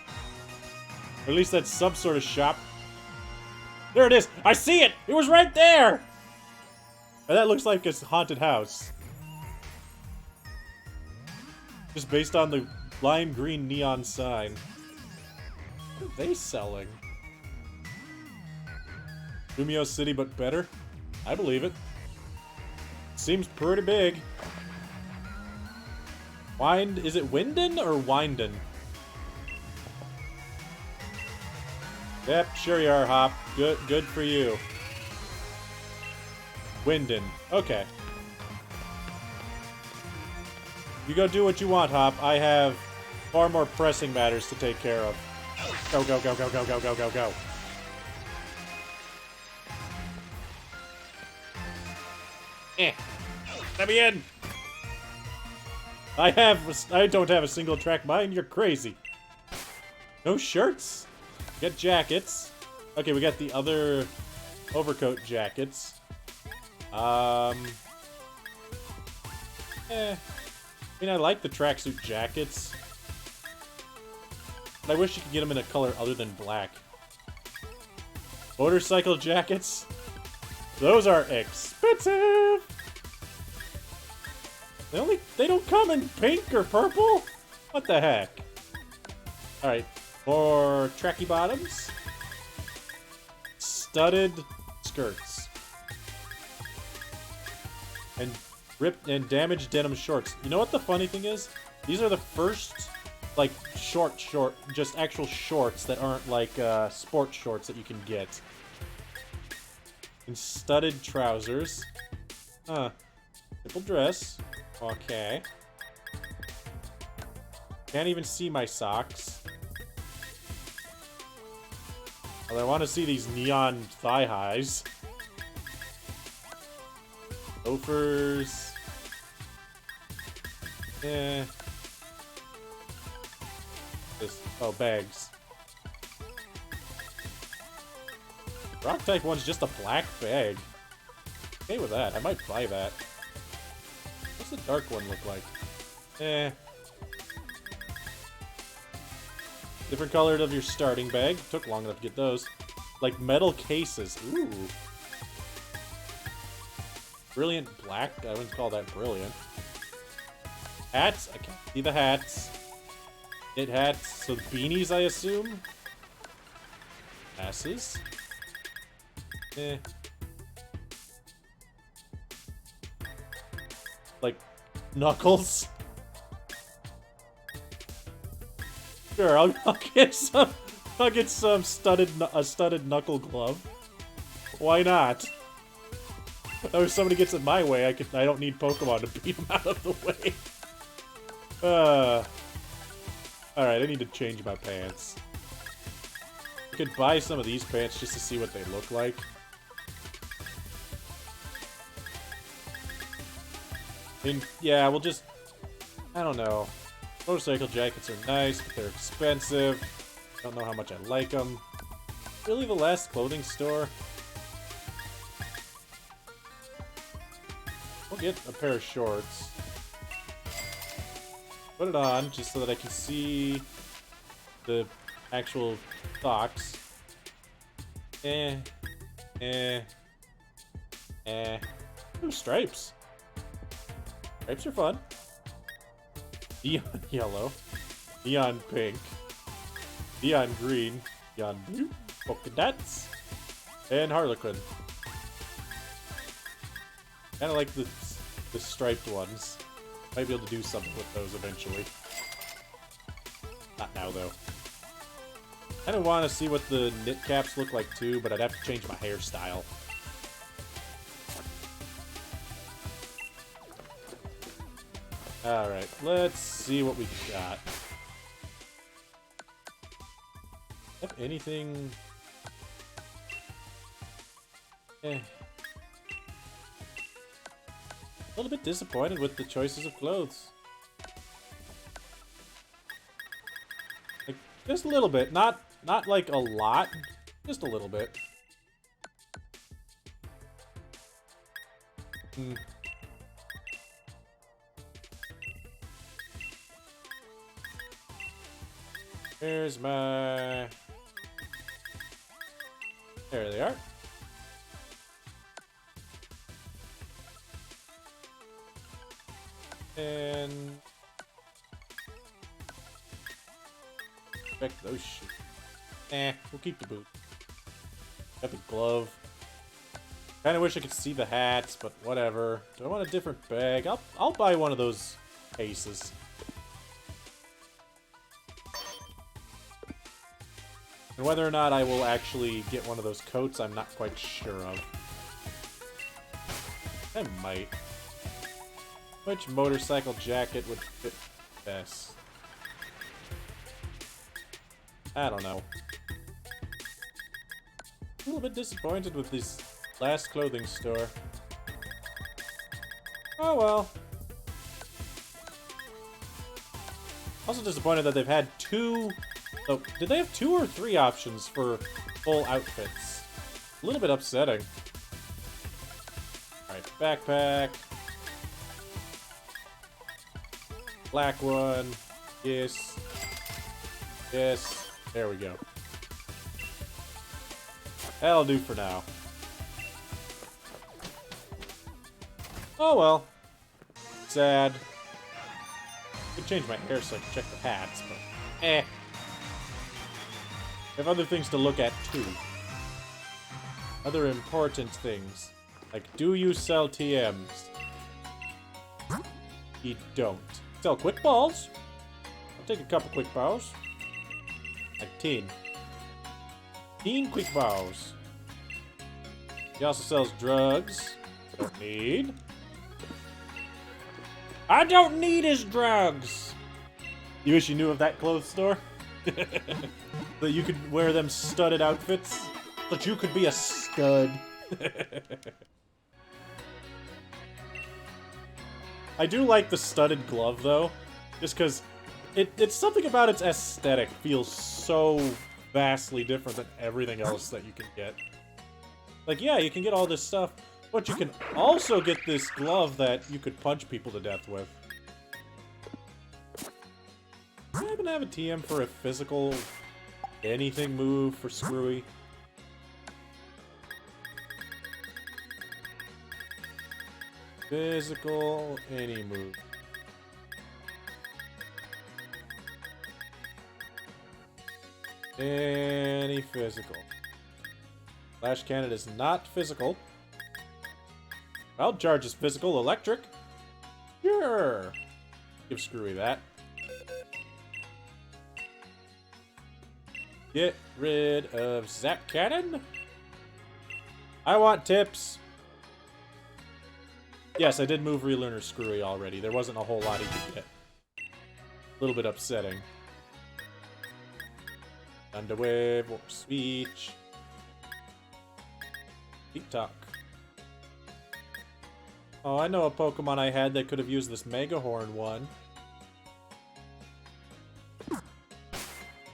Or at least that's some sort of shop. There it is! I see it! It was right there! And that looks like a haunted house. Just based on the lime green neon sign. What are they selling? Fumio City, but better? I believe it. Seems pretty big. Is it Winden or Winden? Yep, sure you are, Hop. Good for you. Winden. Okay. You go do what you want, Hop. I have far more pressing matters to take care of. Go, go, go, go, go, go, go, go, go. Let me in! I don't have a single track mind, you're crazy. No shirts? Get jackets. Okay, we got the other overcoat jackets. I mean, I like the tracksuit jackets. But I wish you could get them in a color other than black. Motorcycle jackets? Those are expensive! They don't come in pink or purple? What the heck? Alright, more tracky bottoms. Studded skirts. And ripped and damaged denim shorts. You know what the funny thing is? These are the first, like, just actual shorts that aren't like, sport shorts that you can get. And studded trousers. Huh. Simple dress. Okay. Can't even see my socks. Well, I want to see these neon thigh highs. Loafers. Bags. Rock type one's just a black bag. Okay with that. I might buy that. What's the dark one look like? Different colored of your starting bag. Took long enough to get those. Like metal cases. Ooh. Brilliant black. I wouldn't call that brilliant. Hats. I can't see the hats. Knit hats. So beanies, I assume. Glasses. Like knuckles. Sure, I'll get some. I'll get some studded knuckle glove. Why not? If somebody gets in my way, I don't need Pokemon to beat them out of the way. Alright, I need to change my pants. I could buy some of these pants just to see what they look like. I mean, yeah, we'll just... I don't know. Motorcycle jackets are nice, but they're expensive. Don't know how much I like them. Really, the last clothing store? I'll get a pair of shorts. Put it on just so that I can see the actual socks. Ooh, stripes. Stripes are fun. Neon yellow. Neon pink. Neon green. Neon blue. Polka dots. And Harlequin. Kinda like the striped ones. Might be able to do something with those eventually. Not now, though. Kinda wanna see what the knit caps look like, too, but I'd have to change my hairstyle. Alright, let's see what we got. Have anything... A little bit disappointed with the choices of clothes. Like, just a little bit. Not like a lot. Just a little bit. Here's my... There they are. And... Back to those shoes. We'll keep the boot. Got the glove. Kinda wish I could see the hats, but whatever. Do I want a different bag? I'll buy one of those cases. And whether or not I will actually get one of those coats, I'm not quite sure of. I might. Which motorcycle jacket would fit best? I don't know. A little bit disappointed with this last clothing store. Oh well. Also disappointed that they've had two... Oh, did they have 2 or 3 options for full outfits? A little bit upsetting. Alright, backpack. Black one. Yes. Yes. There we go. That'll do for now. Oh well. Sad. Could change my hair so I can check the hats, but I have other things to look at too. Other important things. Like, do you sell TMs? You don't. Sell quick balls? I'll take a couple quick balls. Like 10. 10 quick balls. He also sells drugs. Don't need. I don't need his drugs! You wish you knew of that clothes store? That you could wear them studded outfits? That you could be a stud. I do like the studded glove, though. Just because it's something about its aesthetic feels so vastly different than everything else that you can get. Like, yeah, you can get all this stuff, but you can also get this glove that you could punch people to death with. Do I happen to have a TM for a physical anything move for Screwy? Physical any move. Any physical. Flash cannon is not physical. I'll charge as physical electric. Sure. Give Screwy that. Get rid of Zap Cannon. I want tips. Yes, I did move Relearner Screwy already. There wasn't a whole lot he could get. A little bit upsetting. Underwave, Warp Speech. TikTok. Oh, I know a Pokemon I had that could have used this Mega Horn one.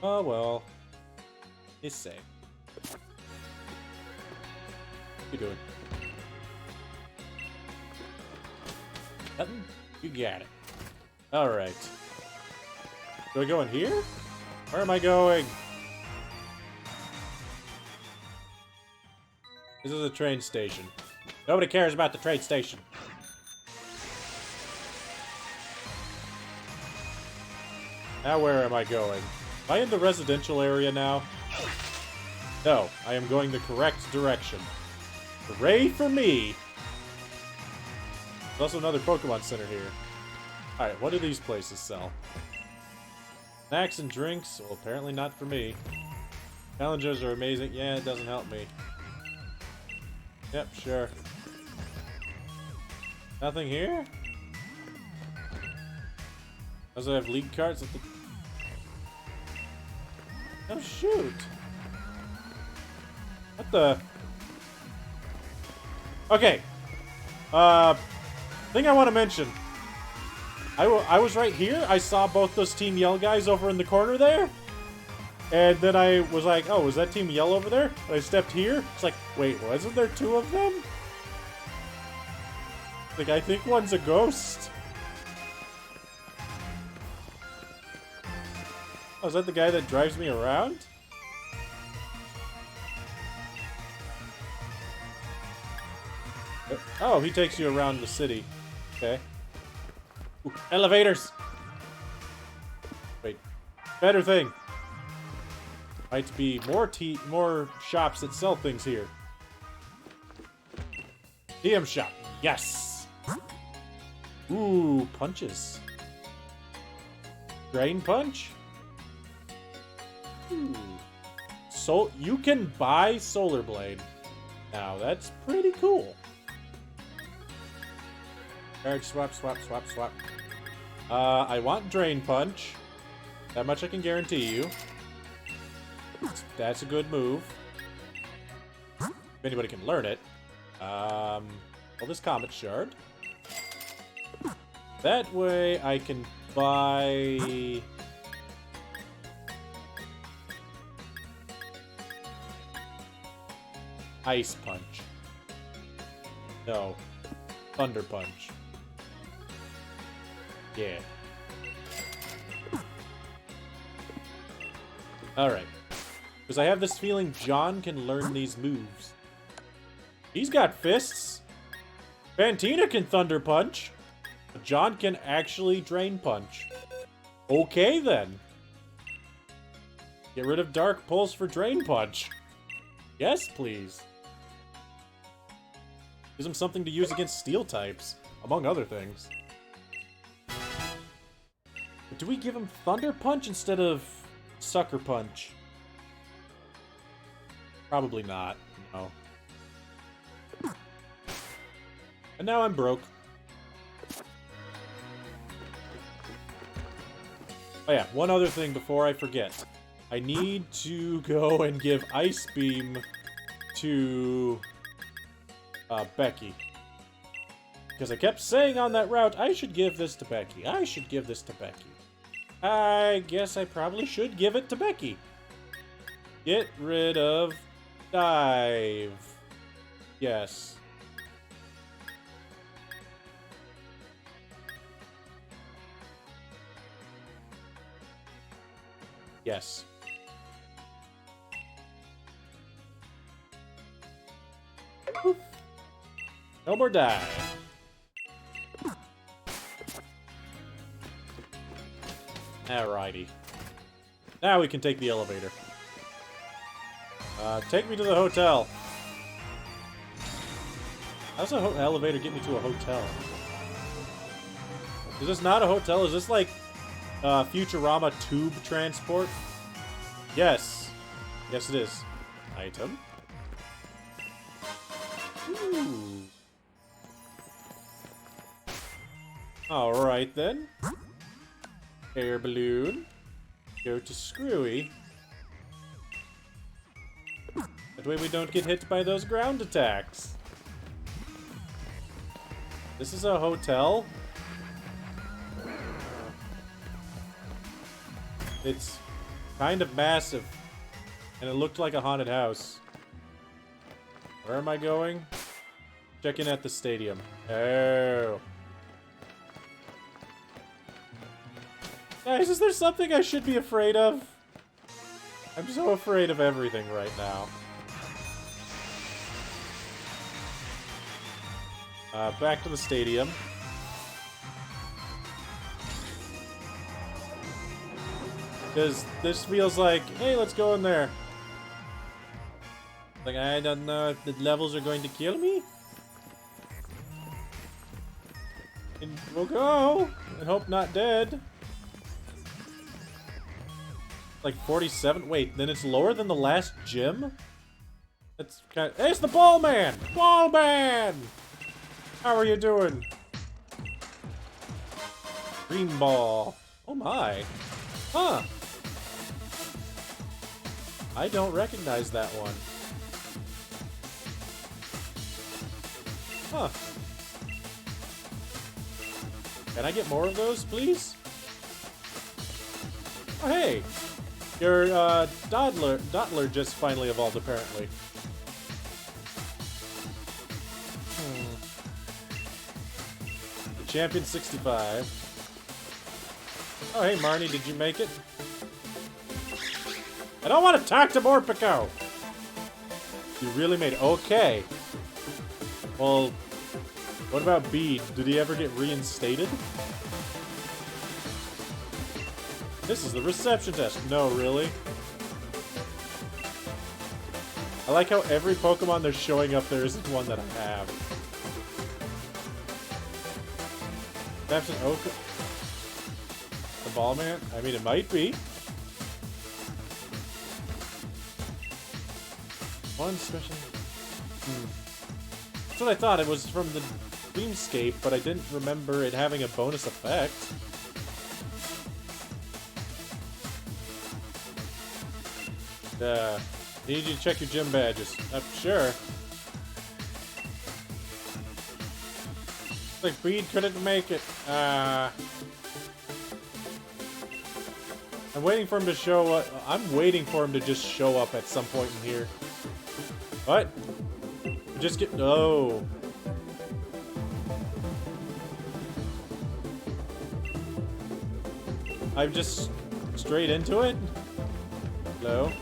Oh well. It's safe. you doing? Nothing? You got it. Alright. Do I go in here? Where am I going? This is a train station. Nobody cares about the train station. Now where am I going? Am I in the residential area now? No, I am going the correct direction. Hooray for me! There's also another Pokemon Center here. Alright, what do these places sell? Snacks and drinks? Well, apparently not for me. Challengers are amazing. Yeah, it doesn't help me. Yep, sure. Nothing here? Does it have league cards at the... Oh, shoot! What the... Okay. Thing I want to mention. I was right here. I saw both those Team Yell guys over in the corner there. And then I was like, oh, is that Team Yell over there? And I stepped here. It's like, wait, wasn't there two of them? Like, I think one's a ghost. Oh, is that the guy that drives me around? Oh, he takes you around the city. Okay. Ooh, elevators! Wait. Better thing. Might be more shops that sell things here. TM shop. Yes! Ooh, punches. Drain punch? Ooh. So you can buy Solar Blade. Now that's pretty cool. Charge, swap, swap, swap, swap. I want Drain Punch. That much I can guarantee you. That's a good move. If anybody can learn it. Well, this Comet Shard. That way I can buy... Ice Punch. No. Thunder Punch. Yeah. Alright. Because I have this feeling John can learn these moves. He's got fists. Fantina can Thunder Punch. But John can actually Drain Punch. Okay, then. Get rid of Dark Pulse for Drain Punch. Yes, please. Gives him something to use against Steel types, among other things. But do we give him Thunder Punch instead of Sucker Punch? Probably not, no. And now I'm broke. Oh yeah, one other thing before I forget. I need to go and give Ice Beam to Becky. Because I kept saying on that route, I should give this to Becky. I should give this to Becky. I guess I probably should give it to Becky. Get rid of Dive. Yes. Yes. Oof. No more dive. Alrighty. Now we can take the elevator. Take me to the hotel. How's a elevator get me to a hotel? Is this not a hotel? Is this like Futurama tube transport? Yes. Yes, it is. Item. Ooh. Alright then. Air balloon. Go to Screwy. That way we don't get hit by those ground attacks. This is a hotel. It's kind of massive. And it looked like a haunted house. Where am I going? Check in at the stadium. Oh. Guys, is there something I should be afraid of? I'm so afraid of everything right now. Back to the stadium. Because this feels like, hey, let's go in there. Like, I don't know if the levels are going to kill me. And we'll go. And hope not dead. Like 47? Wait, then it's lower than the last gym? That's kind of... Hey, it's the Ball Man! Ball Man! How are you doing? Green ball. Oh my. Huh. I don't recognize that one. Huh. Can I get more of those, please? Oh, hey! Your, Dottler just finally evolved, apparently. The Champion 65. Oh, hey, Marnie, did you make it? I don't want to talk to Morpeko! You really made it. Okay. Well, what about Bede? Did he ever get reinstated? This is the reception test. No, really? I like how every Pokemon they're showing up there isn't one that I have. That's an Oak. The Ball Man? I mean, it might be. One special... That's what I thought. It was from the Dreamscape, but I didn't remember it having a bonus effect. Need you to check your gym badges. Sure. Like Bede couldn't make it. I'm waiting for him to show up. I'm waiting for him to just show up at some point in here. What? Just get... Oh. I'm just straight into it? Hello?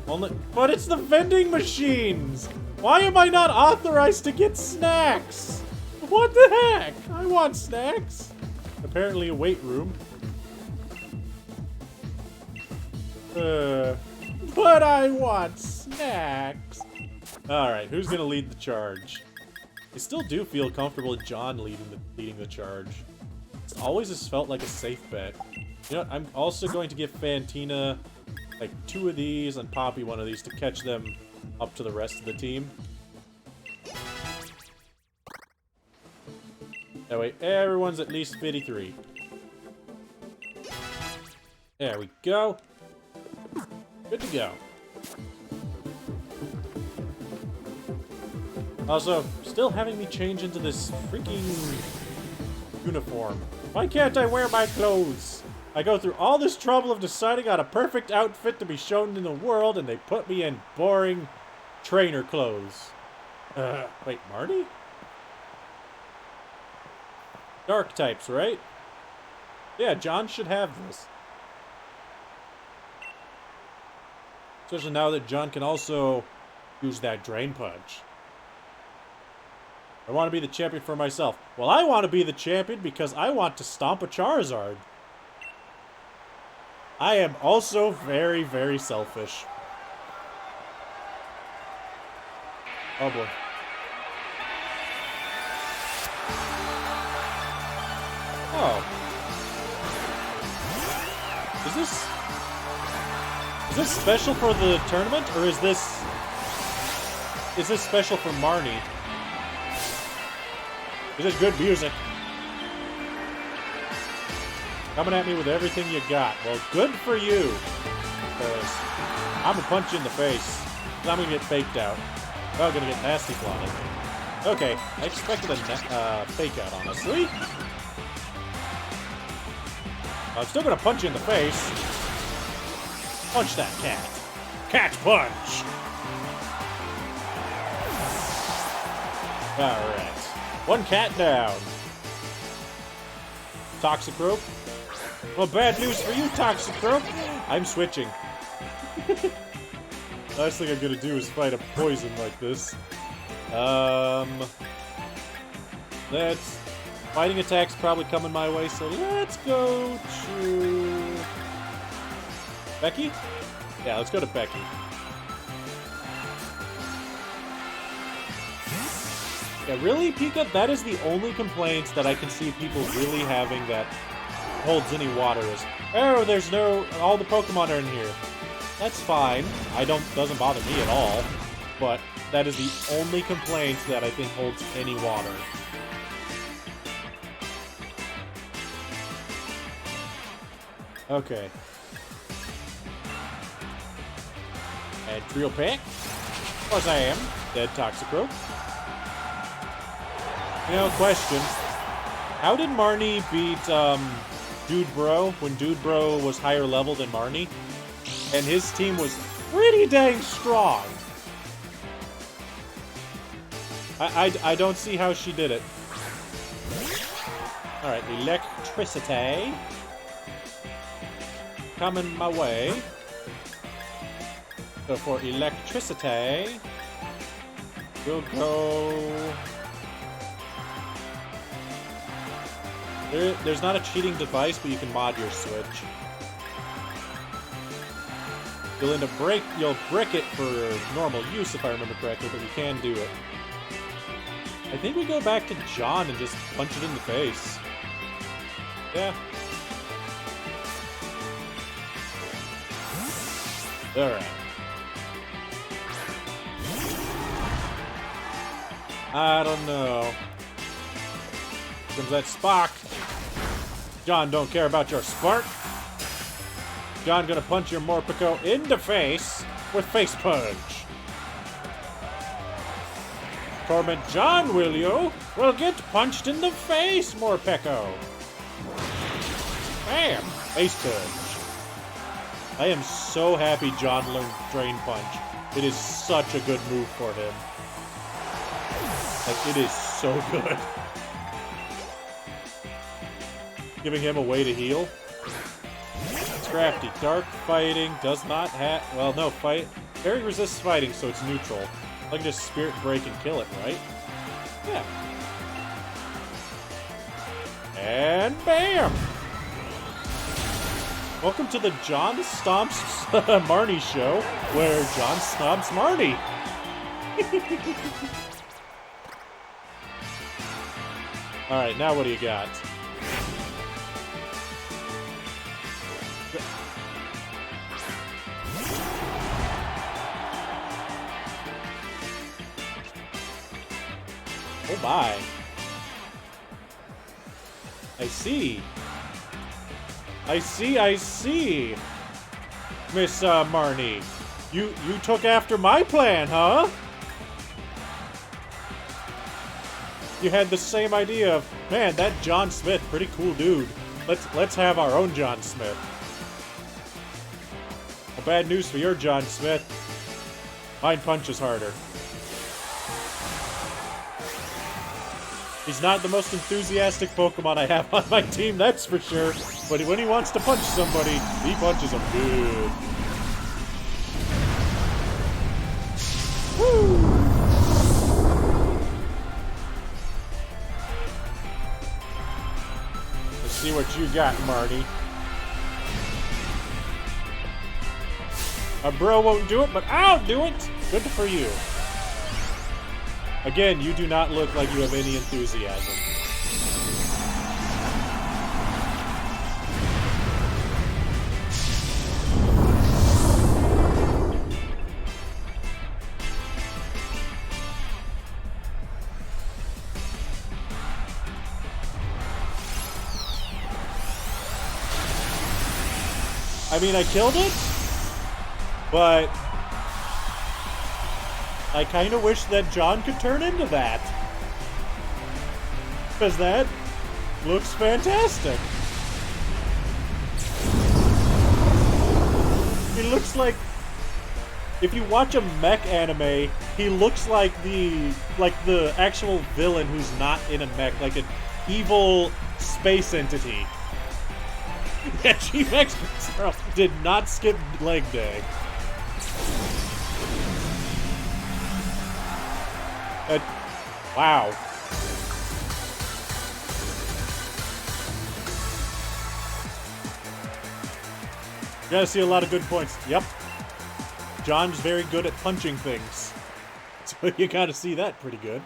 Only... But it's the vending machines! Why am I not authorized to get snacks? What the heck? I want snacks. Apparently a weight room. But I want snacks. Alright, who's gonna lead the charge? I still do feel comfortable with John leading the charge. It's always has felt like a safe bet. You know what? I'm also going to give Fantina like 2 of these and Poppy 1 of these to catch them up to the rest of the team. That way everyone's at least 53. There we go. Good to go. Also, still having me change into this freaking uniform. Why can't I wear my clothes? I go through all this trouble of deciding on a perfect outfit to be shown in the world, and they put me in boring trainer clothes. Wait, Marty? Dark types, right? Yeah, John should have this. Especially now that John can also use that Drain Punch. I want to be the champion for myself. Well, I want to be the champion because I want to stomp a Charizard. I am also very, very selfish. Oh boy. Oh. Is this special for the tournament, or is this special for Marnie? This is good music. Coming at me with everything you got. Well, good for you. Because I'm gonna punch you in the face. I'm gonna get faked out. I'm gonna get nasty plotted. Okay, I expected a fake out, honestly. I'm still gonna punch you in the face. Punch that cat. Cat punch! Alright. One cat down. Toxicroak. Well, bad news for you, Toxicroak. I'm switching. Last thing I'm gonna do is fight a poison like this. That's... Fighting attack's probably coming my way, so let's go to... Becky? Yeah, let's go to Becky. Yeah, really, Pika? That is the only complaint that I can see people really having that holds any water is, oh, there's no... all the Pokemon are in here. That's fine. Doesn't bother me at all. But that is the only complaint that I think holds any water. Okay. And Trio Pack. Of course I am. Dead Toxicroak. You know, question. How did Marnie beat, Dude Bro when Dude Bro was higher level than Marnie? And his team was pretty dang strong. I don't see how she did it. Alright, electricity. Coming my way. So for electricity, we'll go... There's not a cheating device, but you can mod your Switch. You'll brick it for normal use, if I remember correctly, but you can do it. I think we go back to John and just punch it in the face. Yeah. Alright. I don't know. Here comes that Spock. John don't care about your spark. John gonna punch your Morpeko in the face with Face Punch. Torment John, will you? Will get punched in the face, Morpeko. Bam! Face Punch. I am so happy John learned Drain Punch. It is such a good move for him. Like, it is so good. Giving him a way to heal. Crafty. Dark fighting does not have... Well, no, fight... Fairy resists fighting, so it's neutral. I can just Spirit Break and kill it, right? Yeah. And bam! Welcome to the John Stomps Marnie show, where John stomps Marnie. Alright, now what do you got? Oh my. I see. I see. Miss Marnie. You took after my plan, huh? You had the same idea of, man, that John Smith, pretty cool dude. Let's have our own John Smith. Well, bad news for your John Smith. Mine punches harder. He's not the most enthusiastic Pokemon I have on my team, that's for sure. But when he wants to punch somebody, he punches them good. Woo! Let's see what you got, Marty. A bro won't do it, but I'll do it! Good for you. Again, you do not look like you have any enthusiasm. I mean, I killed it, but I kind of wish that John could turn into that. Because that looks fantastic. He looks like if you watch a mech anime, he looks like the actual villain who's not in a mech, like an evil space entity. Yeah, Chief Expert did not skip leg day. Wow. You gotta see a lot of good points. Yep. John's very good at punching things. So you gotta see that pretty good.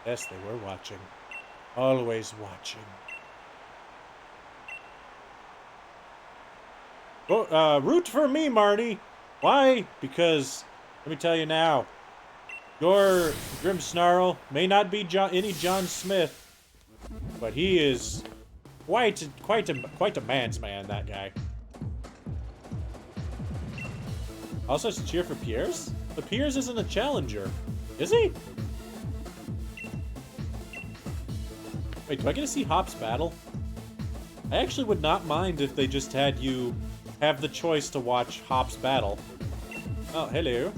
Yes, they were watching. Always watching. Oh, root for me, Marty. Why? Because, let me tell you now, your Grim Snarl may not be any John Smith, but he is quite a man's man, that guy. Also, to cheer for Piers? But Piers isn't a challenger, is he? Wait, do I get to see Hop's battle? I actually would not mind if they just had you have the choice to watch Hop's battle. Oh, hello.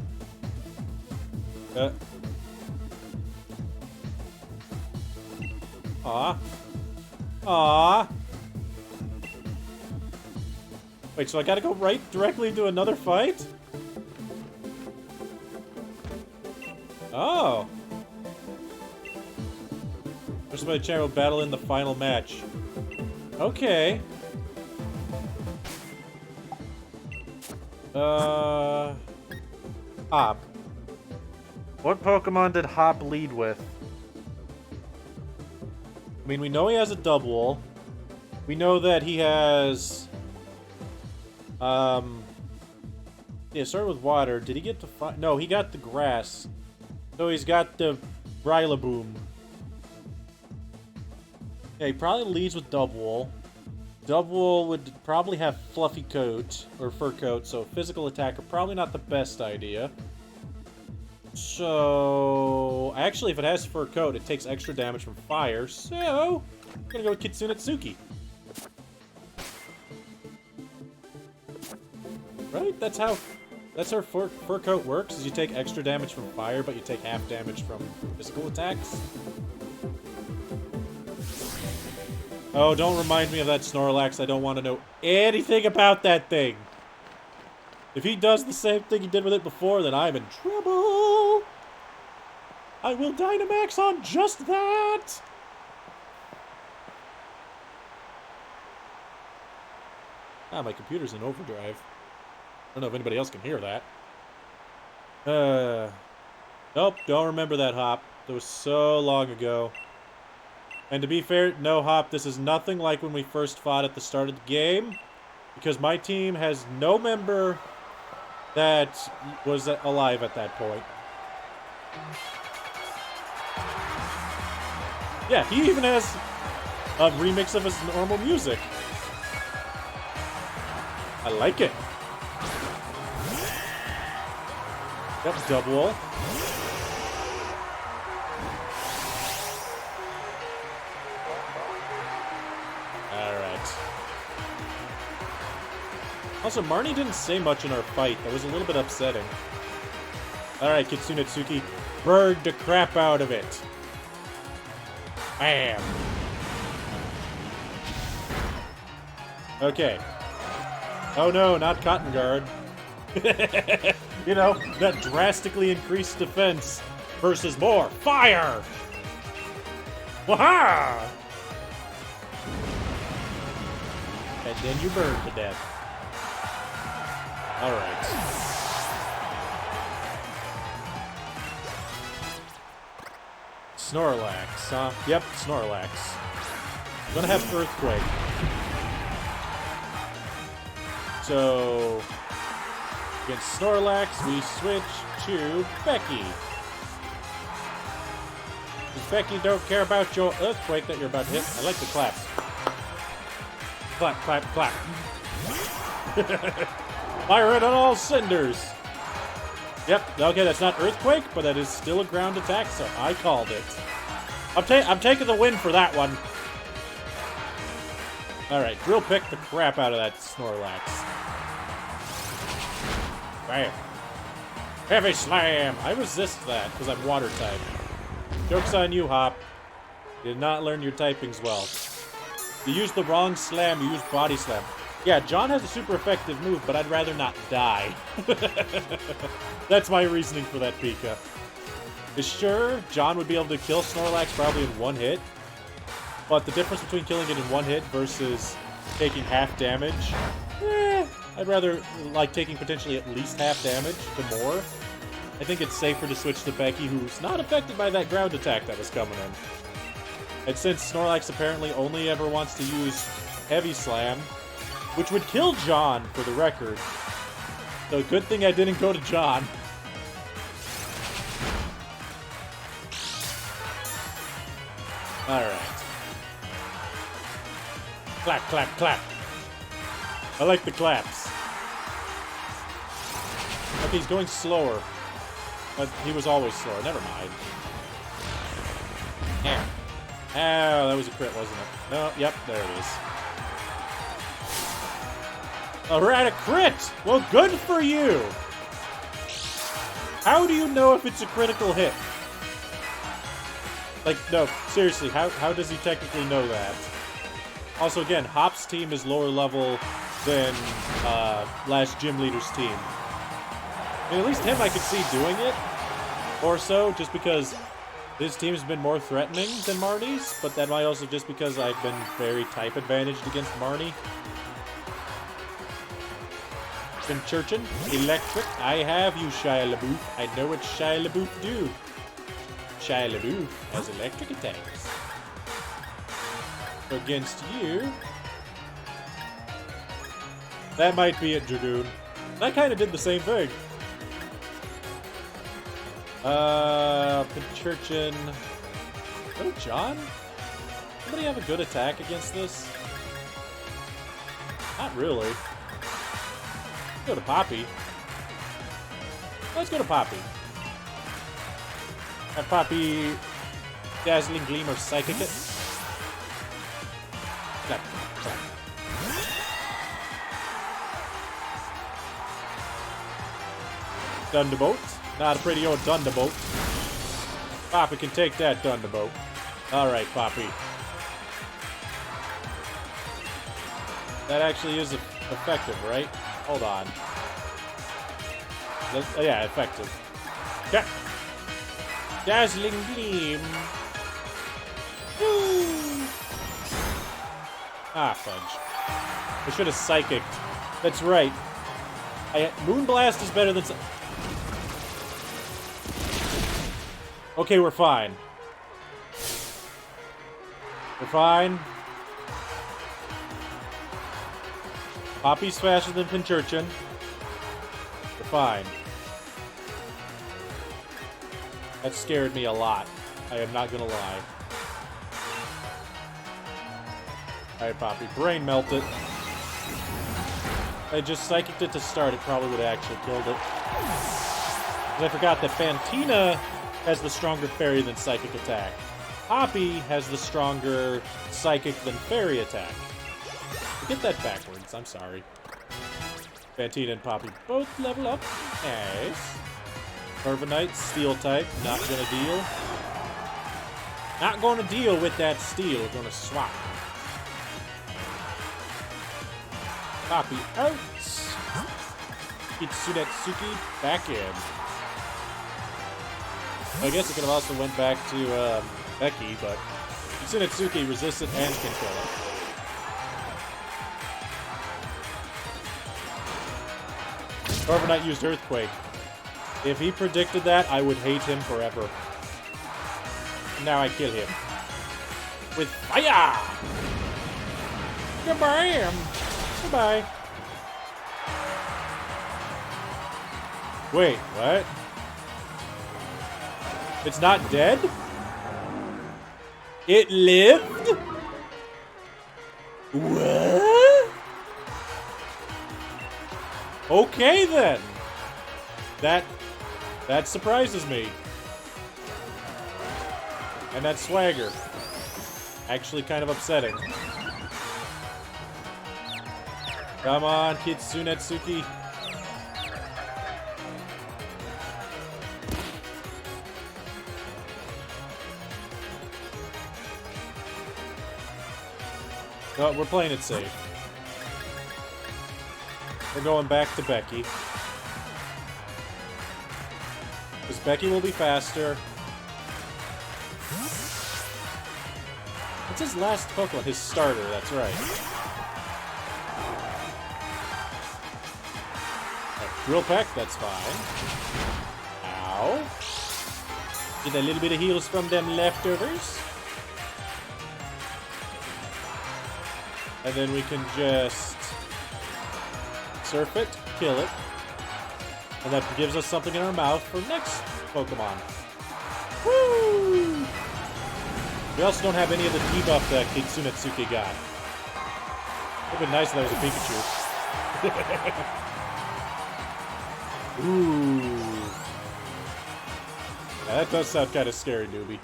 Aw. Aw. Wait, so I gotta go right directly into another fight? Oh. First by channel battle in the final match. Okay. Hop. What Pokemon did Hop lead with? I mean, we know he has a double. We know that he has... Yeah, start with water. Did he get to find... No, he got the grass. So he's got the Rillaboom. Yeah, he probably leads with Double. Double would probably have fluffy coat, or fur coat, so physical attack are probably not the best idea. So, actually, if it has fur coat, it takes extra damage from fire, so I'm gonna go with Kitsune Tsuki. Right? That's how fur coat works, is you take extra damage from fire, but you take half damage from physical attacks. Oh, don't remind me of that Snorlax. I don't want to know anything about that thing. If he does the same thing he did with it before, then I'm in trouble. I will Dynamax on just that. Ah, my computer's in overdrive. I don't know if anybody else can hear that. Nope, don't remember that, Hop. That was so long ago. And to be fair, no, Hop, this is nothing like when we first fought at the start of the game, because my team has no member that was alive at that point. Yeah, he even has a remix of his normal music. I like it. Yep, double. Also, Marnie didn't say much in our fight. That was a little bit upsetting. Alright, Kitsune Tsuki. Bird the crap out of it. Bam. Okay. Oh no, not Cotton Guard. You know, that drastically increased defense versus more fire! Waha! And then you burn to death. Alright. Snorlax, huh? Yep, Snorlax. I'm gonna have Earthquake. So, against Snorlax, we switch to Becky. Because Becky don't care about your Earthquake that you're about to hit. I like the claps. Clap, clap, clap. Fire it on all cinders! Yep, okay, that's not Earthquake, but that is still a ground attack, so I called it. I'm taking the win for that one. Alright, drill pick the crap out of that Snorlax. Bam. Heavy slam! I resist that, because I'm water type. Joke's on you, Hop. You did not learn your typings well. You used the wrong slam, you used body slam. Yeah, John has a super effective move, but I'd rather not die. That's my reasoning for that Pika. Sure, John would be able to kill Snorlax probably in one hit, but the difference between killing it in one hit versus taking half damage, I'd rather like taking potentially at least half damage to more. I think it's safer to switch to Becky, who's not affected by that ground attack that was coming in. And since Snorlax apparently only ever wants to use Heavy Slam, which would kill John, for the record. So good thing I didn't go to John. Alright. Clap, clap, clap. I like the claps. Okay, he's going slower. But he was always slower. Never mind. Yeah. Oh, that was a crit, wasn't it? No, yep, there it is. Alright, a crit! Well, good for you! How do you know if it's a critical hit? Like, no, seriously, how does he technically know that? Also, again, Hop's team is lower level than last gym leader's team. I mean, at least him I could see doing it, or so, just because his team's been more threatening than Marty's, but that might also just because I've been very type advantaged against Marty. Been churchin', electric. I have you, Shia LaBeouf. I know what Shia LaBeouf do. Shia LaBeouf has electric attacks. Against you. That might be it, Dragoon. I kind of did the same thing. Pinchurchin. Oh, John? Somebody have a good attack against this? Not really. Let's go to Poppy. Let's go to Poppy. Have Poppy Dazzling Gleam or Psychic it. Clap, clap. Thunderbolt. Not a pretty old Thunderbolt. Poppy can take that Thunderbolt. Alright, Poppy. That actually is effective, right? Hold on. Oh, yeah, effective. Okay. Dazzling Gleam. Woo. Ah, fudge. I should have Psychicked. That's right. Moonblast is better than... Okay, we're fine. We're fine. Poppy's faster than Pinchurchin. We're fine. That scared me a lot. I am not gonna lie. Alright, Poppy. Brain melt it. If I just Psychicked it to start, it probably would have actually killed it. Because I forgot that Fantina has the stronger Fairy than Psychic attack. Poppy has the stronger Psychic than Fairy attack. Get that backwards, I'm sorry. Fantina and Poppy both level up. Nice. Corviknight, Steel type, not gonna deal. Not gonna deal with that Steel, gonna swap. Poppy out. Itsunetsuki back in. I guess it could have also went back to Becky, but Itsunetsuki resists it and can kill it. Corviknight used Earthquake. If he predicted that, I would hate him forever. Now I kill him. With fire! Goodbye! Goodbye. Wait, what? It's not dead? It lived? What? Okay then. That surprises me. And that swagger. Actually kind of upsetting. Come on, Kitsunetsuki. No, we're playing it safe. We're going back to Becky. Because Becky will be faster. What's his last Pokemon? His starter, that's right. Drill Peck, that's fine. Ow. Get a little bit of heals from them leftovers. And then we can just surf it, kill it. And that gives us something in our mouth for next Pokemon. Woo! We also don't have any of the debuff that Kitsunetsuki got. It would have been nice if that was a Pikachu. Ooh. Yeah, that does sound kind of scary, newbie.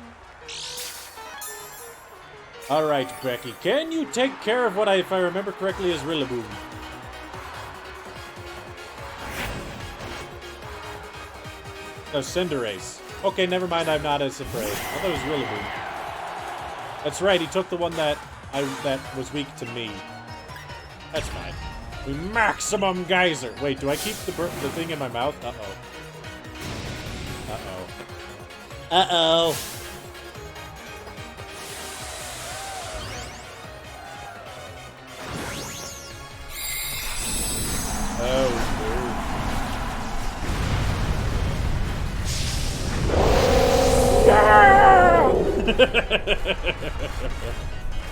Alright, Becky. Can you take care of what if I remember correctly, is Rillaboom? No, Cinderace. Okay, never mind, I'm not as afraid. I thought it was Rillaboom. That's right, he took the one that was weak to me. That's fine. We maximum geyser. Wait, do I keep the thing in my mouth? Uh-oh. Uh-oh. Uh-oh.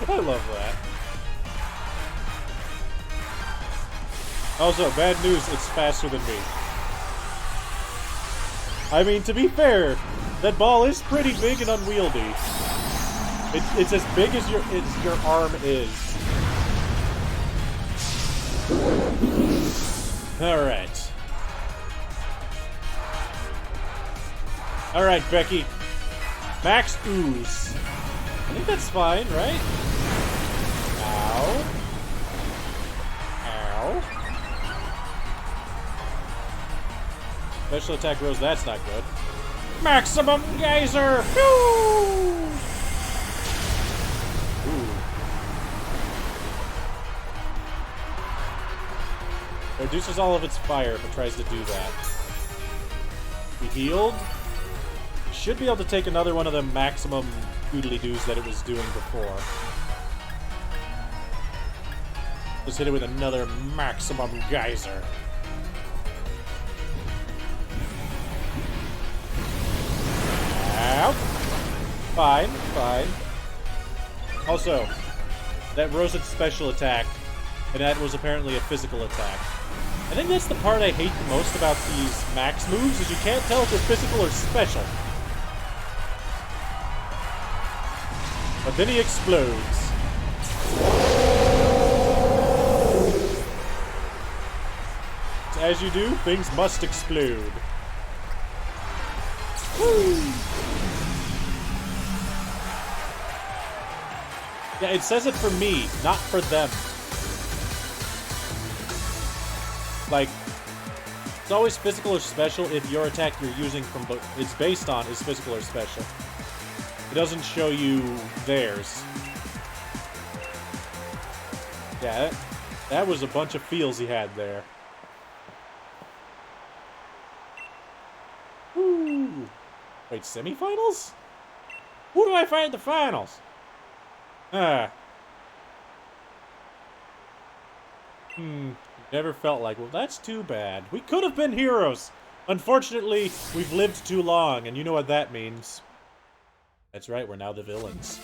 Oh, I love that. Also, bad news, it's faster than me. I mean, to be fair, that ball is pretty big and unwieldy. It's as big as your arm is. Alright. Alright, Becky. Max Ooze. I think that's fine, right? Ow. Ow. Special attack rose, that's not good. Maximum Geyser! Woo! Ooh. It reduces all of its fire if it tries to do that. We healed. Should be able to take another one of the maximum doodly-doos that it was doing before. Just hit it with another maximum geyser. Ow. Fine, fine. Also, that rose its special attack, and that was apparently a physical attack. I think that's the part I hate the most about these max moves, is you can't tell if they're physical or special. But then he explodes. As you do, things must explode. Woo! Yeah, it says it for me, not for them. Like, it's always physical or special if your attack you're using from it's based on is physical or special. It doesn't show you theirs. Yeah, that was a bunch of feels he had there. Woo! Wait, semifinals? Who do I find in the finals? Never felt like, well, that's too bad. We could have been heroes. Unfortunately, we've lived too long, and you know what that means. That's right, we're now the villains.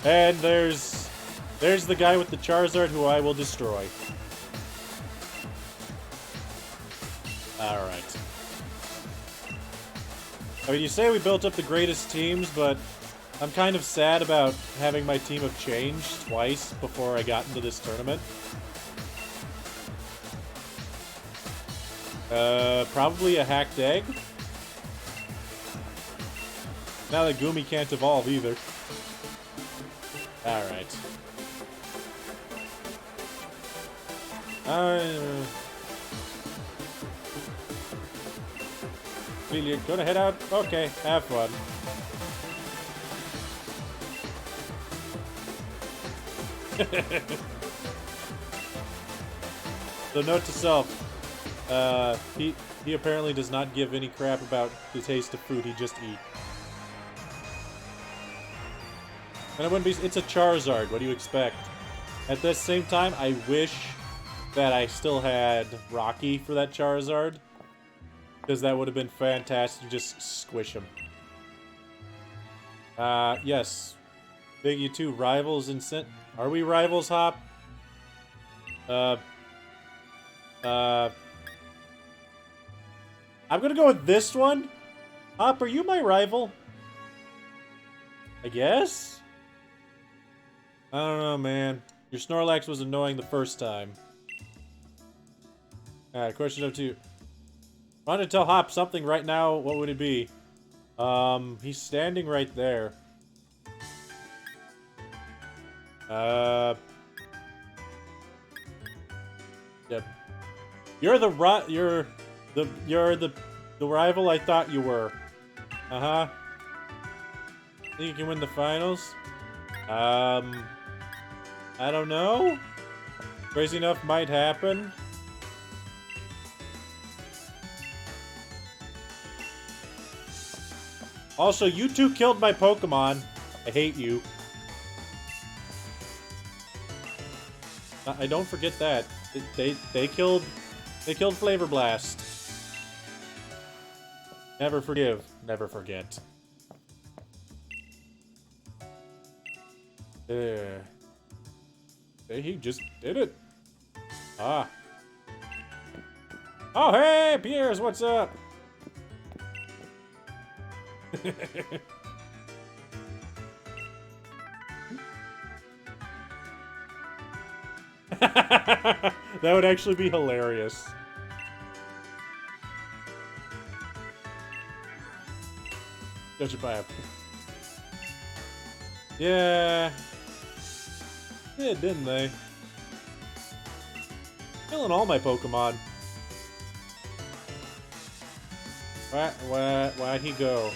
And there's the guy with the Charizard who I will destroy. Alright. I mean, you say we built up the greatest teams, but I'm kind of sad about having my team have changed twice before I got into this tournament. Probably a hacked egg. Now that Gumi can't evolve either. Alright. Really, you're gonna head out? Okay, have fun. So note to self, he apparently does not give any crap about the taste of food he just eat. And it wouldn't be, it's a Charizard, what do you expect? At the same time, I wish that I still had Rocky for that Charizard. Because that would have been fantastic to just squish him. Yes. Big U2, rivals in Are we rivals, Hop? I'm gonna go with this one. Hop, are you my rival? I guess? I don't know, man. Your Snorlax was annoying the first time. Alright, question number 2. If I wanted to tell Hop something right now, what would it be? He's standing right there. Yep. You're the rival I thought you were. Uh-huh. Think you can win the finals? I don't know. Crazy enough might happen. Also, you two killed my Pokemon. I hate you. I don't forget that. They killed Flavor Blast. Never forgive, never forget. He just did it. Ah. Oh, hey, Piers, what's up? That would actually be hilarious. Judge it by a... Yeah. Yeah, didn't they? Killing all my Pokemon. Why'd he go?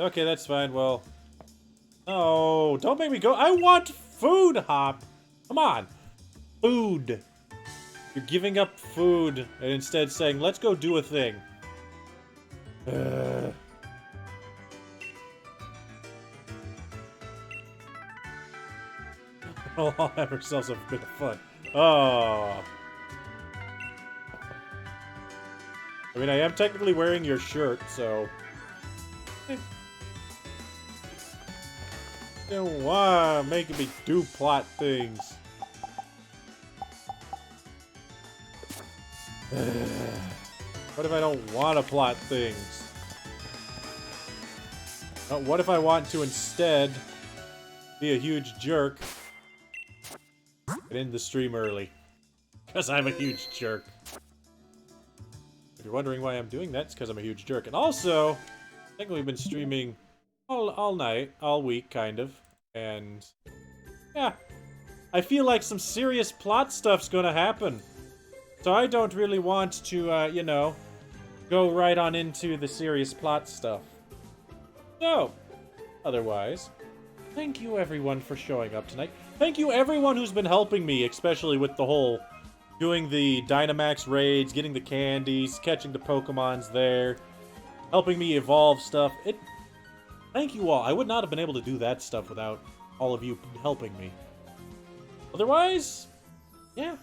Okay, that's fine. Well... Oh, don't make me go. I want food, Hop. Come on. Food. You're giving up food and instead saying, let's go do a thing. We'll all have ourselves a bit of fun. Oh. I mean, I am technically wearing your shirt, so... You don't want making me do plot things. What if I don't want to plot things? What if I want to instead be a huge jerk and end the stream early? Because I'm a huge jerk. If you're wondering why I'm doing that, it's because I'm a huge jerk. And also, I think we've been streaming all night, all week, kind of. And, yeah. I feel like some serious plot stuff's gonna happen. So I don't really want to, you know, go right on into the serious plot stuff. So, otherwise, thank you everyone for showing up tonight. Thank you everyone who's been helping me, especially with the whole doing the Dynamax raids, getting the candies, catching the Pokemons there, helping me evolve stuff. Thank you all. I would not have been able to do that stuff without all of you helping me. Otherwise, yeah.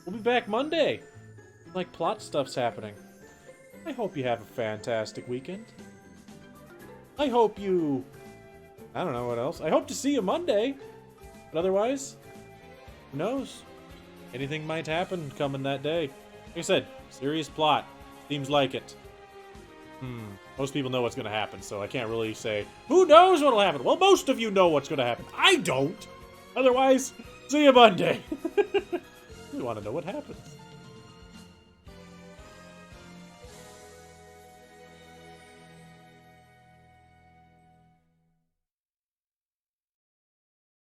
We'll be back Monday. Like, plot stuff's happening. I hope you have a fantastic weekend. I hope you... I don't know what else. I hope to see you Monday. But otherwise, who knows? Anything might happen coming that day. Like I said, serious plot. Seems like it. Most people know what's going to happen, so I can't really say, who knows what'll happen? Well, most of you know what's going to happen. I don't. Otherwise, see you Monday. We want to know what happens.